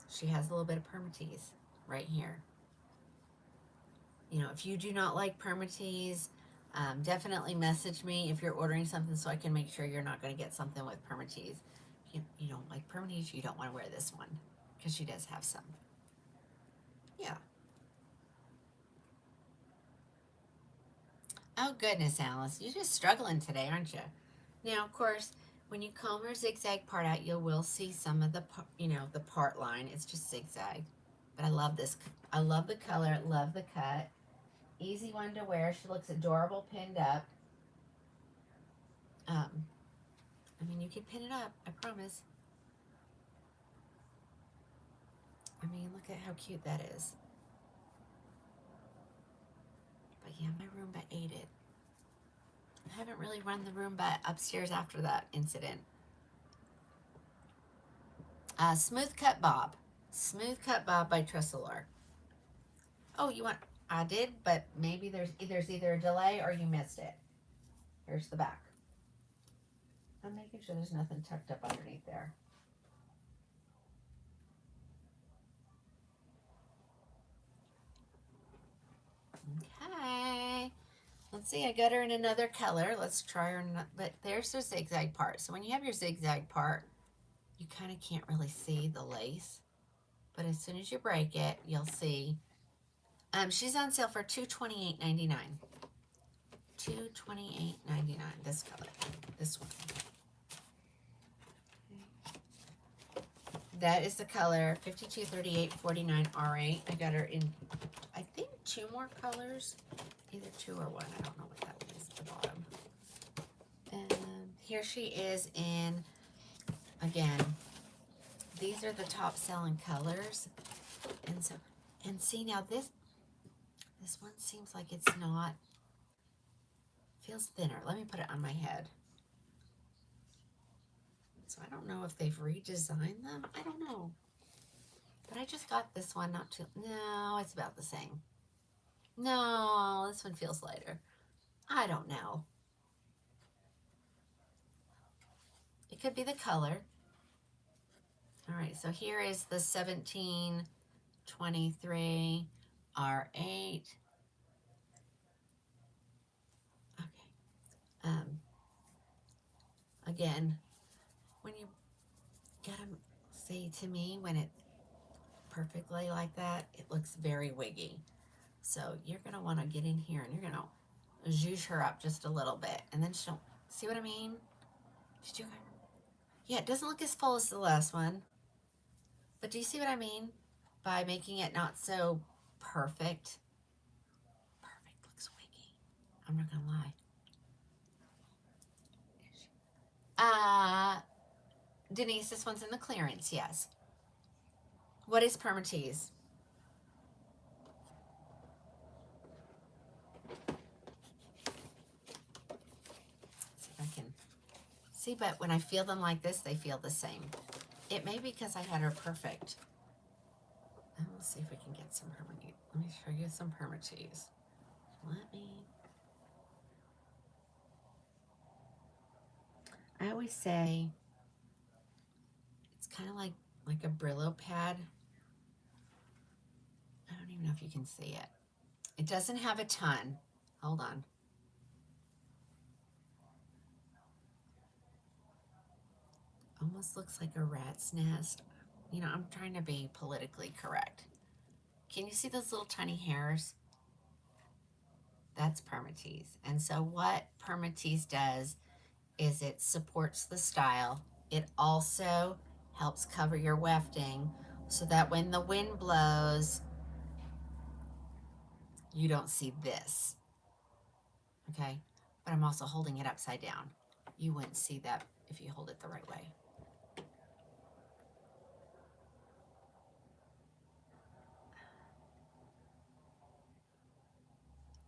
She has a little bit of permatease right here. You know, if you do not like permatease, definitely message me if you're ordering something so I can make sure you're not going to get something with permatease. If you don't like permatease, you don't want to wear this one because she does have some. Yeah. Oh, goodness, Alice. You're just struggling today, aren't you? Now, of course, when you comb her zigzag part out, you will see some of the, you know, the part line. It's just zigzag. But I love this. I love the color. Love the cut. Easy one to wear. She looks adorable pinned up. I mean, you can pin it up. I promise. I mean, look at how cute that is. But yeah, my Roomba ate it. I haven't really run the Roomba upstairs after that incident. Smooth Cut Bob. Smooth Cut Bob by Tresselar. Oh, you want... I did, but maybe there's either a delay or you missed it. Here's the back. I'm making sure there's nothing tucked up underneath there. Okay. Let's see, I got her in another color. Let's try her, but there's the zigzag part. So when you have your zigzag part, you kind of can't really see the lace. But as soon as you break it, you'll see. She's on sale for $228.99. $228.99. This color. This one. That is the color 523849 R8. I got her in, I think, 2 more colors. Either 2 or 1. I don't know what that one is at the bottom. And here she is in, again, these are the top selling colors. And so, and see now this one seems like it's not, feels thinner. Let me put it on my head. So I don't know if they've redesigned them. I don't know. But I just got this one not too, no, it's about the same. No, this one feels lighter. I don't know. It could be the color. All right, so here is the 1723 R8. Okay. Again, when you get them, see, to me, when it's perfectly like that, it looks very wiggy. So you're going to want to get in here and you're going to zhuzh her up just a little bit. And then she'll, see what I mean? Yeah, it doesn't look as full as the last one. But do you see what I mean? By making it not so perfect. Perfect looks wiggy. I'm not going to lie. Denise, this one's in the clearance, yes. What is permatease? See if I can see, but when I feel them like this, they feel the same. It may be because I had her perfect. And we'll see if we can get some permatease. Let me show you some permatease. I always say it's kind of like a Brillo pad. I don't even know if you can see it. It doesn't have a ton. Hold on. Almost looks like a rat's nest. You know, I'm trying to be politically correct. Can you see those little tiny hairs? That's permatease. And so what permatease does is it supports the style. It also helps cover your wefting so that when the wind blows, you don't see this. Okay? But I'm also holding it upside down. You wouldn't see that if you hold it the right way.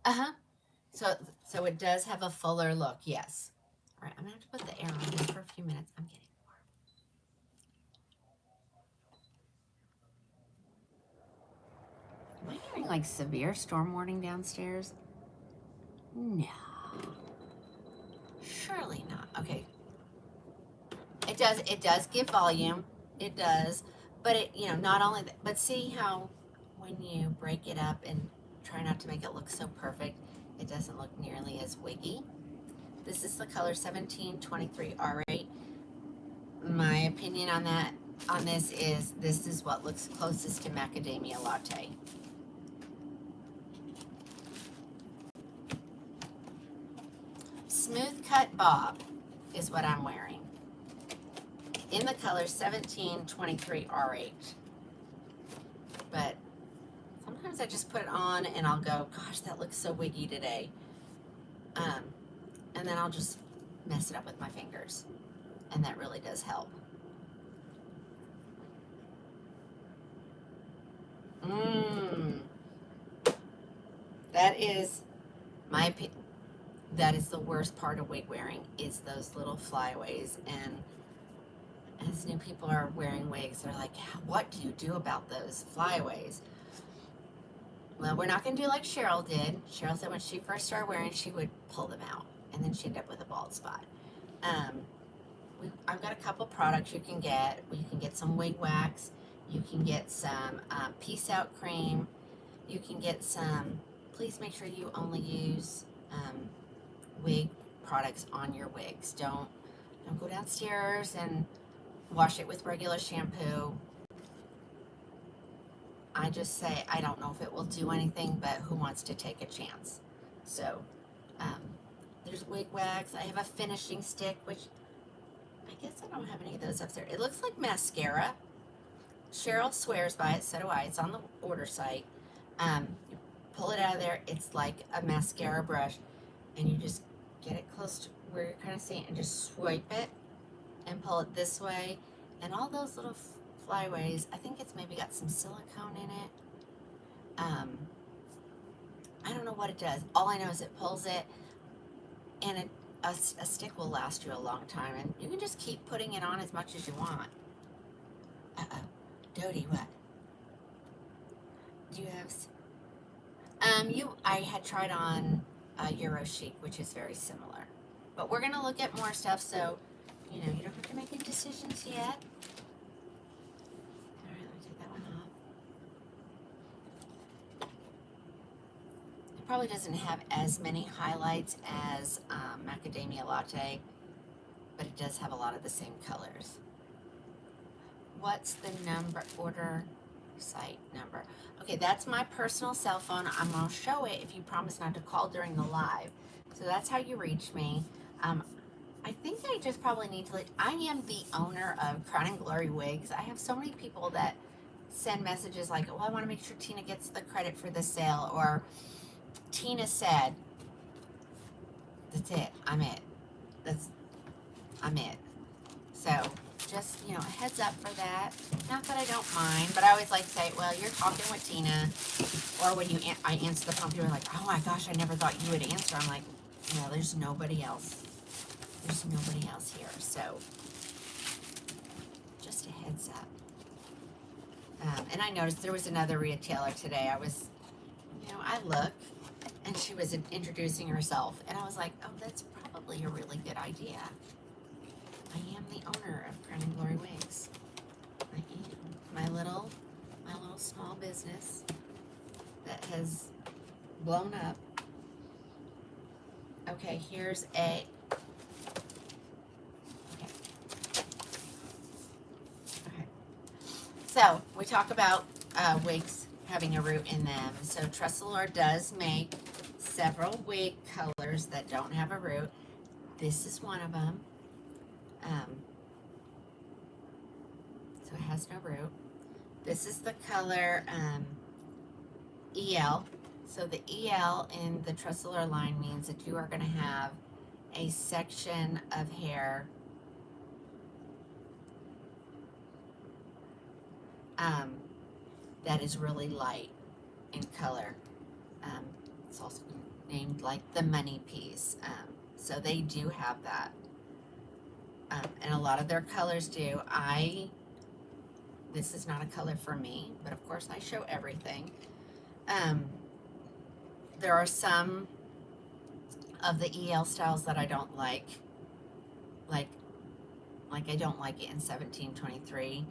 Uh-huh. So it does have a fuller look, yes. All right, I'm gonna have to put the air on here for a few minutes. I'm getting warm. Am I hearing like severe storm warning downstairs? No. Surely not. Okay. It does give volume. It does. But it, you know, not only that, but see how when you break it up and try not to make it look so perfect, it doesn't look nearly as wiggy. This is the color 1723 R8. My opinion on this is what looks closest to macadamia latte. Smooth Cut Bob is what I'm wearing. In the color 1723 R8. But sometimes I just put it on and I'll go, gosh, that looks so wiggy today. And then I'll just mess it up with my fingers. And that really does help. That is My that is the worst part of wig wearing, is those little flyaways. And as new people are wearing wigs, they're like, what do you do about those flyaways? Well, we're not going to do like Cheryl did. Cheryl said when she first started wearing, she would pull them out, and then she ended up with a bald spot. I've got a couple products you can get. You can get some wig wax. You can get some Peace Out cream. You can get some. Please make sure you only use wig products on your wigs. Don't go downstairs and wash it with regular shampoo. I just say I don't know if it will do anything, but who wants to take a chance? So there's wig wax. I have a finishing stick, which I guess I don't have any of those upstairs. It looks like mascara. Cheryl swears by it, so do I. It's on the order site. You pull it out of there. It's like a mascara brush, and you just get it close to where you're kind of seeing it and just swipe it and pull it this way. And all those little flyaways, I think it's maybe got some silicone in it. I don't know what it does. All I know is it pulls it, and a stick will last you a long time, and you can just keep putting it on as much as you want. Dodie, what? Do you have? I had tried on Euro Chic, which is very similar, but we're gonna look at more stuff, so you don't have to make any decisions yet. All right, let me take that one off. It probably doesn't have as many highlights as Macadamia Latte, but it does have a lot of the same colors. What's the number? Order site number. Okay, that's my personal cell phone. I'm going to show it if you promise not to call during the live. So that's how you reach me. I think I just probably need to I am the owner of Krowning Glory Wigs. I have so many people that send messages like, oh, I want to make sure Tina gets the credit for the sale, or Tina said. That's it. I'm it. I'm it. So just, a heads up for that. Not that I don't mind, but I always like to say, well, you're talking with Tina. Or when I answer the phone, people are like, oh my gosh, I never thought you would answer. I'm like, no, there's nobody else. There's nobody else here. So just a heads up. And I noticed there was another retailer today. I was, I look, and she was introducing herself. And I was like, oh, that's probably a really good idea. I am the owner of Krowning Glory Wigs. I am. My little small business that has blown up. Okay, here's a... Okay. So, we talk about wigs having a root in them. So, Tressalor does make several wig colors that don't have a root. This is one of them. So it has no root. This is the color EL. So the EL in the Tressalor line means that you are going to have a section of hair that is really light in color. It's also named like the money piece. So they do have that. And a lot of their colors do. This is not a color for me, but of course I show everything. There are some of the EL styles that I don't like. Like I don't like it in 1723.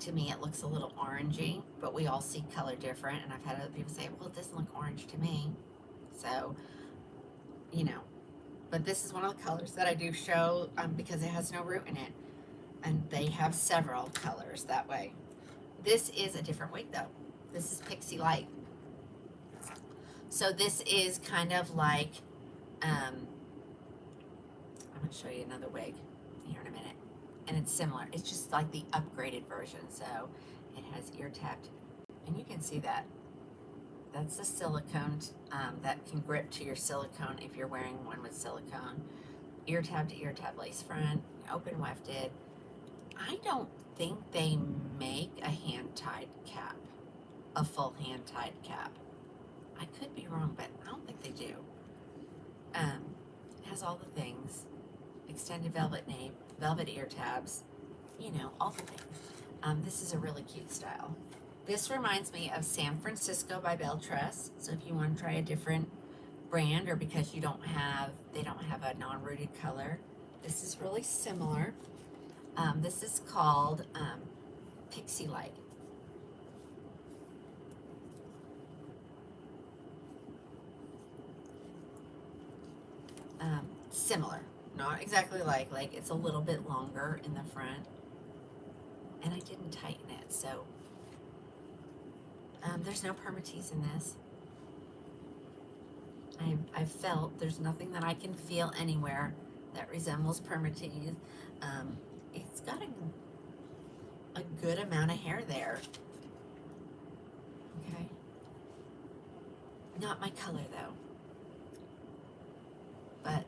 To me, it looks a little orangey, but we all see color different. And I've had other people say, well, it doesn't look orange to me. So, but this is one of the colors that I do show because it has no root in it. And they have several colors that way. This is a different wig though. This is Pixie Light. So this is kind of like, I'm going to show you another wig here in a minute. And it's similar. It's just like the upgraded version. So it has ear tapped. And you can see that. That's the silicone that can grip to your silicone if you're wearing one with silicone. Ear tab to ear tab lace front, open wefted. I don't think they make a hand-tied cap, a full hand-tied cap. I could be wrong, but I don't think they do. It has all the things. Extended velvet nape, velvet ear tabs, you know, all the things. This is a really cute style. This reminds me of San Francisco by Beltress. So if you want to try a different brand, or because they don't have a non-rooted color, this is really similar. This is called Pixie Light. Similar, not exactly like it's a little bit longer in the front, and I didn't tighten it, so there's no permatease in this. I've felt there's nothing that I can feel anywhere that resembles permatease. It's got a good amount of hair there. Okay, not my color though, but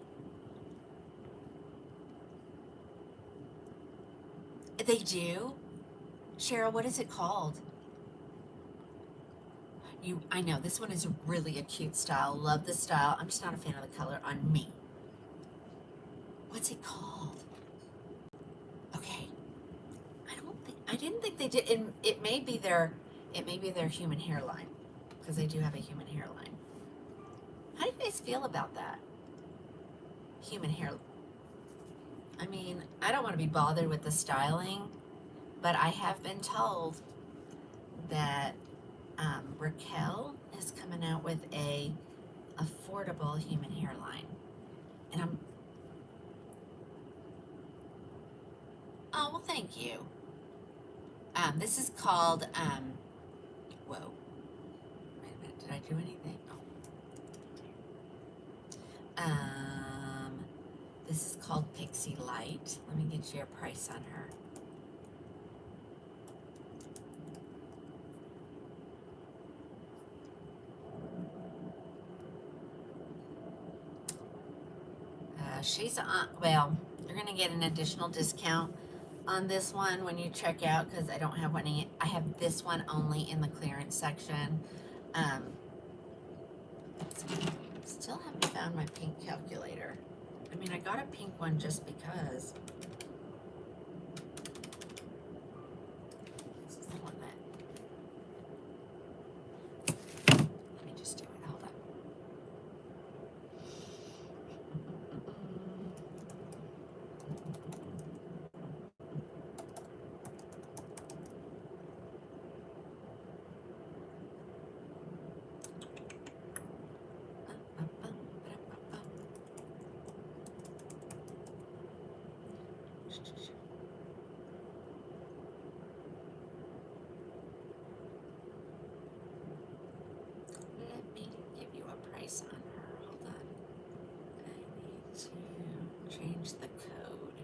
they do. Cheryl, what is it called? I know this one is really a cute style. Love the style. I'm just not a fan of the color on me. What's it called? Okay. I didn't think they did. It may be their human hairline, because they do have a human hairline. How do you guys feel about that? Human hair. I mean, I don't want to be bothered with the styling, but I have been told that Raquel is coming out with a affordable human hairline, and oh well, thank you. This is called whoa, wait a minute, did I do anything? This is called Pixie Light. Let me get you a price on her. She's on, well, you're gonna get an additional discount on this one when you check out, because I don't have one. I have this one only in the clearance section. Still haven't found my pink calculator. I mean, I got a pink one just because. This is the one that. Let me just do it. Hold on. Let me give you a price on her. Hold on. I need to change the code.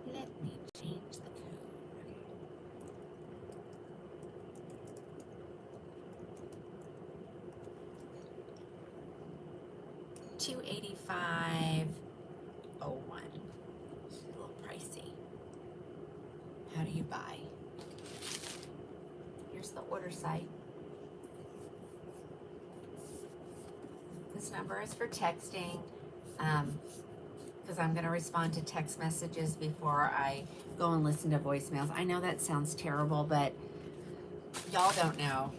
Let me change the code. Okay. $285.01. It's a little pricey. How do you buy? Here's the order site. This number is for texting, because I'm going to respond to text messages before I go and listen to voicemails. I know that sounds terrible, but y'all don't know.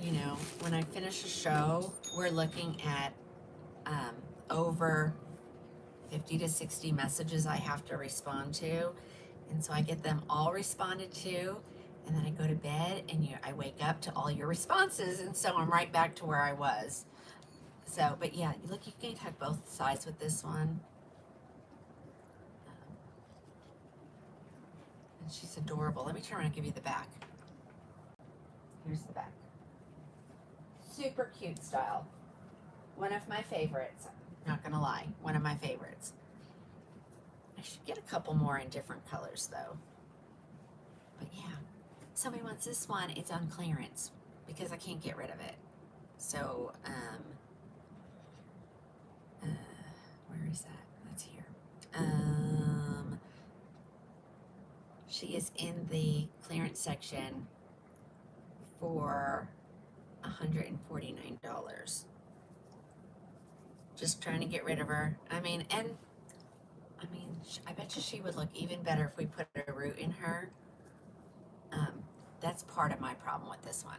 You know, when I finish a show, we're looking at over 50 to 60 messages I have to respond to. And so I get them all responded to, and then I go to bed, and I wake up to all your responses, and so I'm right back to where I was. So, but yeah, look, you can tuck both sides with this one. And she's adorable. Let me turn around and give you the back. Here's the back. Super cute style. One of my favorites. Not gonna lie, one of my favorites. I should get a couple more in different colors though. But yeah, somebody wants this one. It's on clearance because I can't get rid of it. So, where is that? That's here. She is in the clearance section for $149. Just trying to get rid of her. I mean, I bet you she would look even better if we put a root in her. That's part of my problem with this one.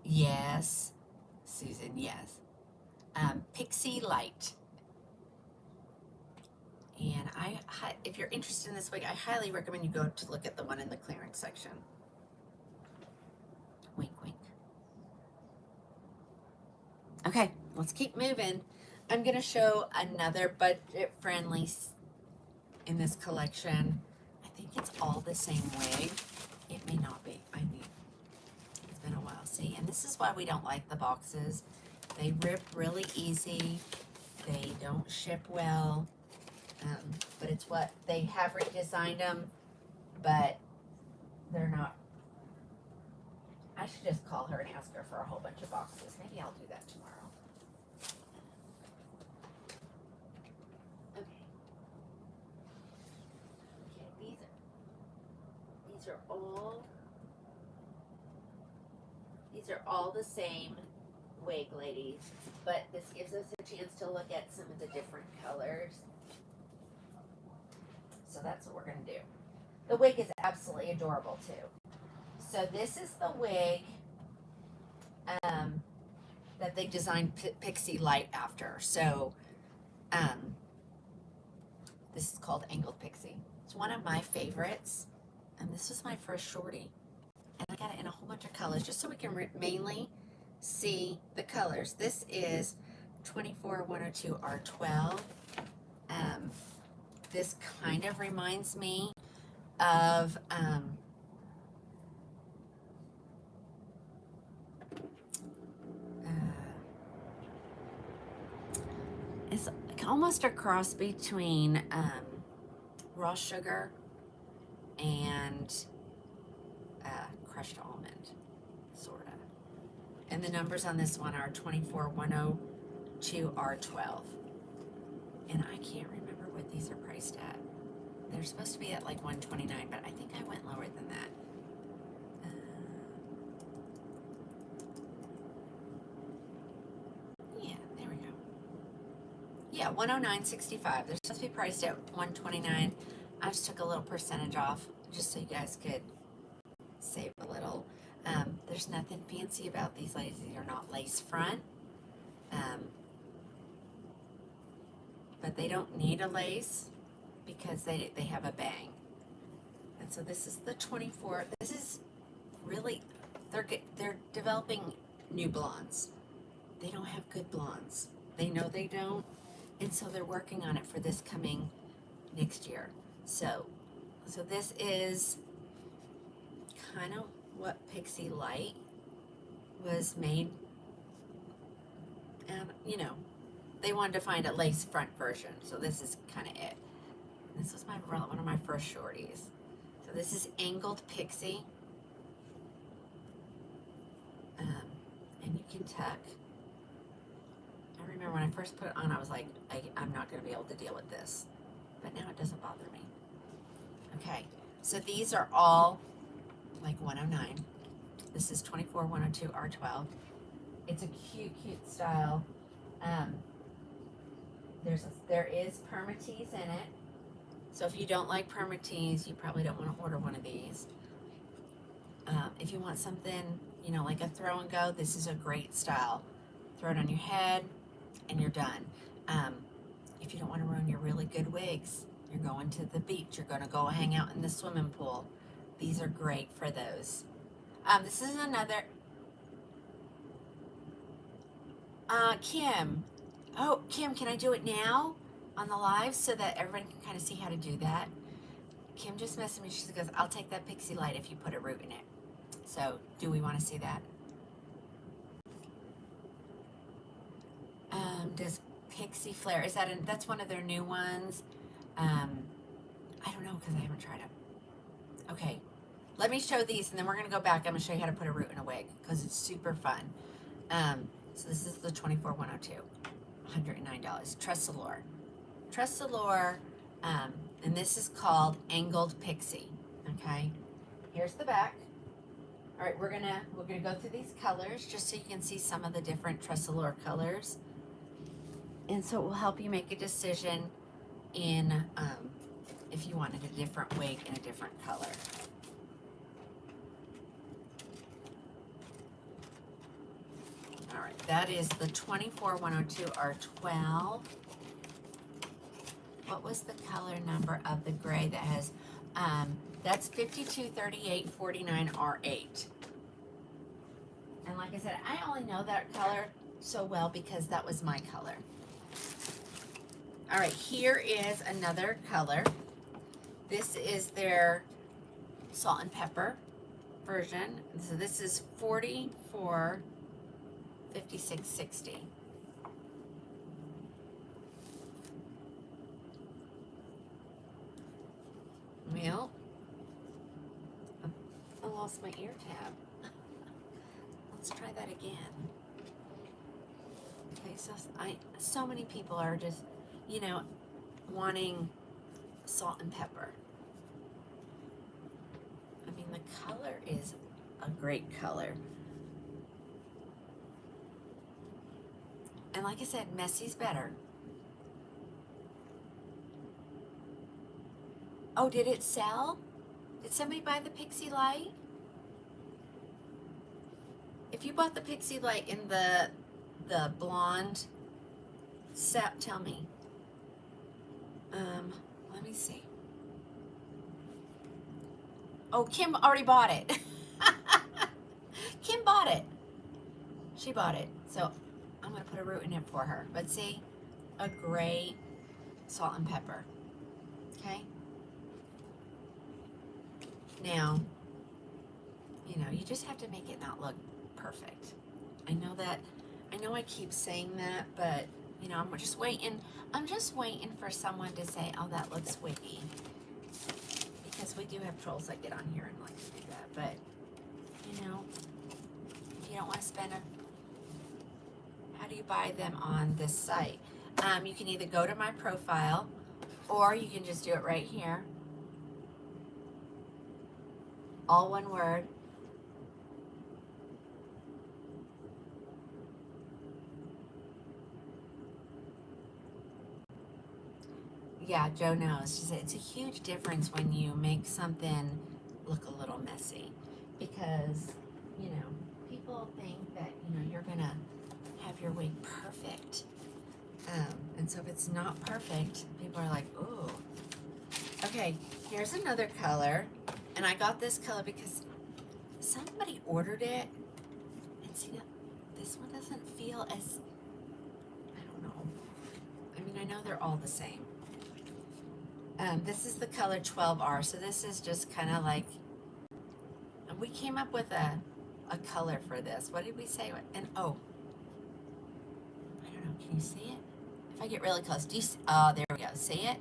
Yes, Susan, yes. Pixie Light. And if you're interested in this wig, I highly recommend you go to look at the one in the clearance section. Wink, wink. Okay, let's keep moving. I'm going to show another budget-friendly in this collection. I think it's all the same wig. It may not be. I mean, it's been a while. See, and this is why we don't like the boxes. They rip really easy. They don't ship well. But it's what they have redesigned them, but they're not. I should just call her and ask her for a whole bunch of boxes. Maybe I'll do that tomorrow. Okay. Okay, these are all the same wig, ladies, but this gives us a chance to look at some of the different colors. So that's what we're going to do. The wig is absolutely adorable too. So this is the wig that they designed Pixie Light after. So this is called Angled Pixie. It's one of my favorites. And this was my first shorty. And I got it in a whole bunch of colors just so we can mainly see the colors. This is 24102R12. This kind of reminds me of it's almost a cross between raw sugar and crushed almond, sort of. And the numbers on this one are 24102R12. And I can't remember what these are priced at. They're supposed to be at like $129, but I think I went lower than that. Yeah, there we go. Yeah, $109.65. They're supposed to be priced at $129. I just took a little percentage off just so you guys could save a little. There's nothing fancy about these ladies. These are not lace front. But they don't need a lace because they have a bang. And so this is the 24. This is really, they're developing new blondes. They don't have good blondes. They know they don't. And so they're working on it for this coming next year. So this is kind of what Pixie Light was made. And, you know, they wanted to find a lace front version, so this is kind of it. This was one of my first shorties. So this is Angled Pixie. And you can tuck. I remember when I first put it on, I was like, I'm not going to be able to deal with this. But now it doesn't bother me. Okay, so these are all like 109. This is 24102R12. It's a cute, cute style. There is permatease in it. So if you don't like permatease, you probably don't want to order one of these. If you want something, you know, like a throw and go, this is a great style. Throw it on your head and you're done. If you don't want to ruin your really good wigs, you're going to the beach, you're going to go hang out in the swimming pool. These are great for those. This is another, Kim. Oh, Kim, can I do it now on the live so that everyone can kind of see how to do that? Kim just messaged me. She goes, I'll take that Pixie Light if you put a root in it. So, do we want to see that? Does Pixie Flare, that's one of their new ones? I don't know because I haven't tried them. Okay, let me show these and then we're going to go back. I'm going to show you how to put a root in a wig because it's super fun. So this is the 24102. $109. Trust the Lore. Trust the Lore. And this is called Angled Pixie. Okay. Here's the back. All right, we're gonna go through these colors just so you can see some of the different Tressalure colors, and so it will help you make a decision in if you wanted a different wig in a different color. All right, that is the 24102 R12. What was the color number of the gray that has, that's 523849 R8. And like I said, I only know that color so well because that was my color. All right, here is another color. This is their salt and pepper version. So this is 445660. Well, I lost my ear tab. Let's try that again. Okay, so many people are just, you know, wanting salt and pepper. I mean, the color is a great color. And like I said, messy's better. Oh, did it sell? Did somebody buy the Pixie Light? If you bought the Pixie Light in the blonde set, tell me. Let me see. Oh, Kim already bought it. Kim bought it. She bought it. So I'm going to put a root in it for her. But see, a gray salt and pepper. Okay? Now, you know, you just have to make it not look perfect. I know I keep saying that, but, you know, I'm just waiting for someone to say, oh, that looks wiggy. Because we do have trolls that get on here and like to do that. But, you know, if you don't want to spend how do you buy them on this site? You can either go to my profile or you can just do it right here. All one word. Yeah, Joe knows. She said it's a huge difference when you make something look a little messy because, you know, people think that, you know, you're going to have your wig perfect. And so if it's not perfect, people are like, ooh. Okay, here's another color. And I got this color because somebody ordered it. And see, this one doesn't feel as, I don't know. I mean, I know they're all the same. This is the color 12R. So this is just kind of like, we came up with a color for this. What did we say? And oh, I don't know. Can you see it? If I get really close, do you see? Oh, there we go. See it?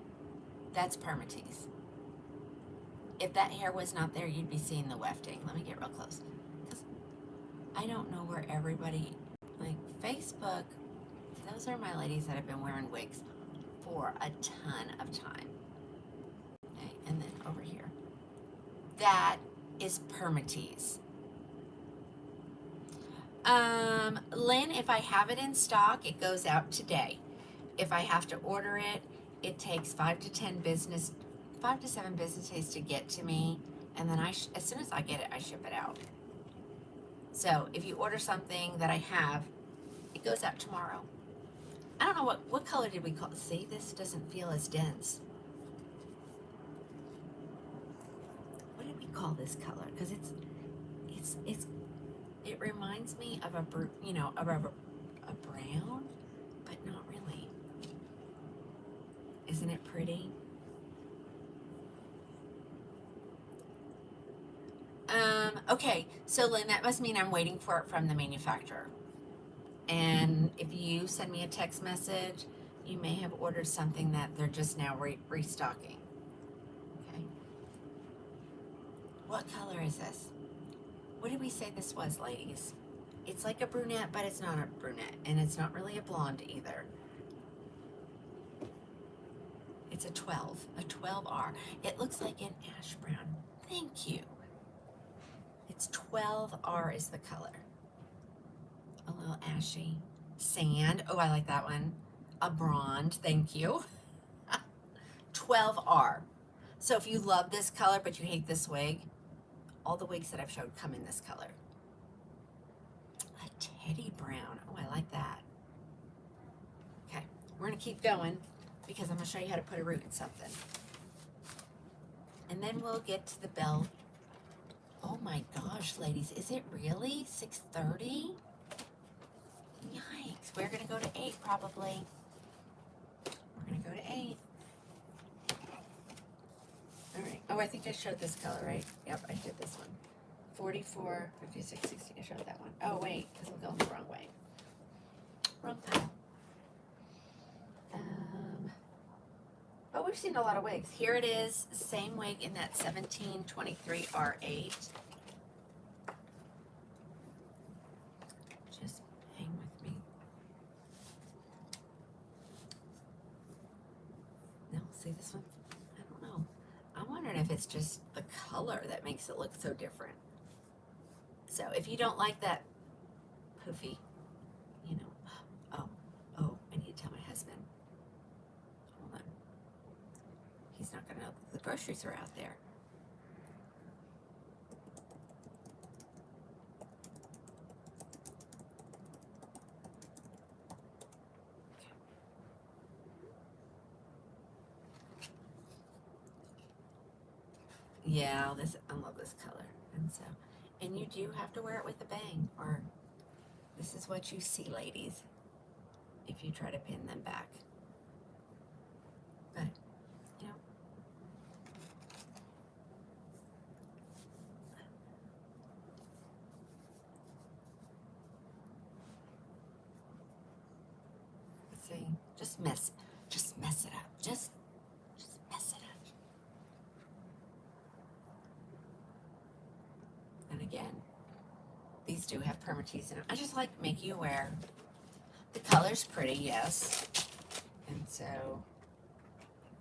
That's permatease. If that hair was not there, you'd be seeing the wefting. Let me get real close. I don't know where everybody, like Facebook, those are my ladies that have been wearing wigs for a ton of time. Okay, and then over here. That is permatease. Lynn, if I have it in stock, it goes out today. If I have to order it, it takes 5 to 7 business days to get to me, and then as soon as I get it, I ship it out. So if you order something that I have, it goes out tomorrow. I don't know what color did we call it? See, this doesn't feel as dense. What did we call this color? Because it reminds me of a brown, but not really. Isn't it pretty? Okay, so Lynn, that must mean I'm waiting for it from the manufacturer. And if you send me a text message, you may have ordered something that they're just now restocking. Okay. What color is this? What did we say this was, ladies? It's like a brunette, but it's not a brunette. And it's not really a blonde either. It's a 12R. It looks like an ash brown. Thank you. It's 12. 12R is the color. A little ashy. Sand. Oh, I like that one. A bronze. Thank you. 12R. So if you love this color but you hate this wig, all the wigs that I've showed come in this color. A teddy brown. Oh, I like that. Okay, we're going to keep going because I'm going to show you how to put a root in something. And then we'll get to the bell. Oh my gosh, ladies, is it really 6:30? Yikes, we're going to go to 8 probably. We're going to go to 8. All right. Oh, I think I showed this color, right? Yep, I did this one. 44, 56, 60. I showed that one. Oh, wait, because I'm going the wrong way. Wrong pile. Oh, we've seen a lot of wigs. Here it is. Same wig in that 1723 R8. Just hang with me. No, see this one? I don't know. I'm wondering if it's just the color that makes it look so different. So if you don't like that poofy, you know, oh, I need to tell my husband. Hold on. He's not going to know that the groceries are out there. Yeah, I love this color. And you do have to wear it with a bang, or this is what you see, ladies, if you try to pin them back. But, you know, let's see, just mess it up. Just mess it up. And again, these do have permatease in them. I just like to make you aware. The color's pretty, yes. And so,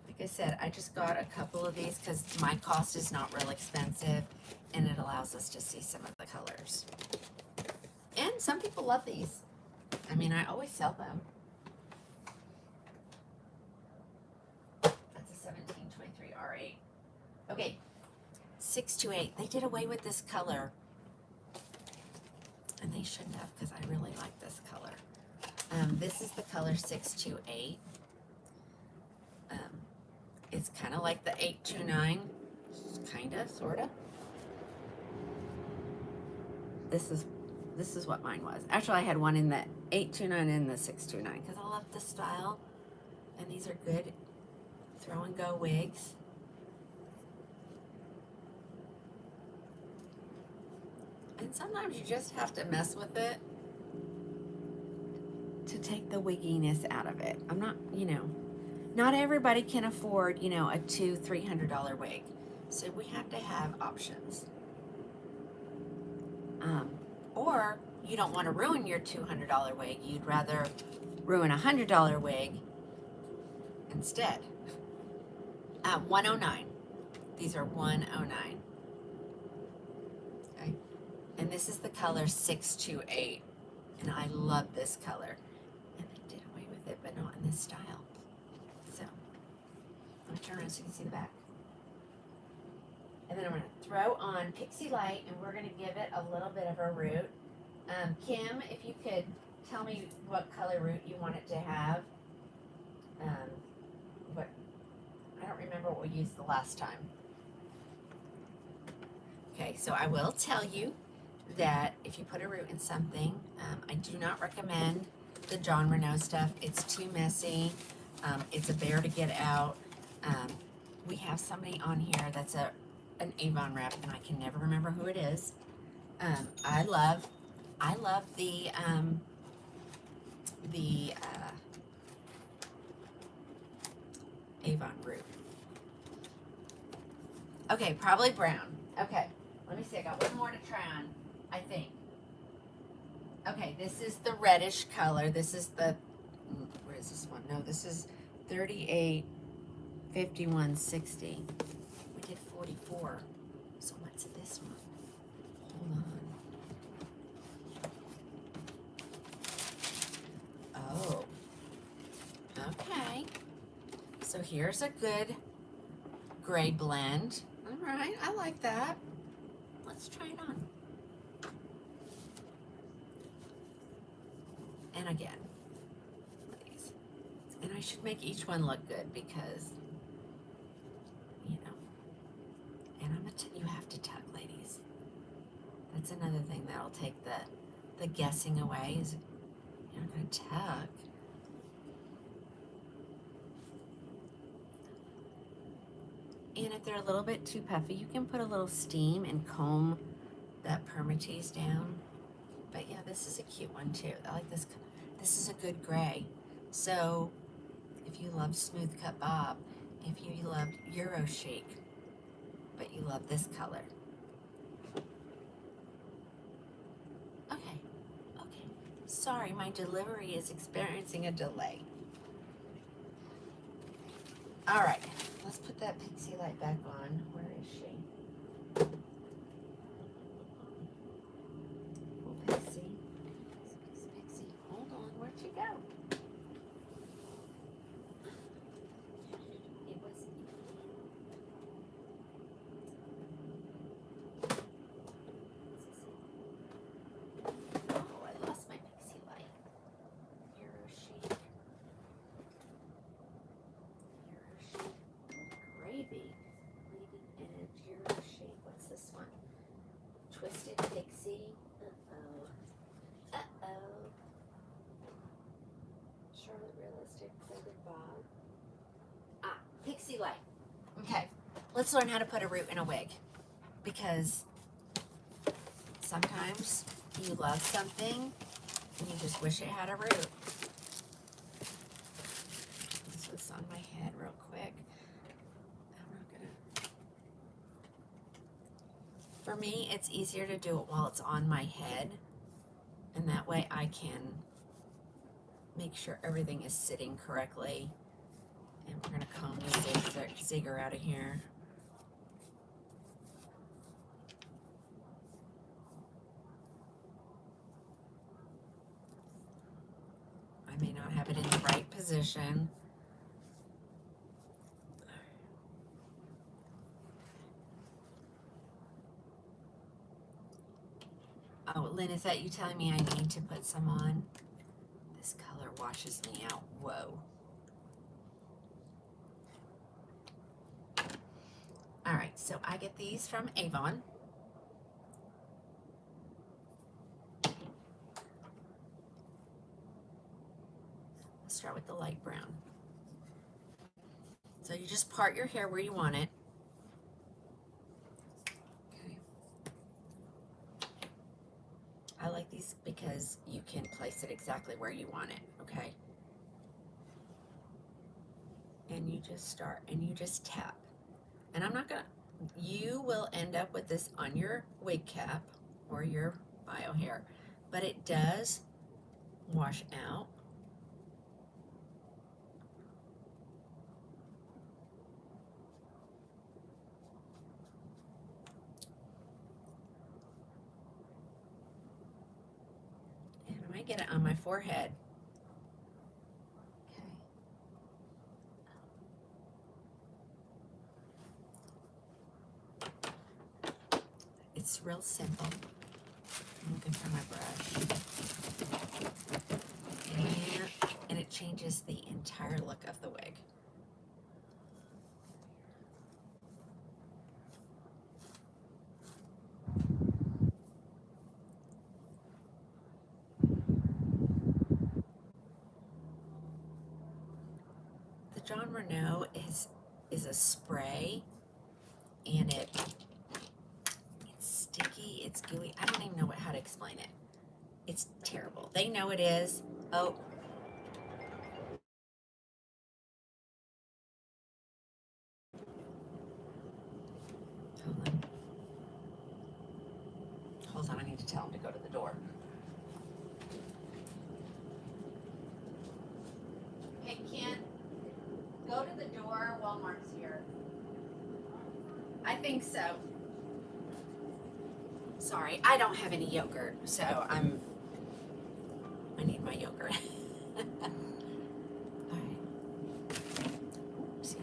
like I said, I just got a couple of these because my cost is not real expensive, and it allows us to see some of the colors. And some people love these. I mean, I always sell them. That's a 1723 R8. Okay, 628. They did away with this color. And they shouldn't have, because I really like this color. This is the color 628. It's kind of like the 829. Kind of, sort of. This is what mine was. Actually, I had one in the 829 and the 629 because I love the style. And these are good throw and go wigs. And sometimes you just have to mess with it to take the wigginess out of it. I'm not, you know, not everybody can afford, you know, a $200-300 wig. So we have to have options. Or you don't want to ruin your $200 wig. You'd rather ruin a $100 wig instead. 109. These are 109. Okay. And this is the color 628. And I love this color. And they did away with it, but not in this style. So, I'm going to turn around so you can see the back. And then I'm going to throw on Pixie Light, and we're going to give it a little bit of a root. Kim, if you could tell me what color root you want it to have. But I don't remember what we used the last time. Okay, so I will tell you that if you put a root in something, I do not recommend the John Renault stuff. It's too messy. It's a bear to get out. We have somebody on here that's an Avon rep, and I can never remember who it is. I love the Avon root. Okay, probably brown. Okay, let me see. I got one more to try on, I think. Okay, this is the reddish color. This is the, where is this one? No, this is 38, 51, 60. We did 44. So what's this one? Hold on. here's a good gray blend. All right, I like that. Let's try it on. And again, please. And I should make each one look good because, you know, and you have to tuck, ladies. That's another thing that'll take the guessing away is you're not going to tuck. And if they're a little bit too puffy, you can put a little steam and comb that permatease down. But yeah, this is a cute one too. I like this. This is a good gray. So if you love smooth cut bob, if you loved Euro chic, but you love this color. Okay. Sorry, my delivery is experiencing a delay. All right, let's put that pixie light back on. Where is she? Oh, Pixie. Pixie, hold on. Where'd you go? It was. Oh, I lost my pixie light. Euro chic. Gravy, leading edge, Euro chic. What's this one? Twisted Pixie. Charlotte Realistic, Folded Bob. Ah, Pixie light. Okay, let's learn how to put a root in a wig, because sometimes you love something and you just wish it had a root. This was on my head real quick. For me, it's easier to do it while it's on my head, and that way I can make sure everything is sitting correctly. And we're gonna comb the zigger out of here. I may not have it in the right position. Oh, Lynn, is that you telling me I need to put some on? This color washes me out. Whoa. All right, so I get these from Avon. Let's start with the light brown. So you just part your hair where you want it. Okay. I like these because you can place it exactly where you want it, okay? And you just start, and you just tap. And I'm not gonna, you will end up with this on your wig cap or your bio hair, but it does wash out. And I might get it on my forehead. It's real simple. I'm looking for my brush. And it changes the entire look of the wig. The John Renault is a spray, and it's sticky, it's gooey. I don't even know how to explain it. It's terrible. They know it is. Oh. Hold on, I need to tell him to go to the door. Hey, Ken, go to the door. Walmart's here. I think so. Sorry, I don't have any yogurt, so I need my yogurt. All right. See,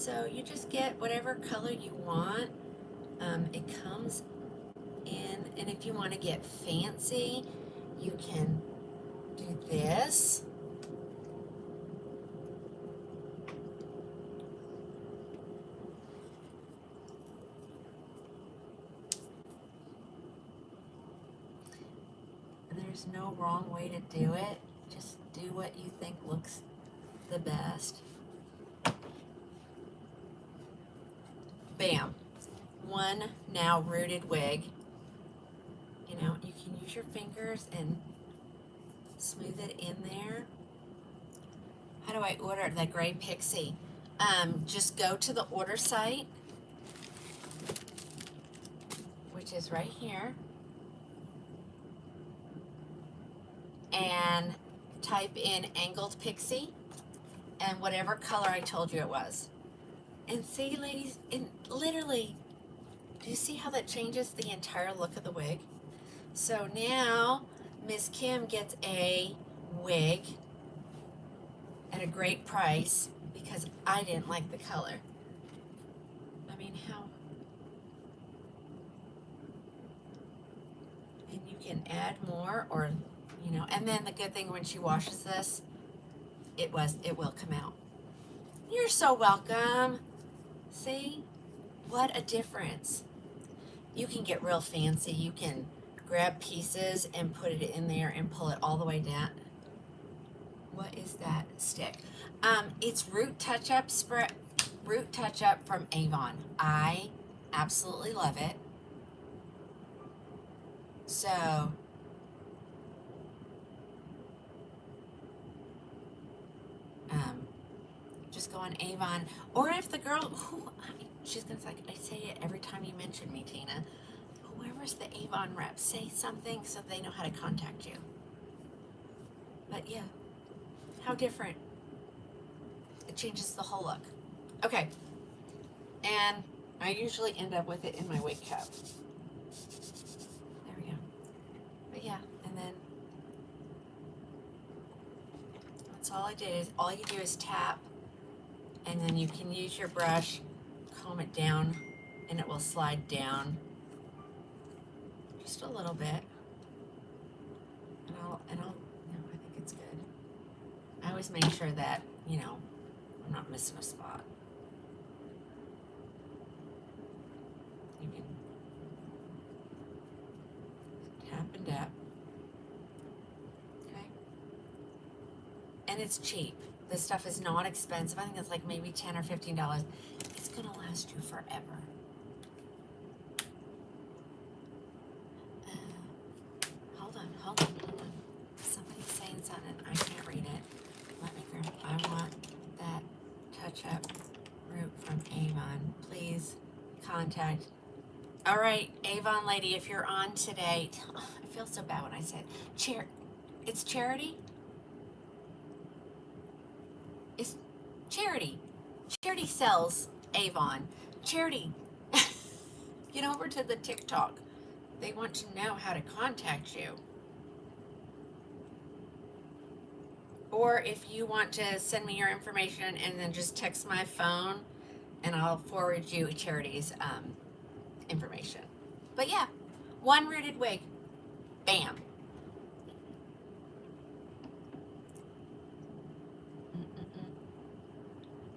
So you just get whatever color you want. It comes in, and if you want to get fancy, you can do this. There's no wrong way to do it. Just do what you think looks the best. Bam. One now rooted wig. You know, you can use your fingers and smooth it in there. How do I order the gray pixie? Just go to the order site, which is right here, and type in angled pixie and whatever color I told you it was. And see, ladies, and literally, do you see how that changes the entire look of the wig? So now Miss Kim gets a wig at a great price because I didn't like the color. I mean, how? And you can add more, or, you know, and then the good thing when she washes this, it will come out. You're so welcome. See? What a difference. You can get real fancy. You can grab pieces and put it in there and pull it all the way down. What is that stick? It's Root Touch-Up spray, Root Touch-Up from Avon. I absolutely love it. So, just go on Avon, or if the girl who she's gonna say, I say it every time you mention me, Tina. Whoever's the Avon rep, say something so they know how to contact you. But yeah, how different. It changes the whole look. Okay, and I usually end up with it in my wig cup. There we go. But yeah, and then that's all I did. Is all you do is tap, and then you can use your brush, comb it down, and it will slide down just a little bit. And I'll, no, I think it's good. I always make sure that, you know, I'm not missing a spot. You can tap and dab. Okay. And it's cheap. This stuff is not expensive. I think it's like maybe $10 or $15. It's gonna last you forever. Hold on. Somebody's saying something. I can't read it. Let me grab. I want that touch-up root from Avon. Please contact. All right, Avon lady, if you're on today, I feel so bad when I said it's Charity. It's Charity. Charity sells Avon. Charity, get over to the TikTok. They want to know how to contact you. Or if you want to send me your information and then just text my phone and I'll forward you Charity's information. But yeah, one rooted wig. Bam.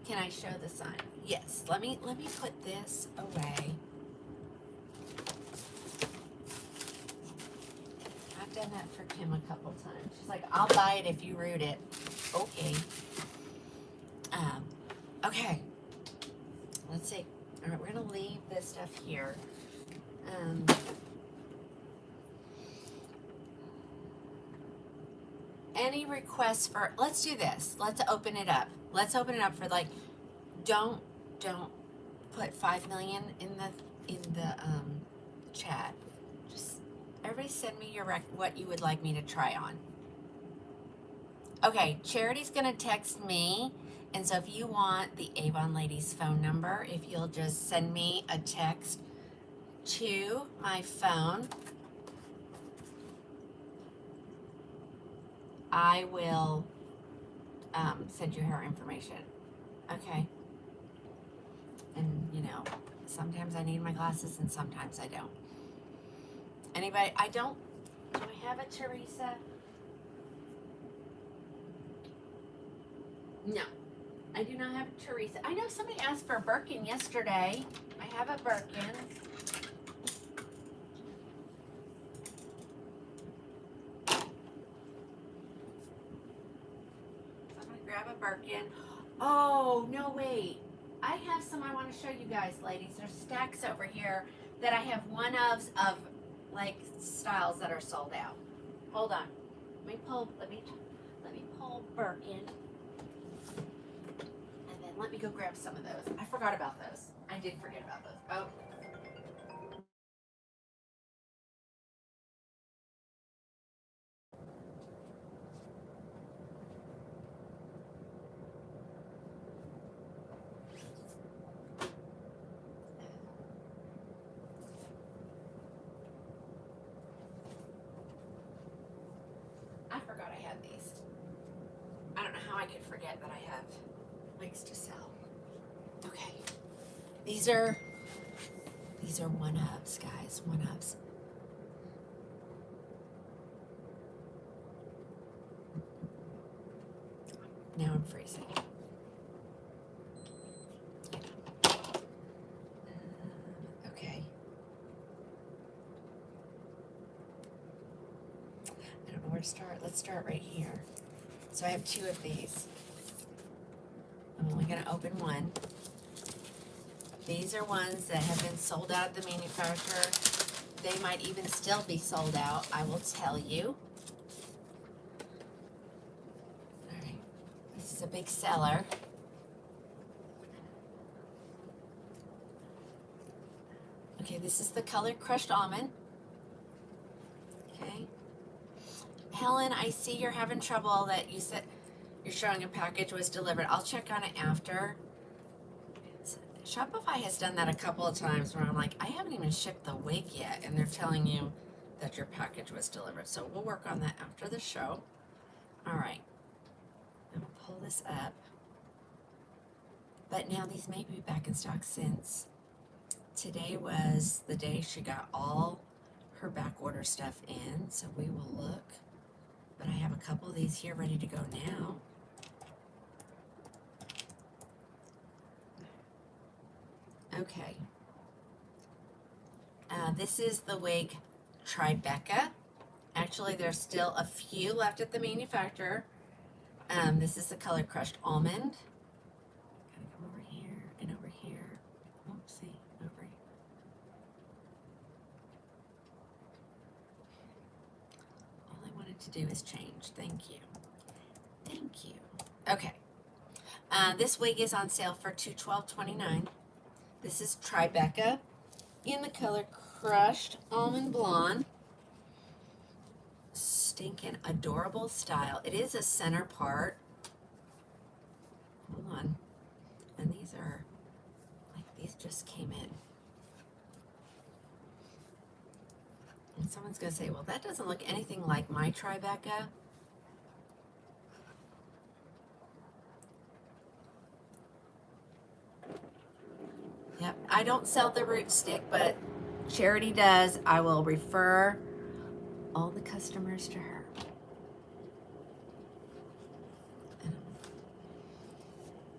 Can I show the sign? Yes. Let me put this away. I've done that for Kim a couple times. She's like, I'll buy it if you root it. Okay. Okay. Let's see. All right, we're gonna leave this stuff here. Any requests for? Let's do this. Let's open it up. Let's open it up for like. Don't put 5 million in the chat. Just everybody send me your what you would like me to try on. Okay, Charity's gonna text me, and so if you want the Avon lady's phone number, if you'll just send me a text to my phone, I will send you her information. Okay. And, you know, sometimes I need my glasses and sometimes I don't. Anybody, do I have a Teresa? No, I do not have a Teresa. I know somebody asked for a Birkin yesterday. I have a Birkin. So I'm going to grab a Birkin. Oh, no, wait. I have some I want to show you guys, ladies. There's stacks over here that I have one of like styles that are sold out. Hold on. Let me pull Birkin. And then let me go grab some of those. I forgot about those. I did forget about those. Oh. I forgot I had these. I don't know how I could forget that I have wigs to sell. Okay. These are one-ups, guys. One-ups. Now I'm freezing. Okay. I don't know where to start. Let's start right here. So I have two of these. I'm only going to open one. These are ones that have been sold out at the manufacturer. They might even still be sold out, I will tell you. All right. This is a big seller. Okay, this is the color Crushed Almond. Okay. Helen, I see you're having trouble that you said you're showing a package was delivered. I'll check on it after. Shopify has done that a couple of times where I'm like, I haven't even shipped the wig yet, and they're telling you that your package was delivered. So we'll work on that after the show. All right. I'm going to pull this up. But now these may be back in stock since today was the day she got all her back order stuff in. So we will look. But I have a couple of these here ready to go now. Okay. This is the wig Tribeca. Actually, there's still a few left at the manufacturer. This is the color Crushed Almond. Gotta come over here and over here. Oopsie, over here. All I wanted to do is change. Thank you. Thank you. Okay. This wig is on sale for $212.29. This is Tribeca in the color Crushed Almond Blonde. Stinking adorable style. It is a center part. Hold on. And these are, like, these just came in. And someone's going to say, well, that doesn't look anything like my Tribeca. Yep, I don't sell the root stick, but Charity does. I will refer all the customers to her.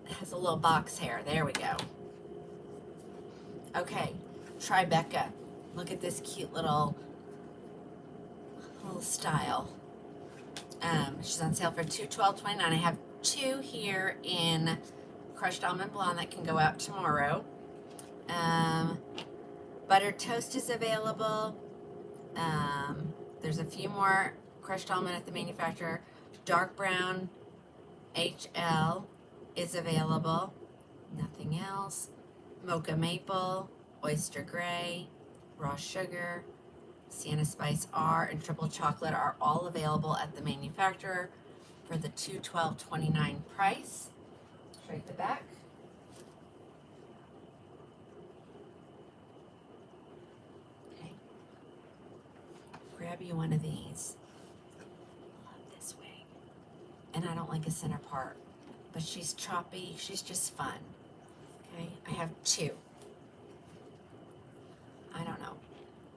It has a little box hair. There we go. Okay, Tribeca. Look at this cute little style. She's on sale for $212.29. I have two here in Crushed Almond Blonde that can go out tomorrow. Buttered Toast is available. There's a few more Crushed Almond at the manufacturer. Dark Brown HL is available. Nothing else. Mocha Maple, Oyster Gray, Raw Sugar, Sienna Spice R, and Triple Chocolate are all available at the manufacturer for the $212.29 price. Show you the back. Okay. Grab you one of these. Love this wig. And I don't like a center part, but she's choppy. She's just fun. Okay, I have 2. I don't know.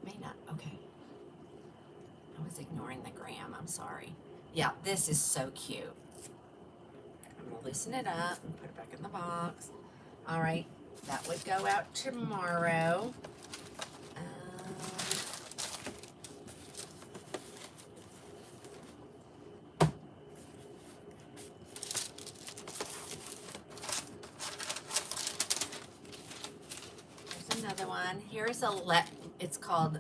May not. Okay. I was ignoring the gram. I'm sorry. Yeah, this is so cute. I'm going to loosen it up and put it back in the box. All right. That would go out tomorrow. Here's another one. Here's a it's called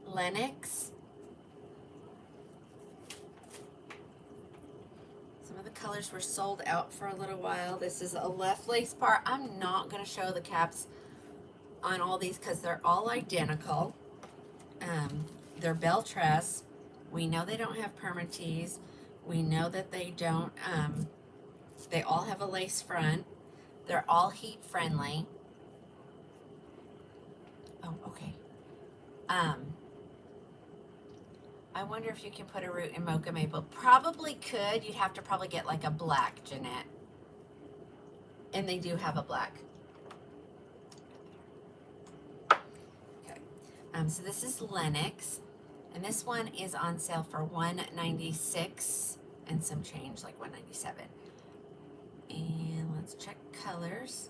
Lennox. Some of the colors were sold out for a little while. This is a left lace part. I'm not going to show the caps on all these because they're all identical. They're bell tress. We know they don't have permatease. We know that they don't, they all have a lace front. They're all heat friendly. Oh, okay. I wonder if you can put a root in mocha maple. Probably could. You'd have to probably get like a black, Jeanette. And they do have a black. Okay. So this is Lennox. And this one is on sale for $196 and some change, like $197. And let's check colors.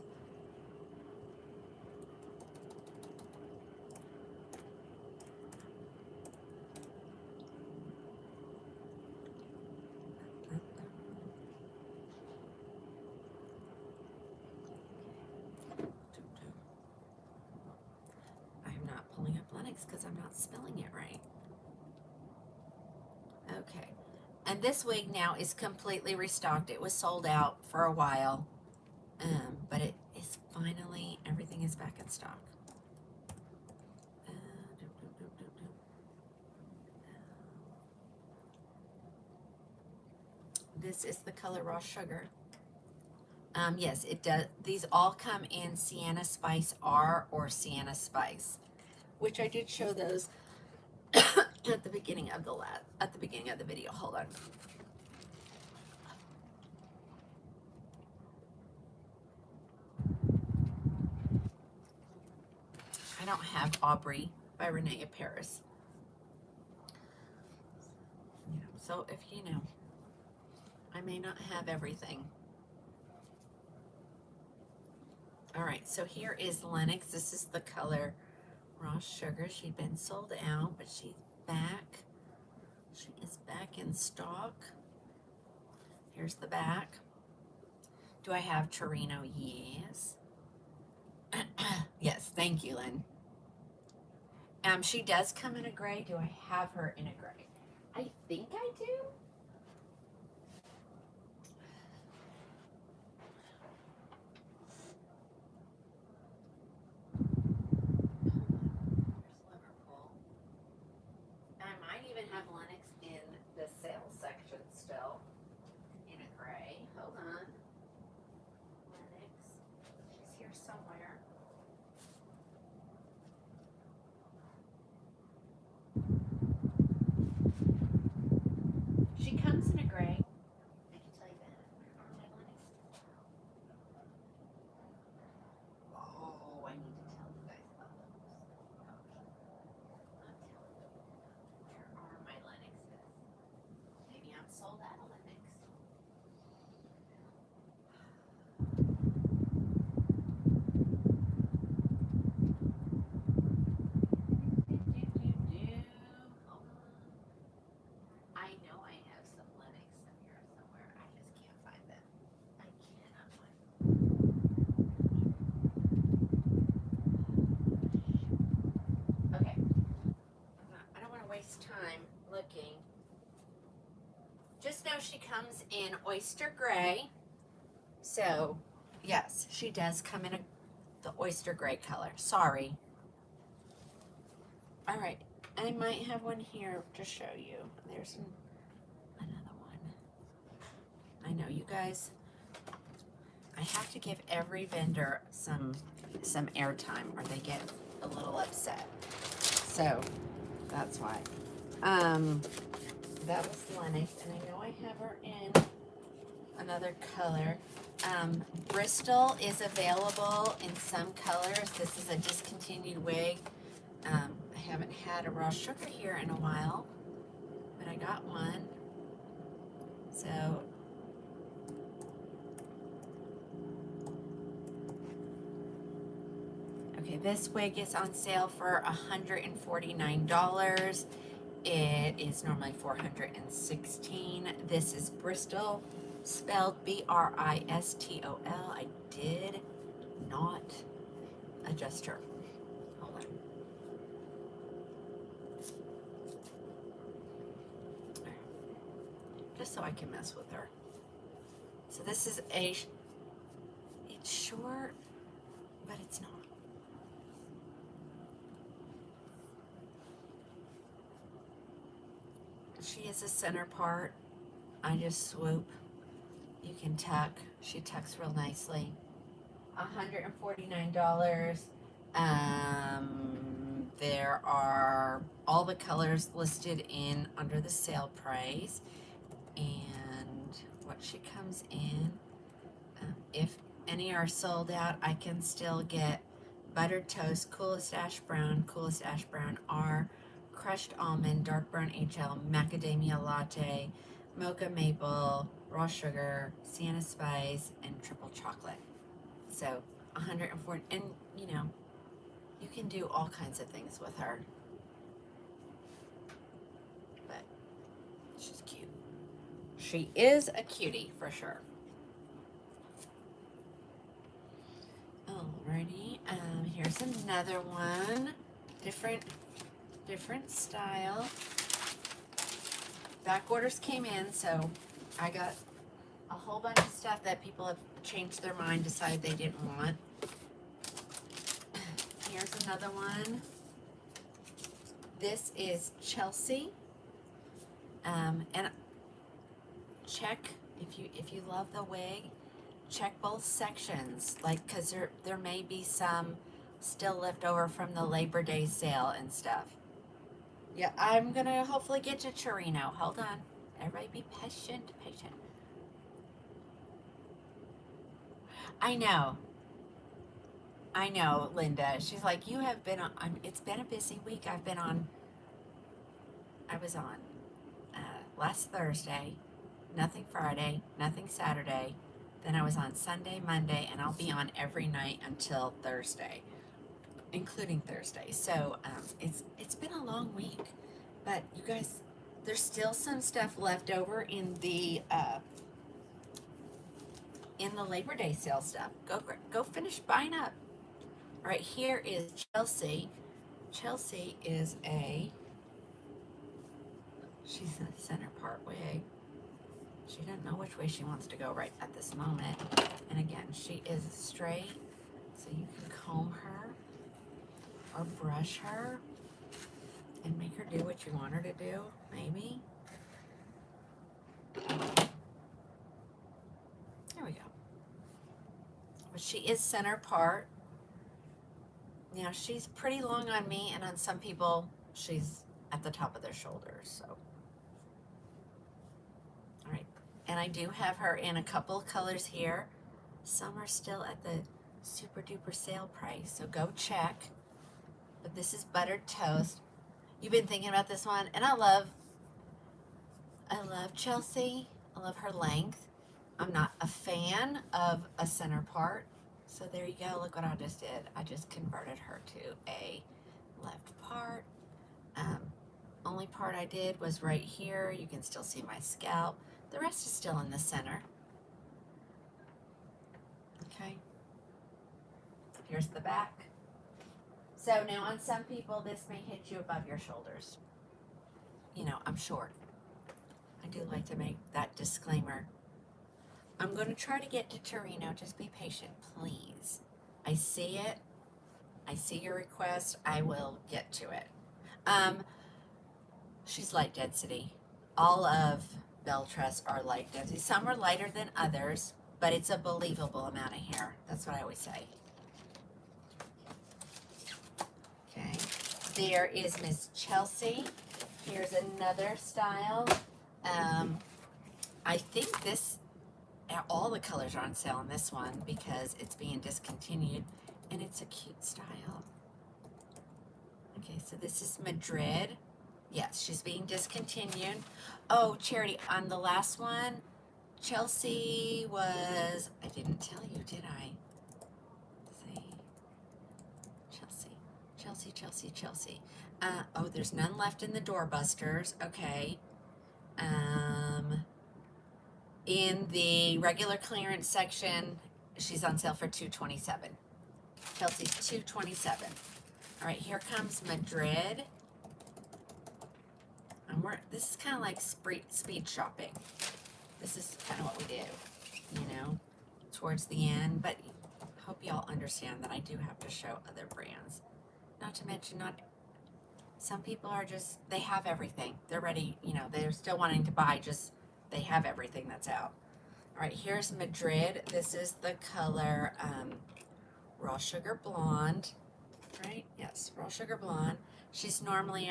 I'm not pulling up Lennox because I'm not spelling it right. Okay, and this wig now is completely restocked. It was sold out for a while, but it is finally, everything is back in stock. This is the color Raw Sugar. Yes, it does. These all come in Sienna Spice R or Sienna Spice, which I did show those at the beginning of the video. Hold on. I don't have Aubrey by Renee Paris. So if you know, I may not have everything. All right, so here is Lennox. This is the color Raw Sugar. She'd been sold out, but she's back. She is back in stock. Here's the back. Do I have Torino? Yes. Yes, thank you, Lynn. She does come in a gray. Do I have her in a gray? I think I do. I might even have Lennox in the sales section still in a gray. Hold on. Lennox. She's here somewhere. She comes in a gray. I can tell you that. Where are my Lennox? Oh, I need to tell you guys about those. I'm telling you. Where are my Lennoxes? Maybe I'm sold out of Lennox. I know I have some Lennox in here somewhere. I just can't find them. I cannot find them. Okay. I don't want to waste time looking. Just know she comes in oyster gray. So, yes, she does come in the oyster gray color. Sorry. All right. I might have one here to show you. There's another one. I know you guys, I have to give every vendor some airtime or they get a little upset. So that's why. That was Lennox, and I know I have her in another color. Bristol is available in some colors. This is a discontinued wig. I haven't had a raw sugar here in a while, but I got one. So okay, this wig is on sale for $149. It is normally $416. This is Bristol, spelled B-R-I-S-T-O-L. I did not adjust her. Hold on. Just so I can mess with her. So this is it's short, but it's not. She is a center part. I just swoop. You can tuck. She tucks real nicely. $149. There are all the colors listed in under the sale price, and what she comes in. If any are sold out, I can still get buttered toast, coolest ash brown R, crushed almond, dark brown HL, macadamia latte, mocha maple, raw sugar, sienna spice, and triple chocolate. So 140, and you know, you can do all kinds of things with her. But she's cute. She is a cutie for sure. Alrighty, here's another one. Different style. Back orders came in, so I got a whole bunch of stuff that people have changed their mind, decided they didn't want. Here's another one. This is Chelsea. And check if you love the wig, check both sections, like, because there may be some still left over from the Labor Day sale and stuff. Yeah, I'm gonna hopefully get to Torino. Hold on, everybody be patient. I know, Linda. She's like, you have been on. It's been a busy week. I was on last Thursday, nothing Friday, nothing Saturday. Then I was on Sunday, Monday, and I'll be on every night until Thursday, including Thursday. So it's been a long week, but you guys, there's still some stuff left over in the Labor Day sale stuff. Go finish buying up. All right, here is Chelsea. Chelsea is she's a center part wig. She doesn't know which way she wants to go right at this moment. And again, she is straight, so you can comb her or brush her and make her do what you want her to do, maybe. There we go. But she is center part. Now, she's pretty long on me, and on some people, she's at the top of their shoulders, so. All right, and I do have her in a couple of colors here. Some are still at the super duper sale price, so go check. But this is buttered toast. You've been thinking about this one, and I love Chelsea. I love her length. I'm not a fan of a center part, so there you go. Look what I just did. I just converted her to a left part. Only part I did was right here. You can still see my scalp. The rest is still in the center. Okay. Here's the back. So now on some people, this may hit you above your shoulders. You know, I'm short. I do like to make that disclaimer. I'm going to try to get to Torino. Just be patient, please. I see it. I see your request. I will get to it. She's light density. All of Belle Tress are light density. Some are lighter than others, but it's a believable amount of hair. That's what I always say. Okay. There is Miss Chelsea. Here's another style. I think this all the colors are on sale on this one because it's being discontinued, and it's a cute style. Okay, so this is Madrid. Yes, she's being discontinued. Oh, Charity, on the last one, Chelsea was, I didn't tell you, did I? Let's see. Chelsea. Oh, there's none left in the doorbusters. Okay. In the regular clearance section, she's on sale for $227. Chelsea's $227. All right, here comes Madrid. And this is kind of like speed shopping. This is kind of what we do, you know, towards the end. But hope y'all understand that I do have to show other brands. Not to mention, some people are just, they have everything. They're ready, you know, they're still wanting to buy, just they have everything that's out. All right, here's Madrid. This is the color Raw Sugar Blonde, right? Yes, Raw Sugar Blonde. She's normally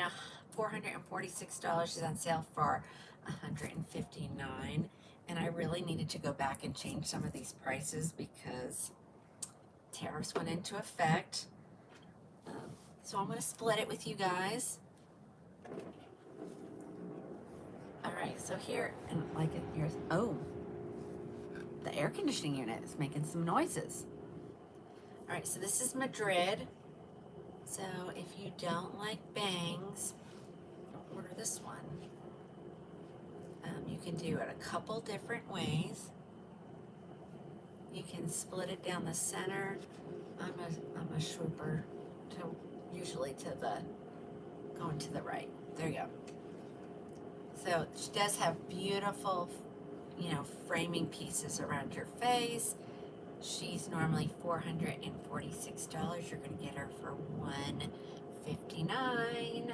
$446. She's on sale for $159. And I really needed to go back and change some of these prices because tariffs went into effect. So I'm going to split it with you guys. All right, so here, and here's, oh, the air conditioning unit is making some noises. All right, so this is Madrid. So if you don't like bangs, order this one. You can do it a couple different ways. You can split it down the center. I'm a swooper usually going to the right. There you go. So she does have beautiful, you know, framing pieces around your face. She's normally $446. You're going to get her for $159.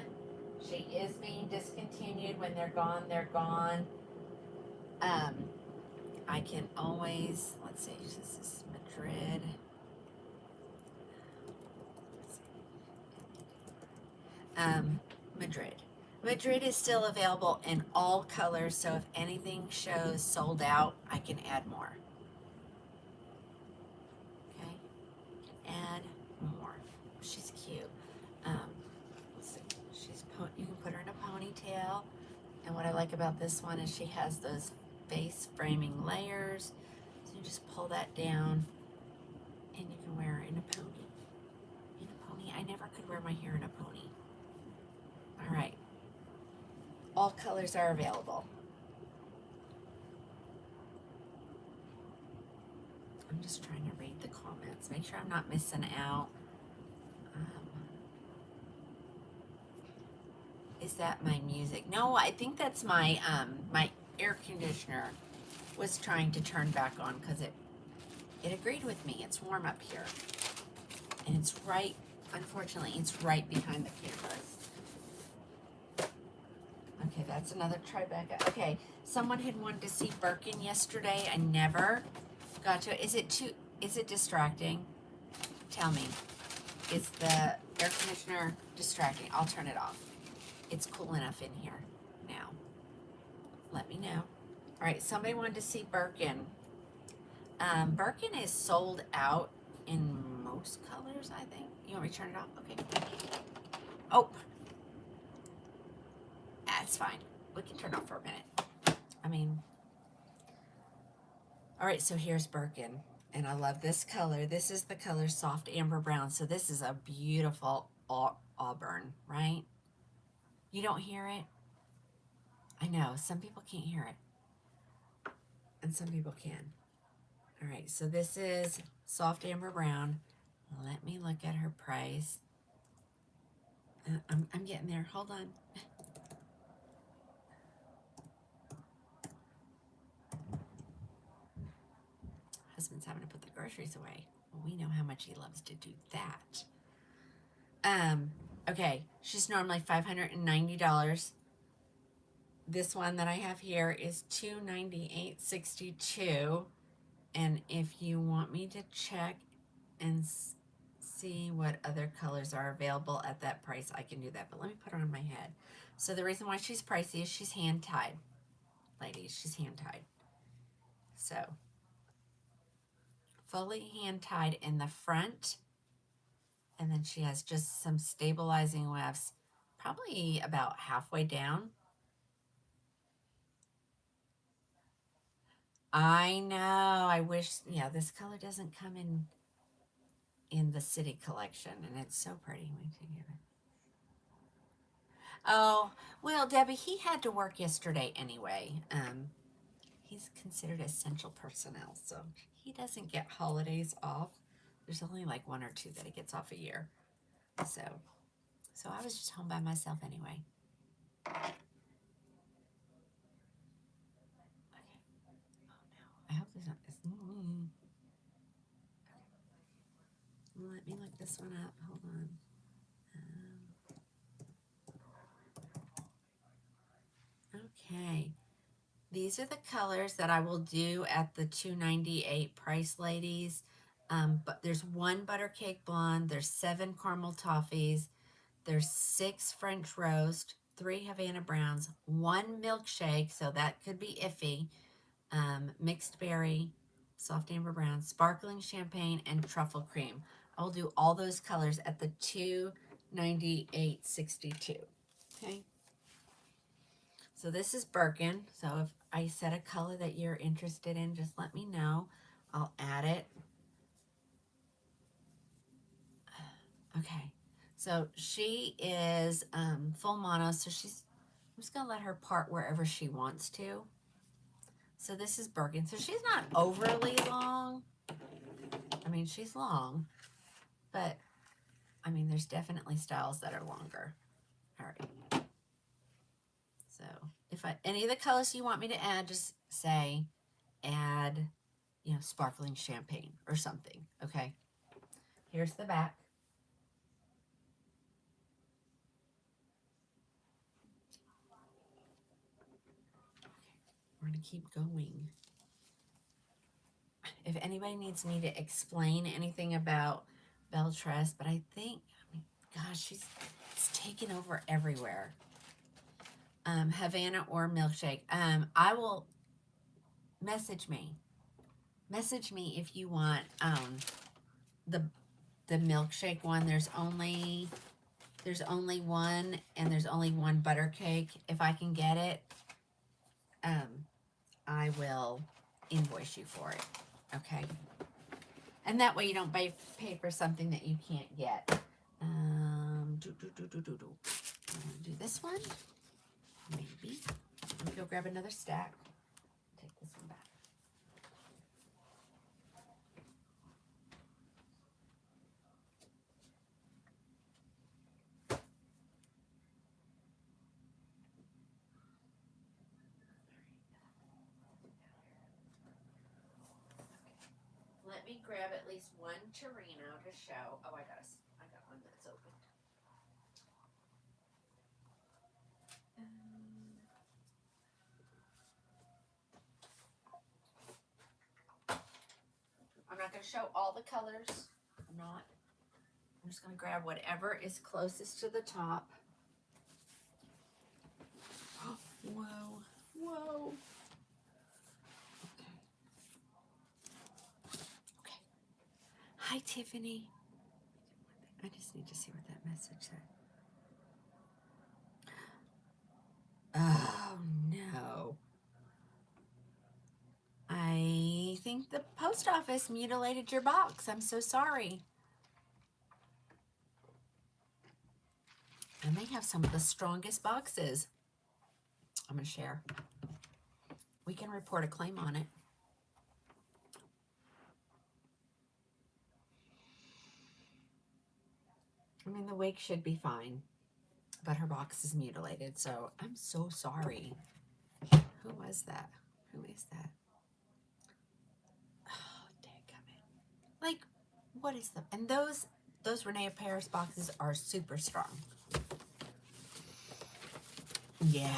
She is being discontinued. When they're gone, they're gone. I can always, let's see, this is Madrid. Madrid is still available in all colors, so if anything shows sold out, I can add more. Okay, add more. She's cute. Let's see. You can put her in a ponytail, and what I like about this one is she has those face framing layers, so you just pull that down, and you can wear her in a pony. I never could wear my hair in a pony. All right. All colors are available. I'm just trying to read the comments. Make sure I'm not missing out. Is that my music? No, I think that's my my air conditioner was trying to turn back on because it agreed with me. It's warm up here. And it's right, unfortunately, it's right behind the cameras. Okay, that's another Tribeca. Okay, someone had wanted to see Birkin yesterday. I never got to. Is it distracting? Tell me. Is the air conditioner distracting? I'll turn it off. It's cool enough in here now. Let me know. All right, somebody wanted to see Birkin. Birkin is sold out in most colors, I think. You want me to turn it off? Okay. Oh. That's fine. We can turn it off for a minute. All right, so here's Birkin. And I love this color. This is the color Soft Amber Brown. So this is a beautiful auburn, right? You don't hear it? I know, some people can't hear it. And some people can. All right, so this is Soft Amber Brown. Let me look at her price. I'm getting there. Hold on. Husband's having to put the groceries away. Well, we know how much he loves to do that. Okay, she's normally $590. This one that I have here is $298.62. And if you want me to check and see what other colors are available at that price, I can do that. But let me put her on my head. So the reason why she's pricey is she's hand-tied. Ladies, she's hand-tied. So fully hand tied in the front. And then she has just some stabilizing wefts, probably about halfway down. I know. I wish, yeah, this color doesn't come in the city collection, and it's so pretty. Oh, well, Debbie, he had to work yesterday anyway. He's considered essential personnel, so he doesn't get holidays off. There's only like one or two that he gets off a year. So I was just home by myself anyway. Okay. Oh no, I hope there's not. Okay. Let me look this one up. Hold on. Okay. These are the colors that I will do at the $2.98 price, ladies. But there's one butter cake blonde, there's 7 caramel toffees, there's 6 French roast, 3 Havana browns, 1 milkshake, so that could be iffy, mixed berry, soft amber brown, sparkling champagne, and truffle cream. I will do all those colors at the $2.98.62. Okay. So this is Birkin. So if I set a color that you're interested in, just let me know. I'll add it. Okay. So she is full mono. So I'm just going to let her part wherever she wants to. So this is Birkin. So she's not overly long. I mean, she's long, but I mean, there's definitely styles that are longer. All right. So if any of the colors you want me to add, just say add, sparkling champagne or something. Okay. Here's the back. We're going to keep going. If anybody needs me to explain anything about Beltress, but I think, gosh, it's taken over everywhere. Havana or milkshake. I will message me. Message me if you want the milkshake one. There's only one, and there's only one butter cake. If I can get it, I will invoice you for it. Okay. And that way you don't pay for something that you can't get. Do this one? Maybe. Let me go grab another stack. Take this one back. Let me grab at least one Torino to show. Oh, I got one that's open. I'm not going to show all the colors. I'm just going to grab whatever is closest to the top. Whoa. Whoa. Okay. Hi, Tiffany. I just need to see what that message said. Oh, no. I think the post office mutilated your box. I'm so sorry. And they have some of the strongest boxes. I'm going to share. We can report a claim on it. I mean, the wig should be fine, but her box is mutilated, so I'm so sorry. Who was that? Who is that? Oh, dadgummit. Like, what is the... And those Renee Paris boxes are super strong. Yeah.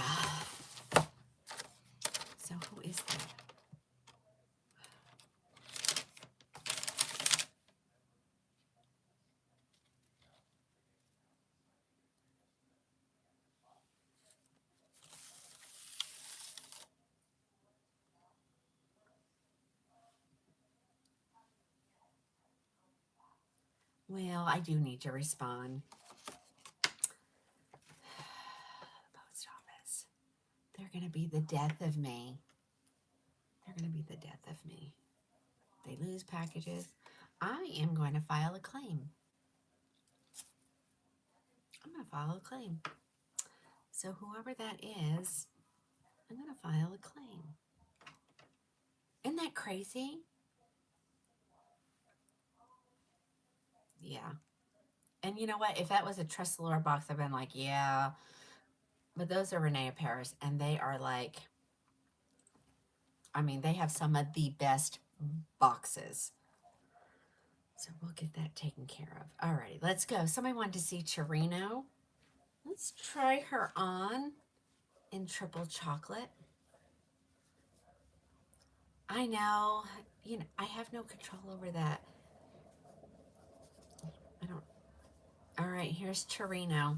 So who is that? Well, I do need to respond. Post office. They're going to be the death of me. They're going to be the death of me. They lose packages. I am going to file a claim. I'm going to file a claim. So whoever that is, I'm going to file a claim. Isn't that crazy? Yeah. And you know what? If that was a Trustalore box, I've been like, yeah. But those are Renee Paris, and they are like, I mean, they have some of the best boxes. So we'll get that taken care of. Alrighty, let's go. Somebody wanted to see Torino. Let's try her on in triple chocolate. I know, you know, I have no control over that. I don't. All right, here's Torino.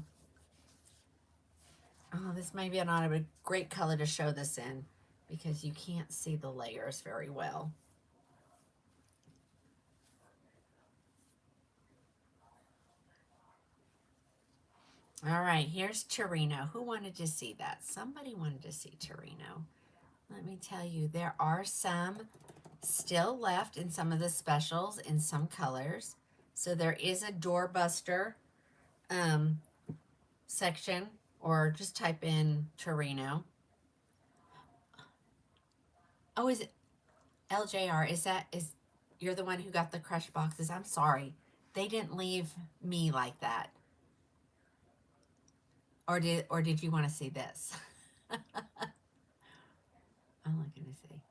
Oh, this may be not a great color to show this in because you can't see the layers very well. All right, here's Torino. Who wanted to see that? Somebody wanted to see Torino. Let me tell you, there are some still left in some of the specials in some colors. So there is a doorbuster section, or just type in Torino. Oh, is it LJR? You're the one who got the crushed boxes? I'm sorry. They didn't leave me like that. Or did you want to see this? I'm looking to see.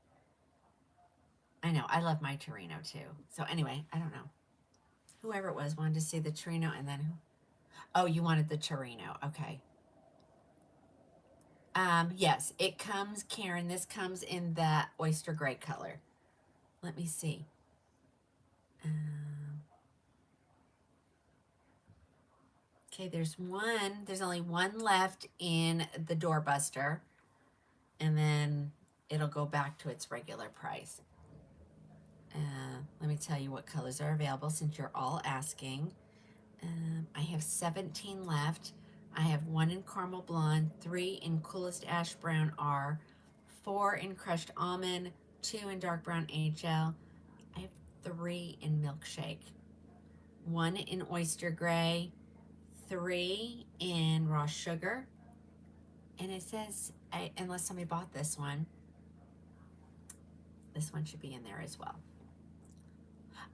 I know, I love my Torino too. So anyway, I don't know. Whoever it was wanted to see the Torino, and then who? Oh, you wanted the Torino. Okay. Yes, it comes, Karen, this comes in that oyster gray color. Let me see. Okay, there's only one left in the doorbuster, and then it'll go back to its regular price. Let me tell you what colors are available since you're all asking. I have 17 left. I have 1 in caramel blonde, 3 in coolest ash brown R, 4 in crushed almond, 2 in dark brown HL. I have 3 in milkshake, 1 in oyster gray, 3 in raw sugar, and it says, unless somebody bought this one should be in there as well.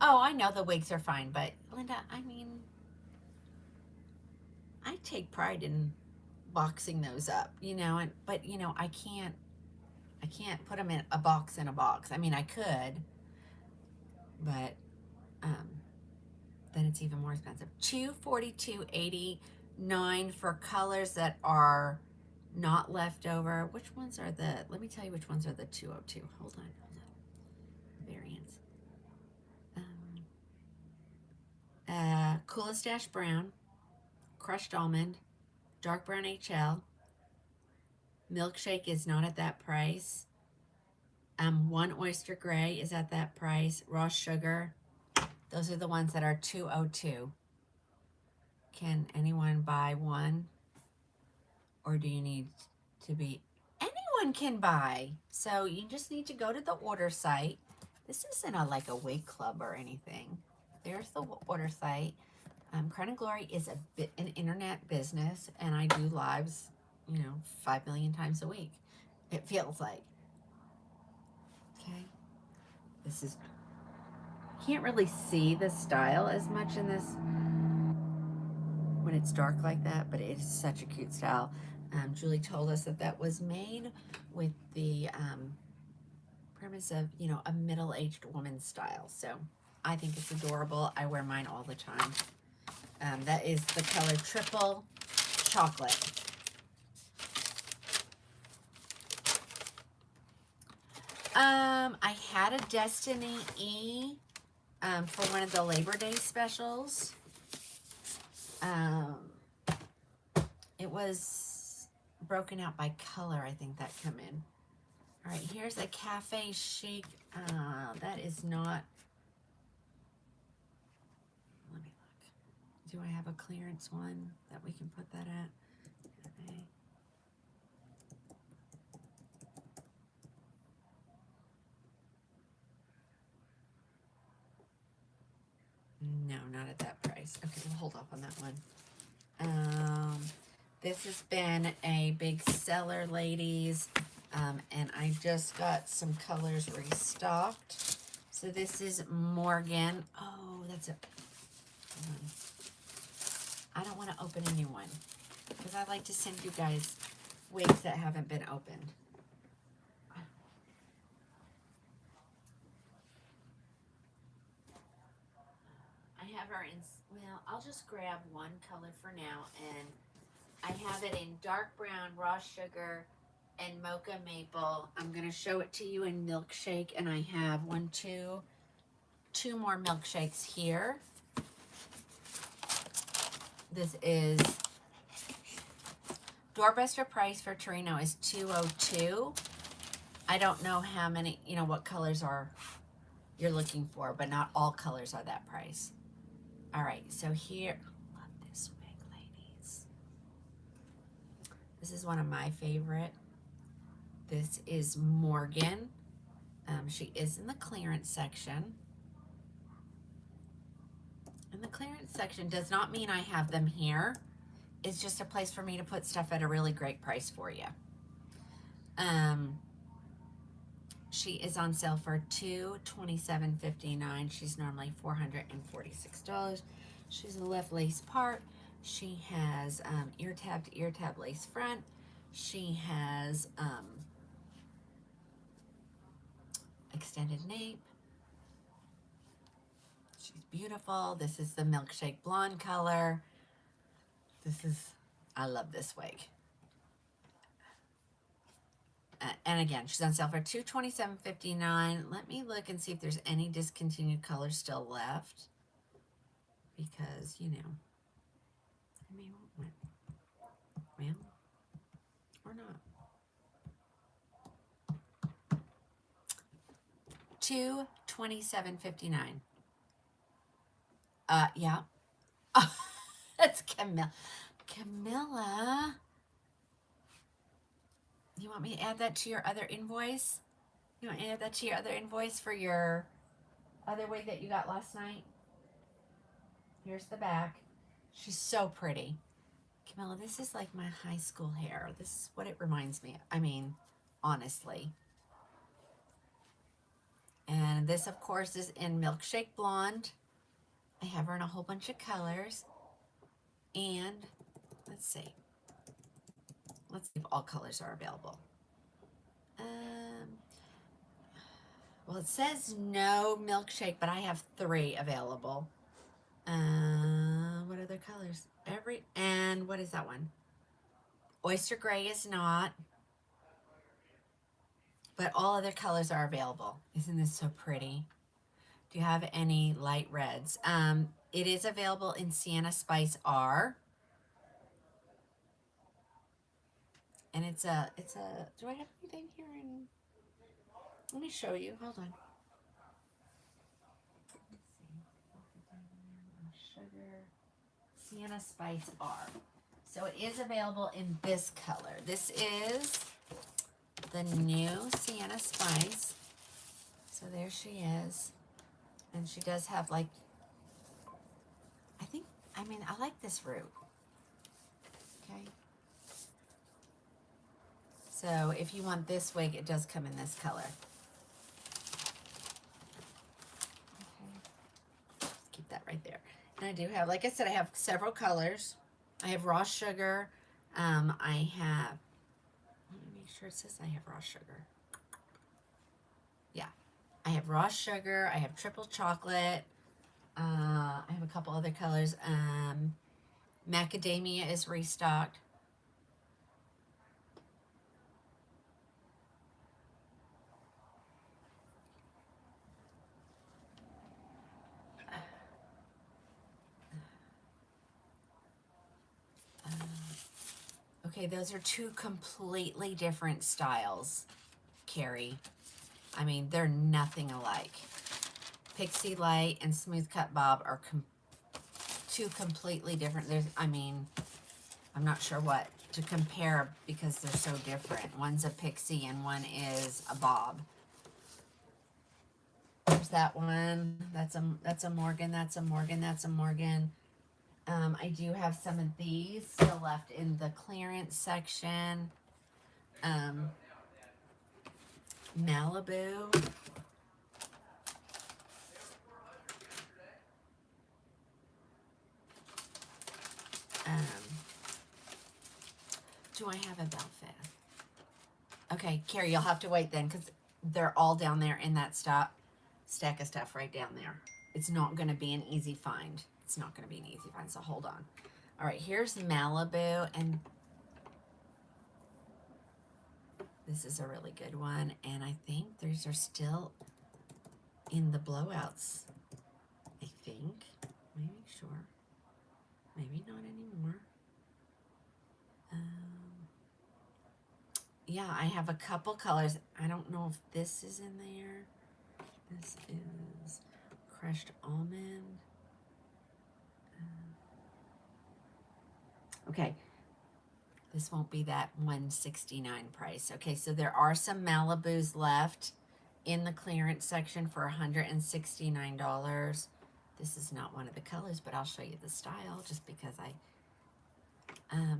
Oh, I know the wigs are fine, but Linda, I mean, I take pride in boxing those up, you know, but you know, I can't put them in a box. I mean, I could, but then it's even more expensive. $242.89 for colors that are not left over. Which ones are let me tell you which ones are the 202. Hold on. Variants. Coolest ash brown, crushed almond, dark brown HL. Milkshake is not at that price. 1 oyster gray is at that price. Raw sugar. Those are the ones that are 202. Can anyone buy one? Or do you need to be... Anyone can buy. So you just need to go to the order site. This isn't like a wig club or anything. There's the order site. Krowning Glory is an internet business, and I do lives, 5 million times a week. It feels like. Okay. This is... Can't really see the style as much in this when it's dark like that, but it is such a cute style. Julie told us that was made with the premise of, a middle-aged woman style. So I think it's adorable. I wear mine all the time. That is the color Triple Chocolate. I had a Destiny E for one of the Labor Day specials. It was broken out by color, I think that come in. All right, here's a Cafe Chic. That is not... Let me look. Do I have a clearance one that we can put that at? Okay. No, not at that price. Okay, we'll hold off on that one. This has been a big seller, ladies, and I just got some colors restocked. So this is Morgan. Oh, that's it. Hold on. I don't want to open a new one because I like to send you guys wigs that haven't been opened. I have her in, well, I'll just grab one color for now, and I have it in dark brown, raw sugar, and mocha maple. I'm going to show it to you in milkshake, and I have two more milkshakes here. This is, doorbuster price for Torino is $202. I don't know how many, what colors you're looking for, but not all colors are that price. All right, so here, love this wig, ladies. This is one of my favorite. This is Morgan. She is in the clearance section. And the clearance section does not mean I have them here. It's just a place for me to put stuff at a really great price for you. She is on sale for $227.59. She's normally $446. She's a left lace part. She has ear tab to ear tab lace front. She has extended nape. She's beautiful. This is the milkshake blonde color. I love this wig. And again, she's on sale for $227.59. Let me look and see if there's any discontinued colors still left. Because, I may want one. Well, or not. $227.59. Yeah. Oh, that's Camilla. Camilla. You want me to add that to your other invoice? You want me to add that to your other invoice for your other wig that you got last night? Here's the back. She's so pretty. Camilla, this is like my high school hair. This is what it reminds me of. I mean, honestly. And this, of course, is in Milkshake Blonde. I have her in a whole bunch of colors. And let's see. Let's see if all colors are available. Well, it says no milkshake, but I have 3 available. What other colors? And what is that one? Oyster gray is not. But all other colors are available. Isn't this so pretty? Do you have any light reds? It is available in Sienna Spice R. And it's a, do I have anything here in, let me show you, hold on. Sugar, Sienna Spice R. So it is available in this color. This is the new Sienna Spice. So there she is. And she does have like, I like this root. Okay. So if you want this wig, it does come in this color. Okay. Just keep that right there. And I do have, like I said, I have several colors. I have raw sugar. I have, let me make sure it says I have raw sugar. Yeah. I have raw sugar. I have triple chocolate. I have a couple other colors. Macadamia is restocked. Okay, those are 2 completely different styles, Carrie. I mean, they're nothing alike. Pixie Light and Smooth Cut Bob are two completely different. I mean, I'm not sure what to compare because they're so different. One's a pixie and one is a bob. There's that one. That's a Morgan. That's a Morgan. That's a Morgan. I do have some of these still left in the clearance section. Malibu. Do I have a Belfast? Okay, Carrie, you'll have to wait then because they're all down there in that stack of stuff right down there. It's not going to be an easy find. It's not going to be an easy find, so hold on. All right, here's Malibu, and this is a really good one, and I think these are still in the blowouts. I think. Maybe sure. Maybe not anymore. Yeah, I have a couple colors. I don't know if this is in there. This is crushed almond. Okay. This won't be that $169 price. Okay, so there are some Malibus left in the clearance section for $169. This is not one of the colors, but I'll show you the style just because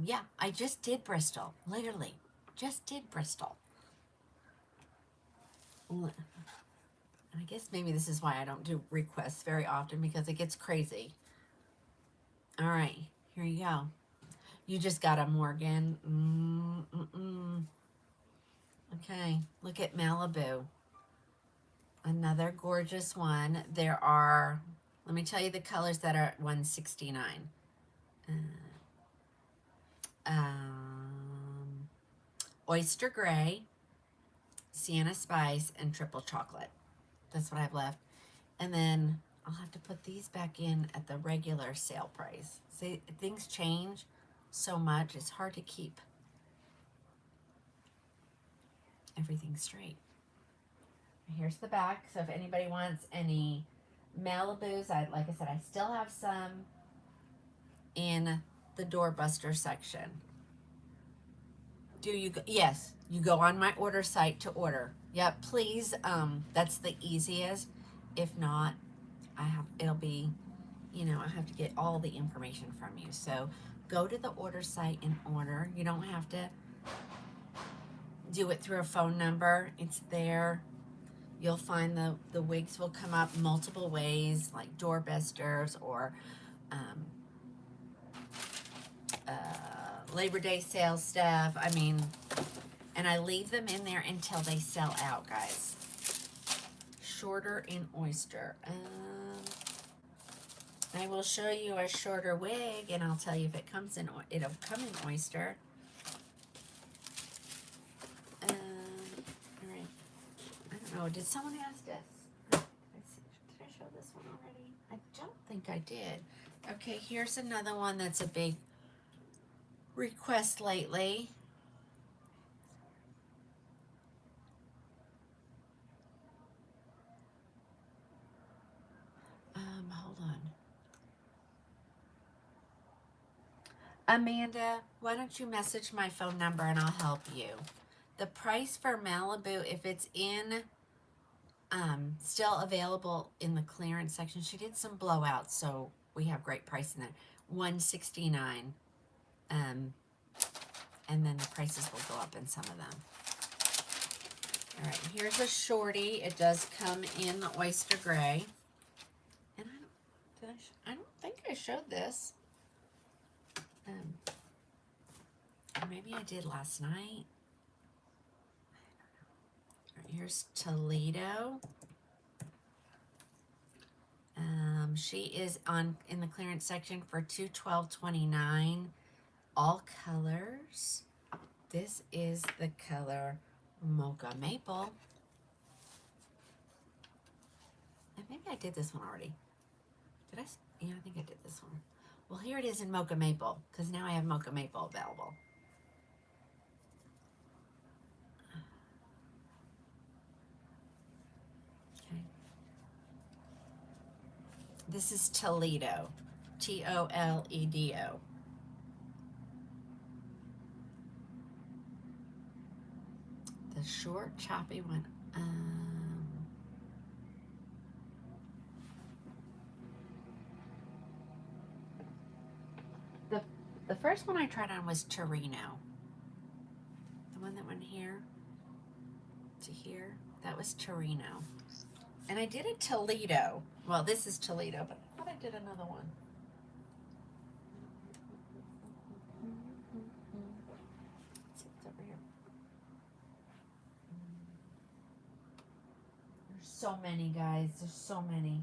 yeah, I just did Bristol. Literally, just did Bristol. And I guess maybe this is why I don't do requests very often because it gets crazy. All right, here you go. You just got a Morgan. Okay, look at Malibu. Another gorgeous one. There are, let me tell you the colors that are at $169. Oyster Gray, Sienna Spice, and Triple Chocolate. That's what I have left. And then I'll have to put these back in at the regular sale price. See, things change so much, it's hard to keep everything straight. Here's the back, so if anybody wants any Malibus, like I said, I still have some in the doorbuster section. Do you go? Yes, you go on my order site to order. Yep, please. That's the easiest. If not, it'll be, I have to get all the information from you. So go to the order site and order. You don't have to do it through a phone number. It's there. You'll find the wigs will come up multiple ways, like doorbusters or Labor Day sales stuff. I mean, and I leave them in there until they sell out, guys. Shorter in oyster. I will show you a shorter wig, and I'll tell you if it comes in. It'll come in oyster. All right. I don't know. Did someone ask this? Did I show this one already? I don't think I did. Okay, here's another one that's a big request lately. Hold on. Amanda, why don't you message my phone number and I'll help you. The price for Malibu, if it's in still available in the clearance section, she did some blowouts, so we have great price in there. $169. And then the prices will go up in some of them. All right, here's a shorty. It does come in the oyster gray. And I don't think I showed this. Or maybe I did last night. All right, here's Toledo. She is in the clearance section for $212.29. All colors. This is the color Mocha Maple. And maybe I did this one already. Did I? Yeah, I think I did this one. Well, here it is in Mocha Maple, because now I have Mocha Maple available. Okay. This is Toledo. Toledo. The short, choppy one. The first one I tried on was Torino. The one that went here to here, that was Torino. And I did a Toledo. Well, this is Toledo, but I thought I did another one. Let's see what's over here. There's so many, guys. There's so many.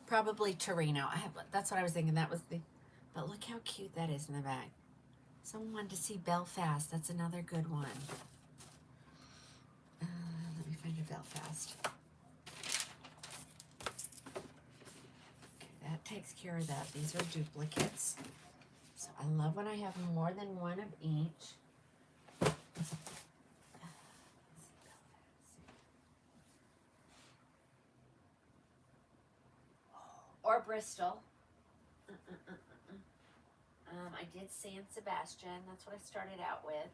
Probably Torino. That's what I was thinking. That was the. But look how cute that is in the back. Someone wanted to see Belfast. That's another good one. Let me find a Belfast. Okay, that takes care of that. These are duplicates. So I love when I have more than one of each. Or Bristol. I did San Sebastian. That's what I started out with.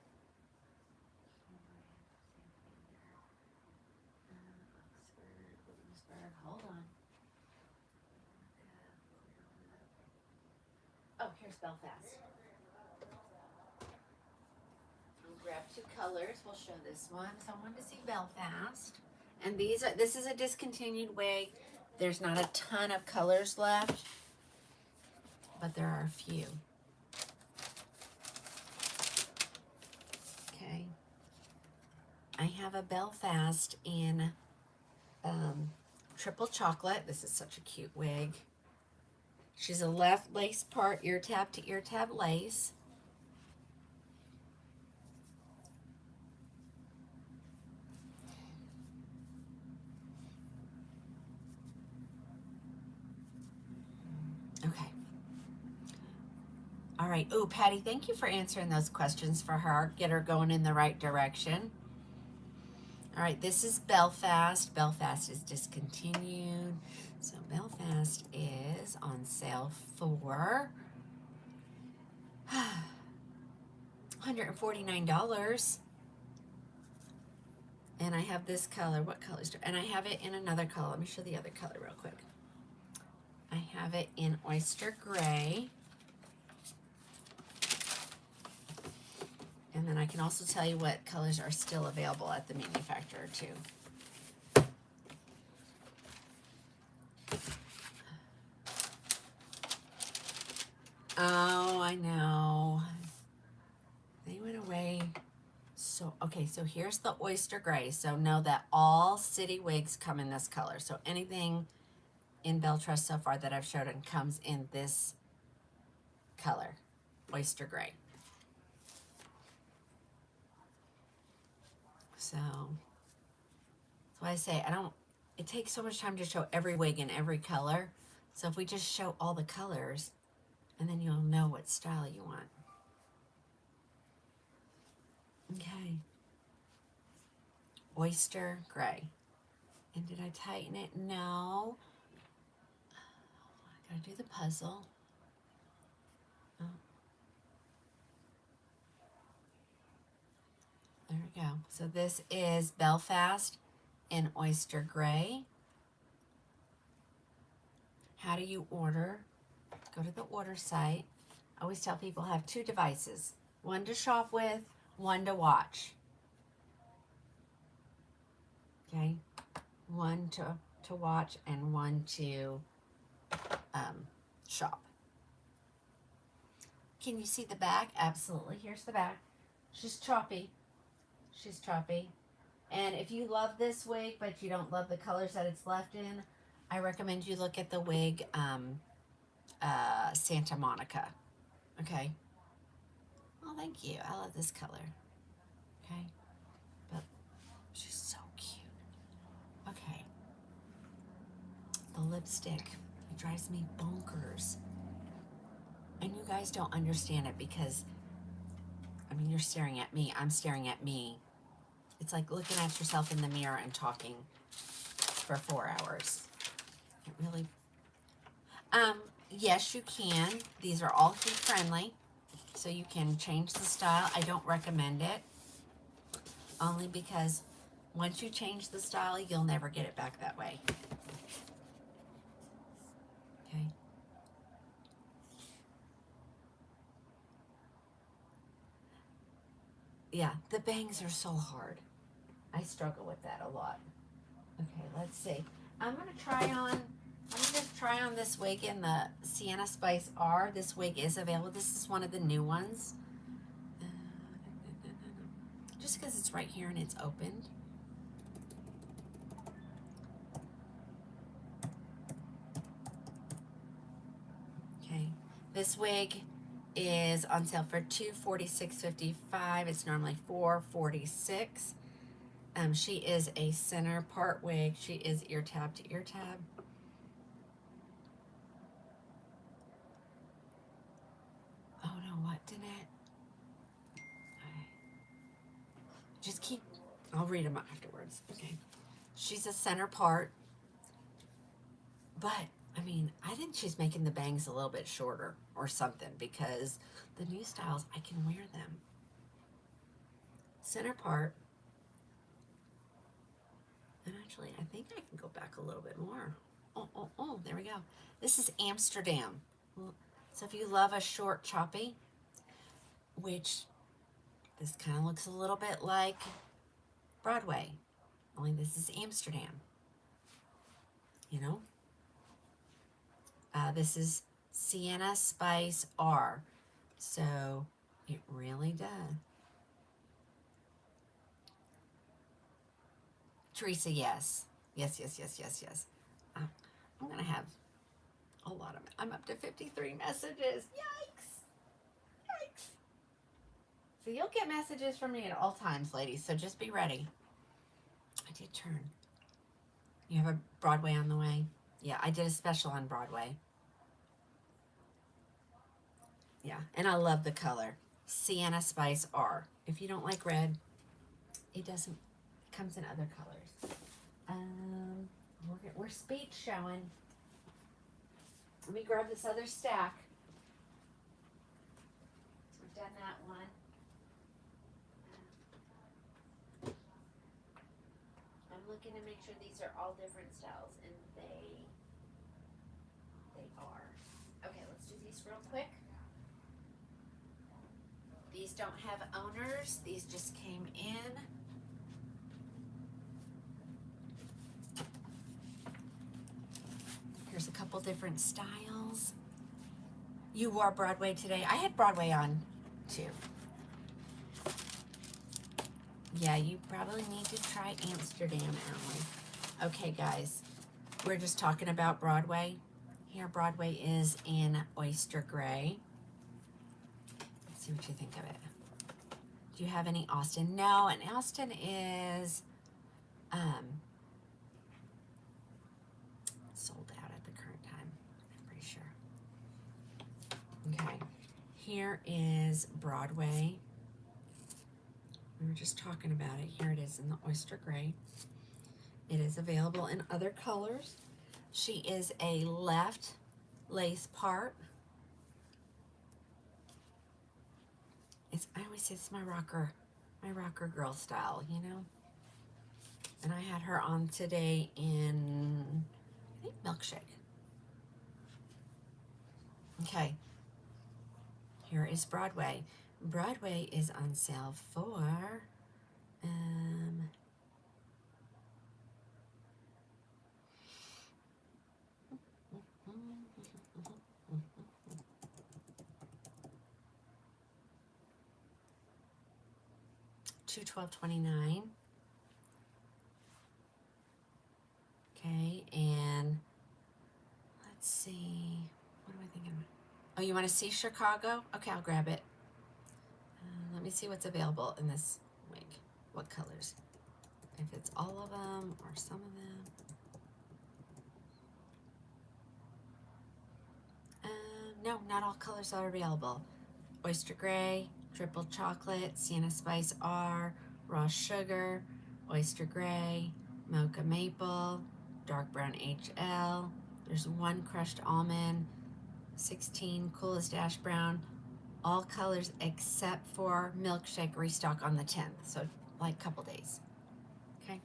Hold on. Oh, here's Belfast. We'll grab two colors. We'll show this one. So I wanted to see Belfast. And this is a discontinued wig. There's not a ton of colors left, but there are a few. Okay. I have a Belfast in triple chocolate. This is such a cute wig. She's a left lace part, ear tab to ear tab lace. Okay. All right. Oh, Patty, thank you for answering those questions for her. Get her going in the right direction. All right, this is Belfast. Belfast is discontinued. So Belfast is on sale for $149. And I have this color. What color is it? And I have it in another color. Let me show the other color real quick. I have it in oyster gray. And then I can also tell you what colors are still available at the manufacturer too. Oh, I know. They went away. So, okay, so here's the oyster gray. So know that all city wigs come in this color. So anything in Belle Trust so far that I've showed it comes in this color, oyster gray. So that's why I say it takes so much time to show every wig in every color. So if we just show all the colors, and then you'll know what style you want. Okay. Oyster gray. And did I tighten it? No. I gotta do the puzzle. Oh. There we go. So this is Belfast in oyster gray. How do you order? Go to the order site. I always tell people have two devices. One to shop with, one to watch. Okay? One to watch and one to shop. Can you see the back? Absolutely. Here's the back. She's choppy. She's choppy. And if you love this wig, but you don't love the colors that it's left in, I recommend you look at the wig Santa Monica. Okay? Oh, thank you. I love this color. Okay? But she's so cute. Okay. The lipstick. It drives me bonkers. And you guys don't understand it because, I mean, you're staring at me. I'm staring at me. It's like looking at yourself in the mirror and talking for 4 hours. It really, yes, you can. These are all heat friendly, so you can change the style. I don't recommend it, only because once you change the style, you'll never get it back that way. Okay. Yeah, the bangs are so hard. I struggle with that a lot. Okay, let's see. I'm gonna just try on this wig in the Sienna Spice R. This wig is available. This is one of the new ones. Just because it's right here and it's opened. Okay, this wig is on sale for $246.55. It's normally $446. She is a center part wig. She is ear tab to ear tab. Oh no, what did it? Okay. Just keep, I'll read them afterwards. Okay. She's a center part, but I mean, I think she's making the bangs a little bit shorter or something, because the new styles, I can wear them. Center part. And actually, I think I can go back a little bit more. Oh, there we go. This is Amsterdam. So if you love a short choppy, which this kind of looks a little bit like Broadway, only this is Amsterdam. You know? This is Sienna Spice R. So it really does. Teresa, yes. Yes. I'm going to have a lot of, I'm up to 53 messages. Yikes. So you'll get messages from me at all times, ladies. So just be ready. I did turn. You have a Broadway on the way? Yeah, I did a special on Broadway. Yeah, and I love the color. Sienna Spice R. If you don't like red, it doesn't, it comes in other colors. We're speed showing. Let me grab this other stack. We've done that one. I'm looking to make sure these are all different styles, and they are. Okay, let's do these real quick. These don't have owners. These just came in. Here's a couple different styles. You wore Broadway today. I had Broadway on too. Yeah, you probably need to try Amsterdam, Emily. Okay, guys, we're just talking about Broadway. Here, Broadway is in oyster gray. Let's see what you think of it. Do you have any Austin? No, and Austin is sold out at the current time, I'm pretty sure. Okay, here is Broadway. We were just talking about it. Here it is in the oyster gray. It is available in other colors. She is a left lace part. I always say it's my rocker girl style, you know. And I had her on today in, I think, Milkshake. Okay. Here is Broadway. Broadway is on sale for $212.29. Okay, and let's see. What am I thinking about? Oh, you want to see Chicago? Okay, I'll grab it. Let me see what's available in this wig. What colors? If it's all of them or some of them. No, not all colors are available. Oyster gray, triple chocolate, Sienna Spice R, raw sugar, oyster gray, mocha maple, dark brown HL, There's 1 crushed almond, 16 coolest ash brown, all colors except for milkshake restock on the 10th. So like a couple days. Okay.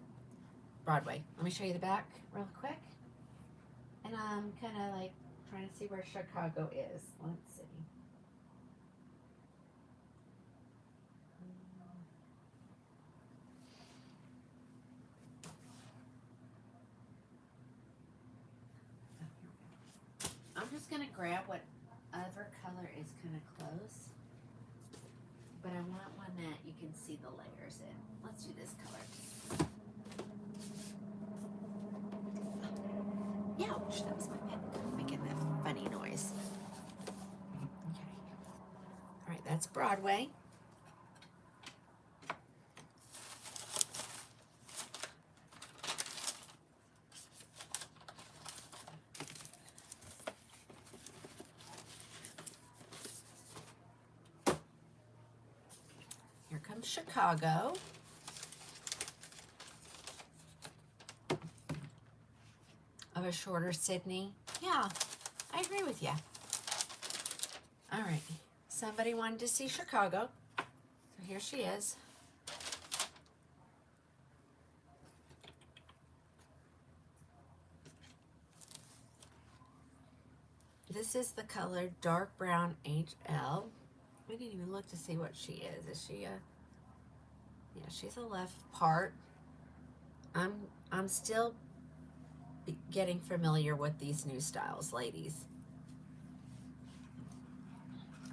Broadway. Let me show you the back real quick. And I'm kind of like trying to see where Chicago is. Let's see. I'm just going to grab what other color is kind of close. But I want one that you can see the layers in. Let's do this color. Ouch, that was my pen making that funny noise. Okay. All right, that's Broadway. Here comes Chicago. Of a shorter Sydney. Yeah, I agree with you. All right, somebody wanted to see Chicago, so here she is. This is the color dark brown HL. We didn't even look to see what she is. Is she a? Yeah, she's a left part. I'm still getting familiar with these new styles, ladies.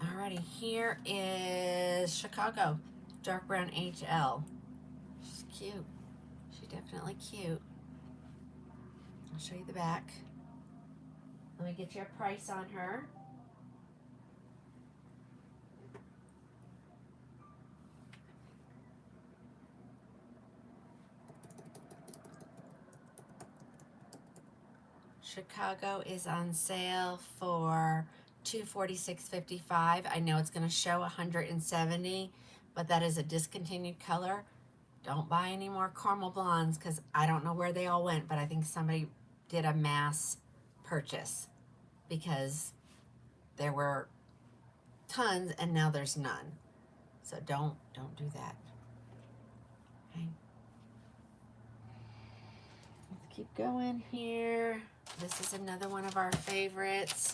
Alrighty, here is Chicago, dark brown HL. She's cute. She's definitely cute. I'll show you the back. Let me get you a price on her. Chicago is on sale for $246.55. I know it's going to show $170, but that is a discontinued color. Don't buy any more caramel blondes because I don't know where they all went, but I think somebody did a mass purchase because there were tons and now there's none. So don't do that. Okay. Let's keep going here. This is another one of our favorites.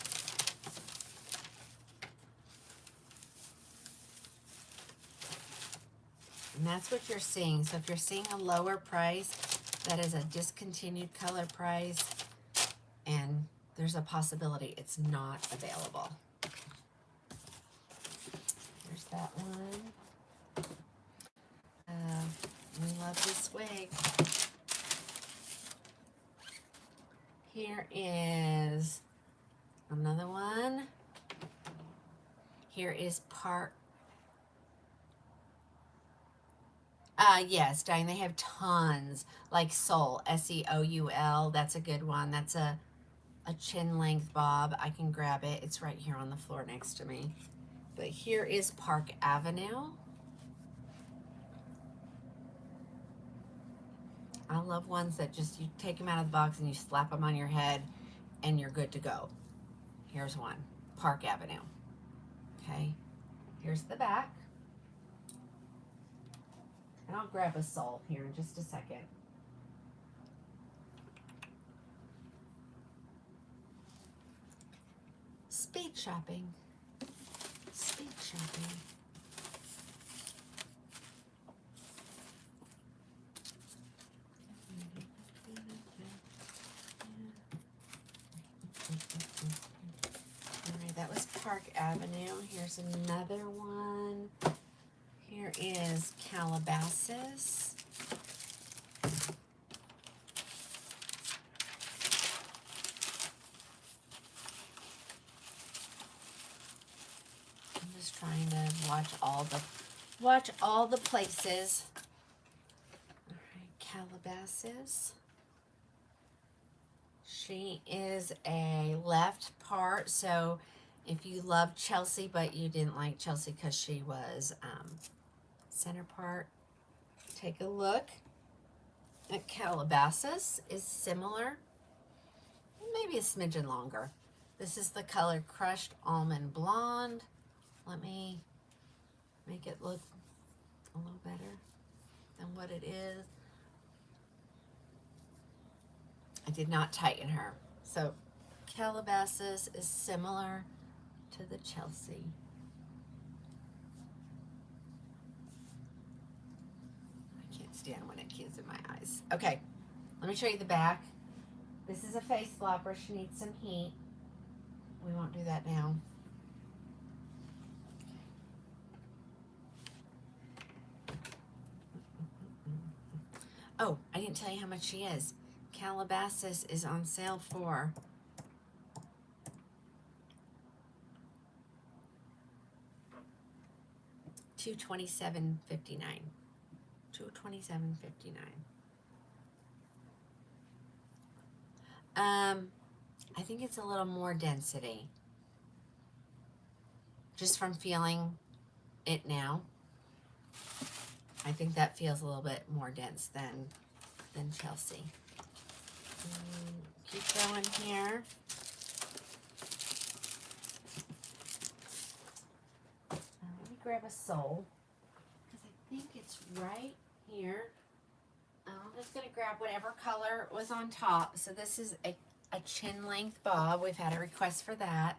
And that's what you're seeing. So if you're seeing a lower price, that is a discontinued color price, and there's a possibility it's not available. There's that one. We love this wig. Here is another one. Here is yes, Diane, they have tons. Like Soul, S-E-O-U-L. That's a good one. That's a chin length bob. I can grab it. It's right here on the floor next to me. But here is Park Avenue. I love ones that just, you take them out of the box and you slap them on your head and you're good to go. Here's one, Park Avenue. Okay, here's the back. And I'll grab a Soul here in just a second. Speed shopping. Speed shopping. Alright, that was Park Avenue. Here's another one. Here is Calabasas. I'm just trying to watch all the places. All right, Calabasas. She is a left part, so if you love Chelsea but you didn't like Chelsea because she was center part, take a look at Calabasas. Is similar. maybe a smidgen longer. This is the color Crushed Almond Blonde. Let me make it look a little better than what it is. I did not tighten her. So Calabasas is similar to the Chelsea. I can't stand when it gets in my eyes. Okay, let me show you the back. This is a face flopper. She needs some heat. We won't do that now. Oh, I didn't tell you how much she is. Calabasas is on sale for $227.59. $227.59. I think it's a little more density. Just from feeling it now. I think that feels a little bit more dense than Chelsea. Keep going here. Let me grab a sole because I think it's right here. I'm just going to grab whatever color was on top. So this is a chin length bob. We've had a request for that.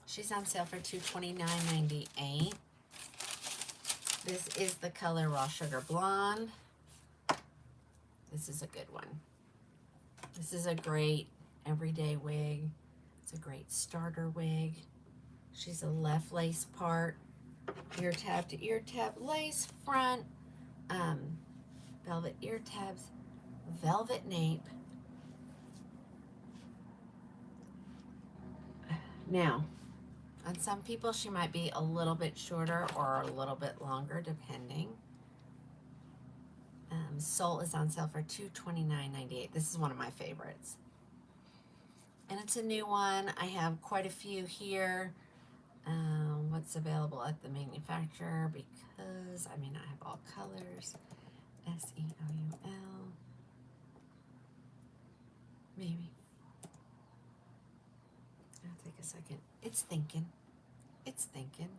She's on sale for $229.98. This is the color Raw Sugar Blonde. This is a good one. This is a great everyday wig. It's a great starter wig. She's a left lace part, ear tab to ear tab lace front, velvet ear tabs, velvet nape. Now, on some people, she might be a little bit shorter or a little bit longer, depending. Sole is on sale for $229.98. This is one of my favorites. And it's a new one. I have quite a few here. What's available at the manufacturer, because I may not have all colors. SEOUL. Maybe. I'll take a second. It's thinking. It's thinking.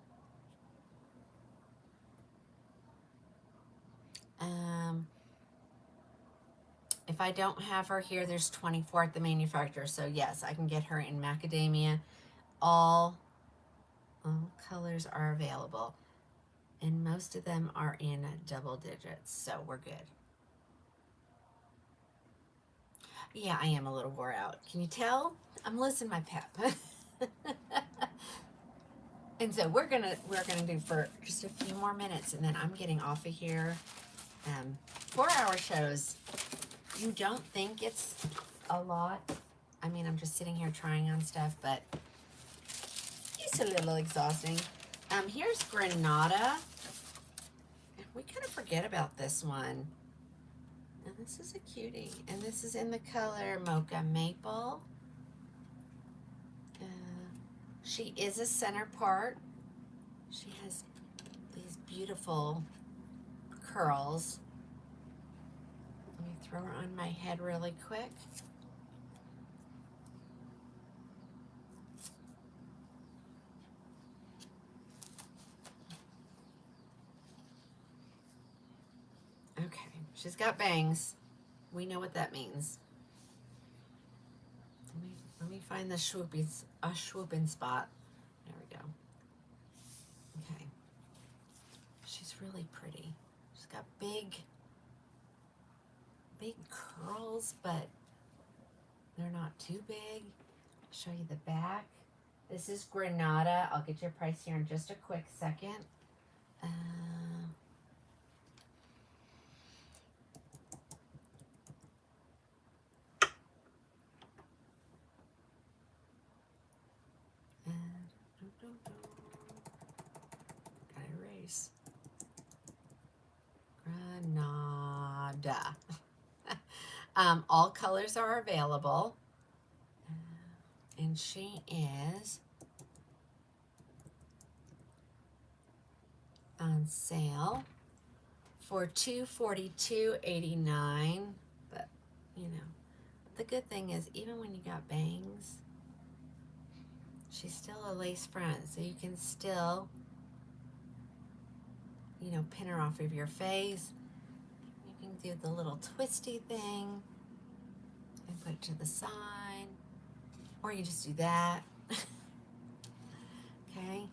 If I don't have her here, there's 24 at the manufacturer. So yes, I can get her in macadamia. All colors are available. And most of them are in double digits. So we're good. Yeah, I am a little wore out. Can you tell? I'm losing my pep. And so we're gonna do for just a few more minutes, and then I'm getting off of here. 4-hour shows. You don't think it's a lot? I mean, I'm just sitting here trying on stuff, but it's a little exhausting. Here's Granada. We kind of forget about this one. And this is a cutie. And this is in the color Mocha Maple. She is a center part. She has these beautiful curls. Let me throw her on my head really quick. Okay, she's got bangs. We know what that means. Let me find the swooping spot. There we go. Okay. She's really pretty. She's got big curls, but they're not too big. I'll show you the back. This is Granada. I'll get your price here in just a quick second. Gotta erase. Granada. All colors are available. And she is on sale for $242.89. But, you know, the good thing is even when you got bangs, she's still a lace front, so you can still, you know, pin her off of your face. You can do the little twisty thing and put it to the side, or you just do that. Okay,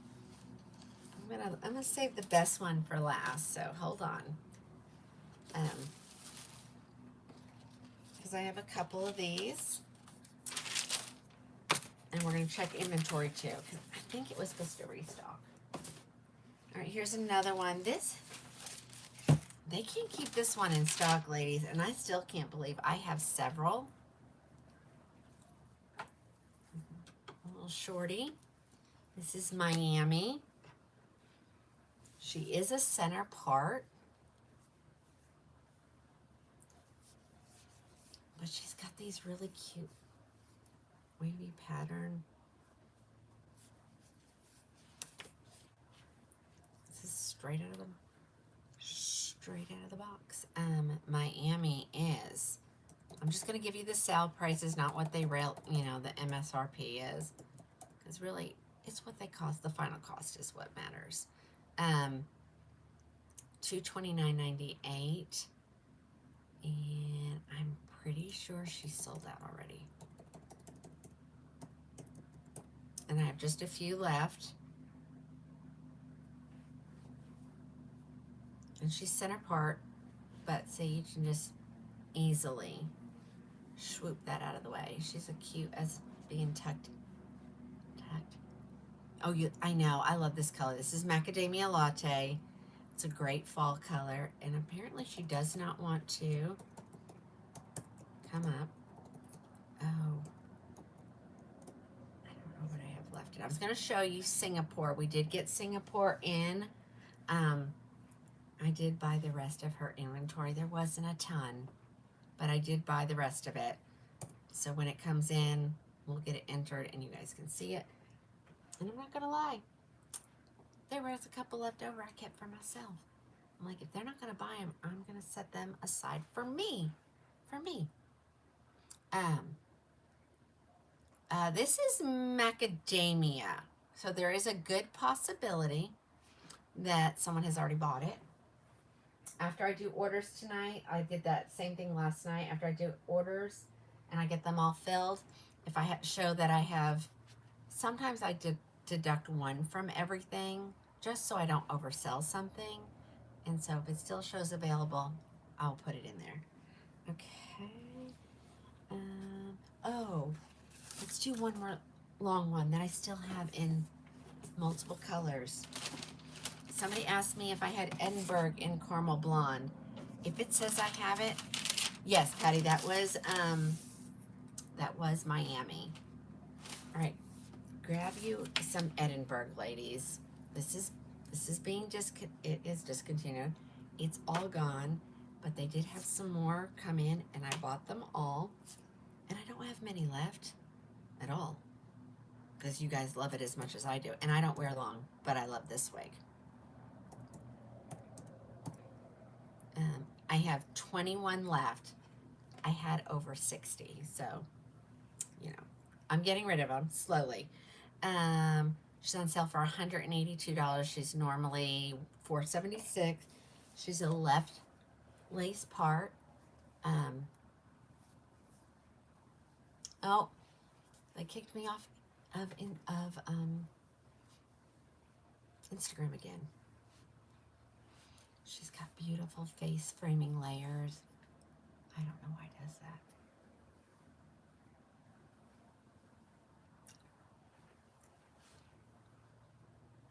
I'm gonna save the best one for last, so hold on. Because I have a couple of these, and we're gonna check inventory too, because I think it was supposed to restock. All right, here's another one. They can't keep this one in stock, ladies, and I still can't believe I have several. A little shorty. This is Miami. She is a center part, but she's got these really cute wavy pattern. This is straight out of the box. Miami is, I'm just going to give you the sale prices, not what they the MSRP is, because really it's what they cost. The final cost is what matters. $229.98, and I'm pretty sure she's sold out already, and I have just a few left. And she's center part, but see, you can just easily swoop that out of the way. She's as cute as being tucked. Oh, I know, I love this color. This is Macadamia Latte. It's a great fall color, and apparently she does not want to come up. Oh, I don't know what I have left. I was going to show you Singapore. We did get Singapore in. I did buy the rest of her inventory. There wasn't a ton, but I did buy the rest of it. So when it comes in, we'll get it entered and you guys can see it. And I'm not going to lie, there was a couple left over I kept for myself. I'm like, if they're not going to buy them, I'm going to set them aside for me. This is macadamia. So there is a good possibility that someone has already bought it. After I do orders tonight, I did that same thing last night. After I do orders and I get them all filled, if I show that I have, sometimes I deduct one from everything just so I don't oversell something. And so if it still shows available, I'll put it in there. Okay. Oh, let's do one more long one that I still have in multiple colors. Somebody asked me if I had Edinburgh in Caramel Blonde. If it says I have it, yes, Patty, that was Miami. All right, grab you some Edinburgh, ladies. This is being it is discontinued. It's all gone, but they did have some more come in, and I bought them all. And I don't have many left at all, because you guys love it as much as I do. And I don't wear long, but I love this wig. I have 21 left. I had over 60, so, you know, I'm getting rid of them slowly. She's on sale for $182. She's normally $476. She's a left lace part. Oh, they kicked me off of Instagram again. She's got beautiful face framing layers. I don't know why it does that.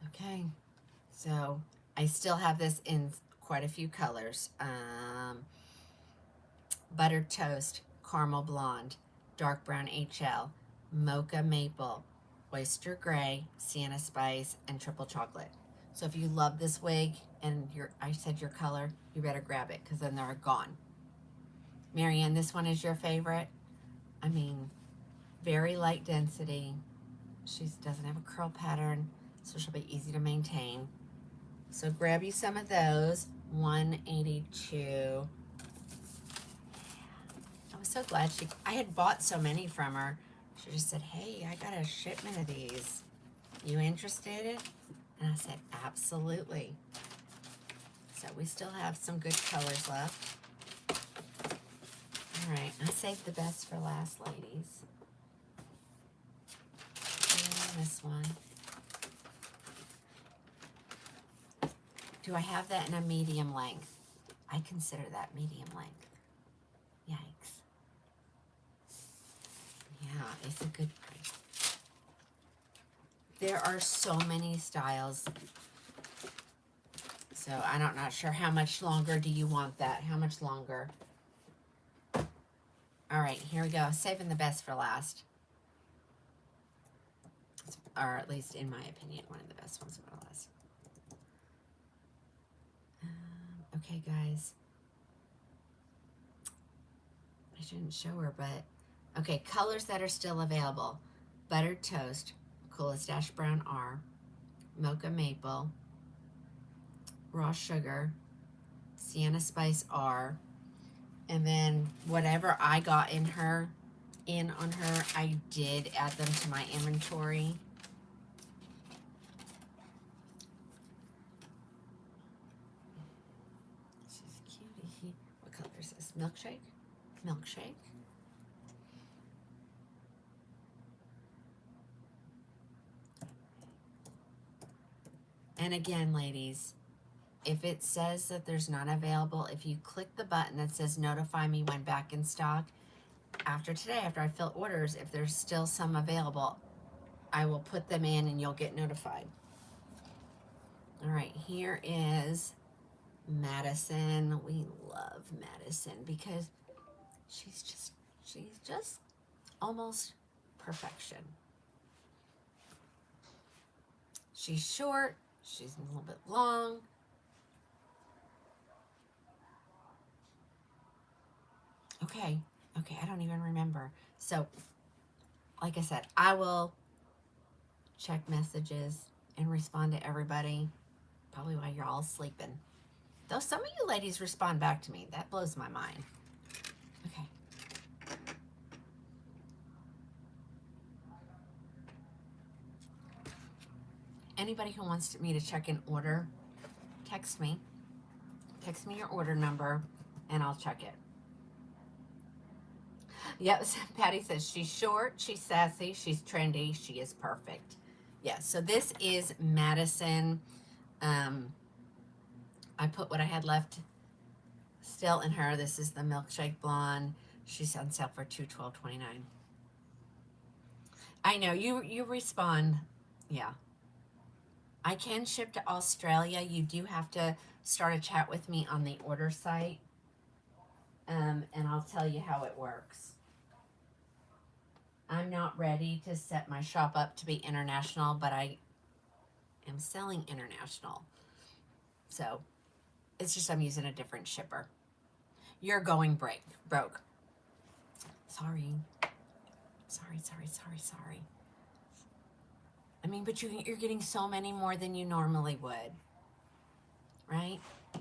Okay, so I still have this in quite a few colors. Buttered Toast, Caramel Blonde, Dark Brown HL, Mocha Maple, Oyster Gray, Sienna Spice, and Triple Chocolate. So if you love this wig and I said your color, you better grab it, because then they're gone. Marianne, this one is your favorite. I mean, very light density. She doesn't have a curl pattern, so she'll be easy to maintain. So grab you some of those. 182. I was so glad I had bought so many from her. She just said, hey, I got a shipment of these. You interested? And I said, absolutely. So we still have some good colors left. All right, I saved the best for last, ladies. And this one. Do I have that in a medium length? I consider that medium length. Yikes. Yeah, it's a good price. There are so many styles. So I'm not sure how much longer do you want that? How much longer? All right, here we go. Saving the best for last. Or at least in my opinion, one of the best ones for last. Okay, guys. I shouldn't show her, but okay, colors that are still available. Buttered Toast, Coolest Ash Brown R, Mocha Maple, Raw Sugar, Sienna Spice R, and then whatever I got on her, I did add them to my inventory. She's cutie. What color is this? Milkshake? Milkshake. And again, ladies, if it says that there's none available, if you click the button that says notify me when back in stock, after today, after I fill orders, if there's still some available, I will put them in and you'll get notified. All right, here is Madison. We love Madison because she's just almost perfection. She's short, she's a little bit long. Okay, I don't even remember. So, like I said, I will check messages and respond to everybody, probably while you're all sleeping. Though some of you ladies respond back to me. That blows my mind. Okay. Anybody who wants me to check an order, text me. Text me your order number, and I'll check it. Yep, Patty says she's short, she's sassy, she's trendy, she is perfect. Yeah, so this is Madison. I put what I had left still in her. This is the Milkshake Blonde. She's on sale for $212.29. I know, you respond. Yeah. I can ship to Australia. You do have to start a chat with me on the order site. And I'll tell you how it works. I'm not ready to set my shop up to be international, but I am selling international. So it's just I'm using a different shipper. You're going broke. Sorry. I mean, but you're getting so many more than you normally would. Right? I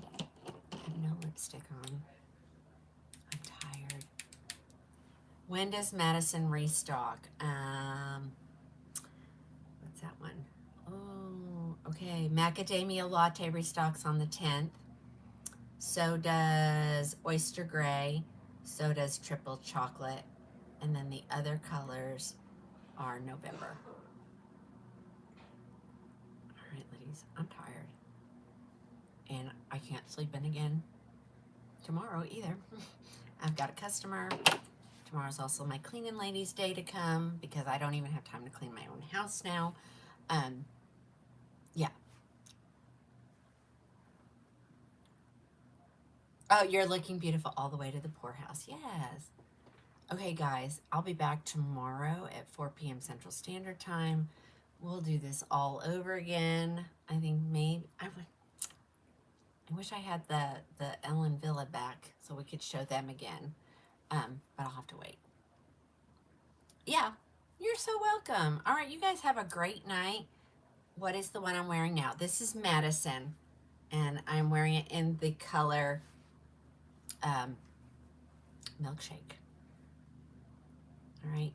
have no lipstick on. I'm tired. When does Madison restock? What's that one? Oh, okay. Macadamia Latte restocks on the 10th. So does Oyster Gray. So does Triple Chocolate. And then the other colors are November. All right, ladies, I'm tired. And I can't sleep in again tomorrow either. I've got a customer. Tomorrow's also my cleaning ladies' day to come because I don't even have time to clean my own house now. Yeah. Oh, you're looking beautiful all the way to the poorhouse. Yes. Okay, guys, I'll be back tomorrow at 4 p.m. Central Standard Time. We'll do this all over again. I think maybe I wish I had the Ellen Villa back so we could show them again. But I'll have to wait. Yeah, you're so welcome. All right, you guys have a great night. What is the one I'm wearing now? This is Madison. And I'm wearing it in the color Milkshake. All right.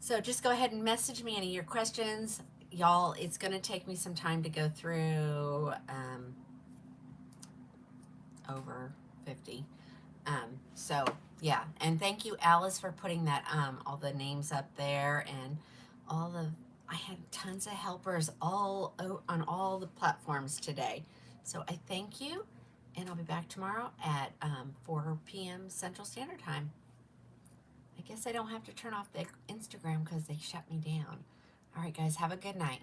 So just go ahead and message me any of your questions. Y'all, it's going to take me some time to go through over 50. So yeah, and thank you, Alice, for putting that all the names up there, and I had tons of helpers on all the platforms today. So I thank you, and I'll be back tomorrow at 4 p.m. Central Standard Time. I guess I don't have to turn off the Instagram because they shut me down. All right, guys, have a good night.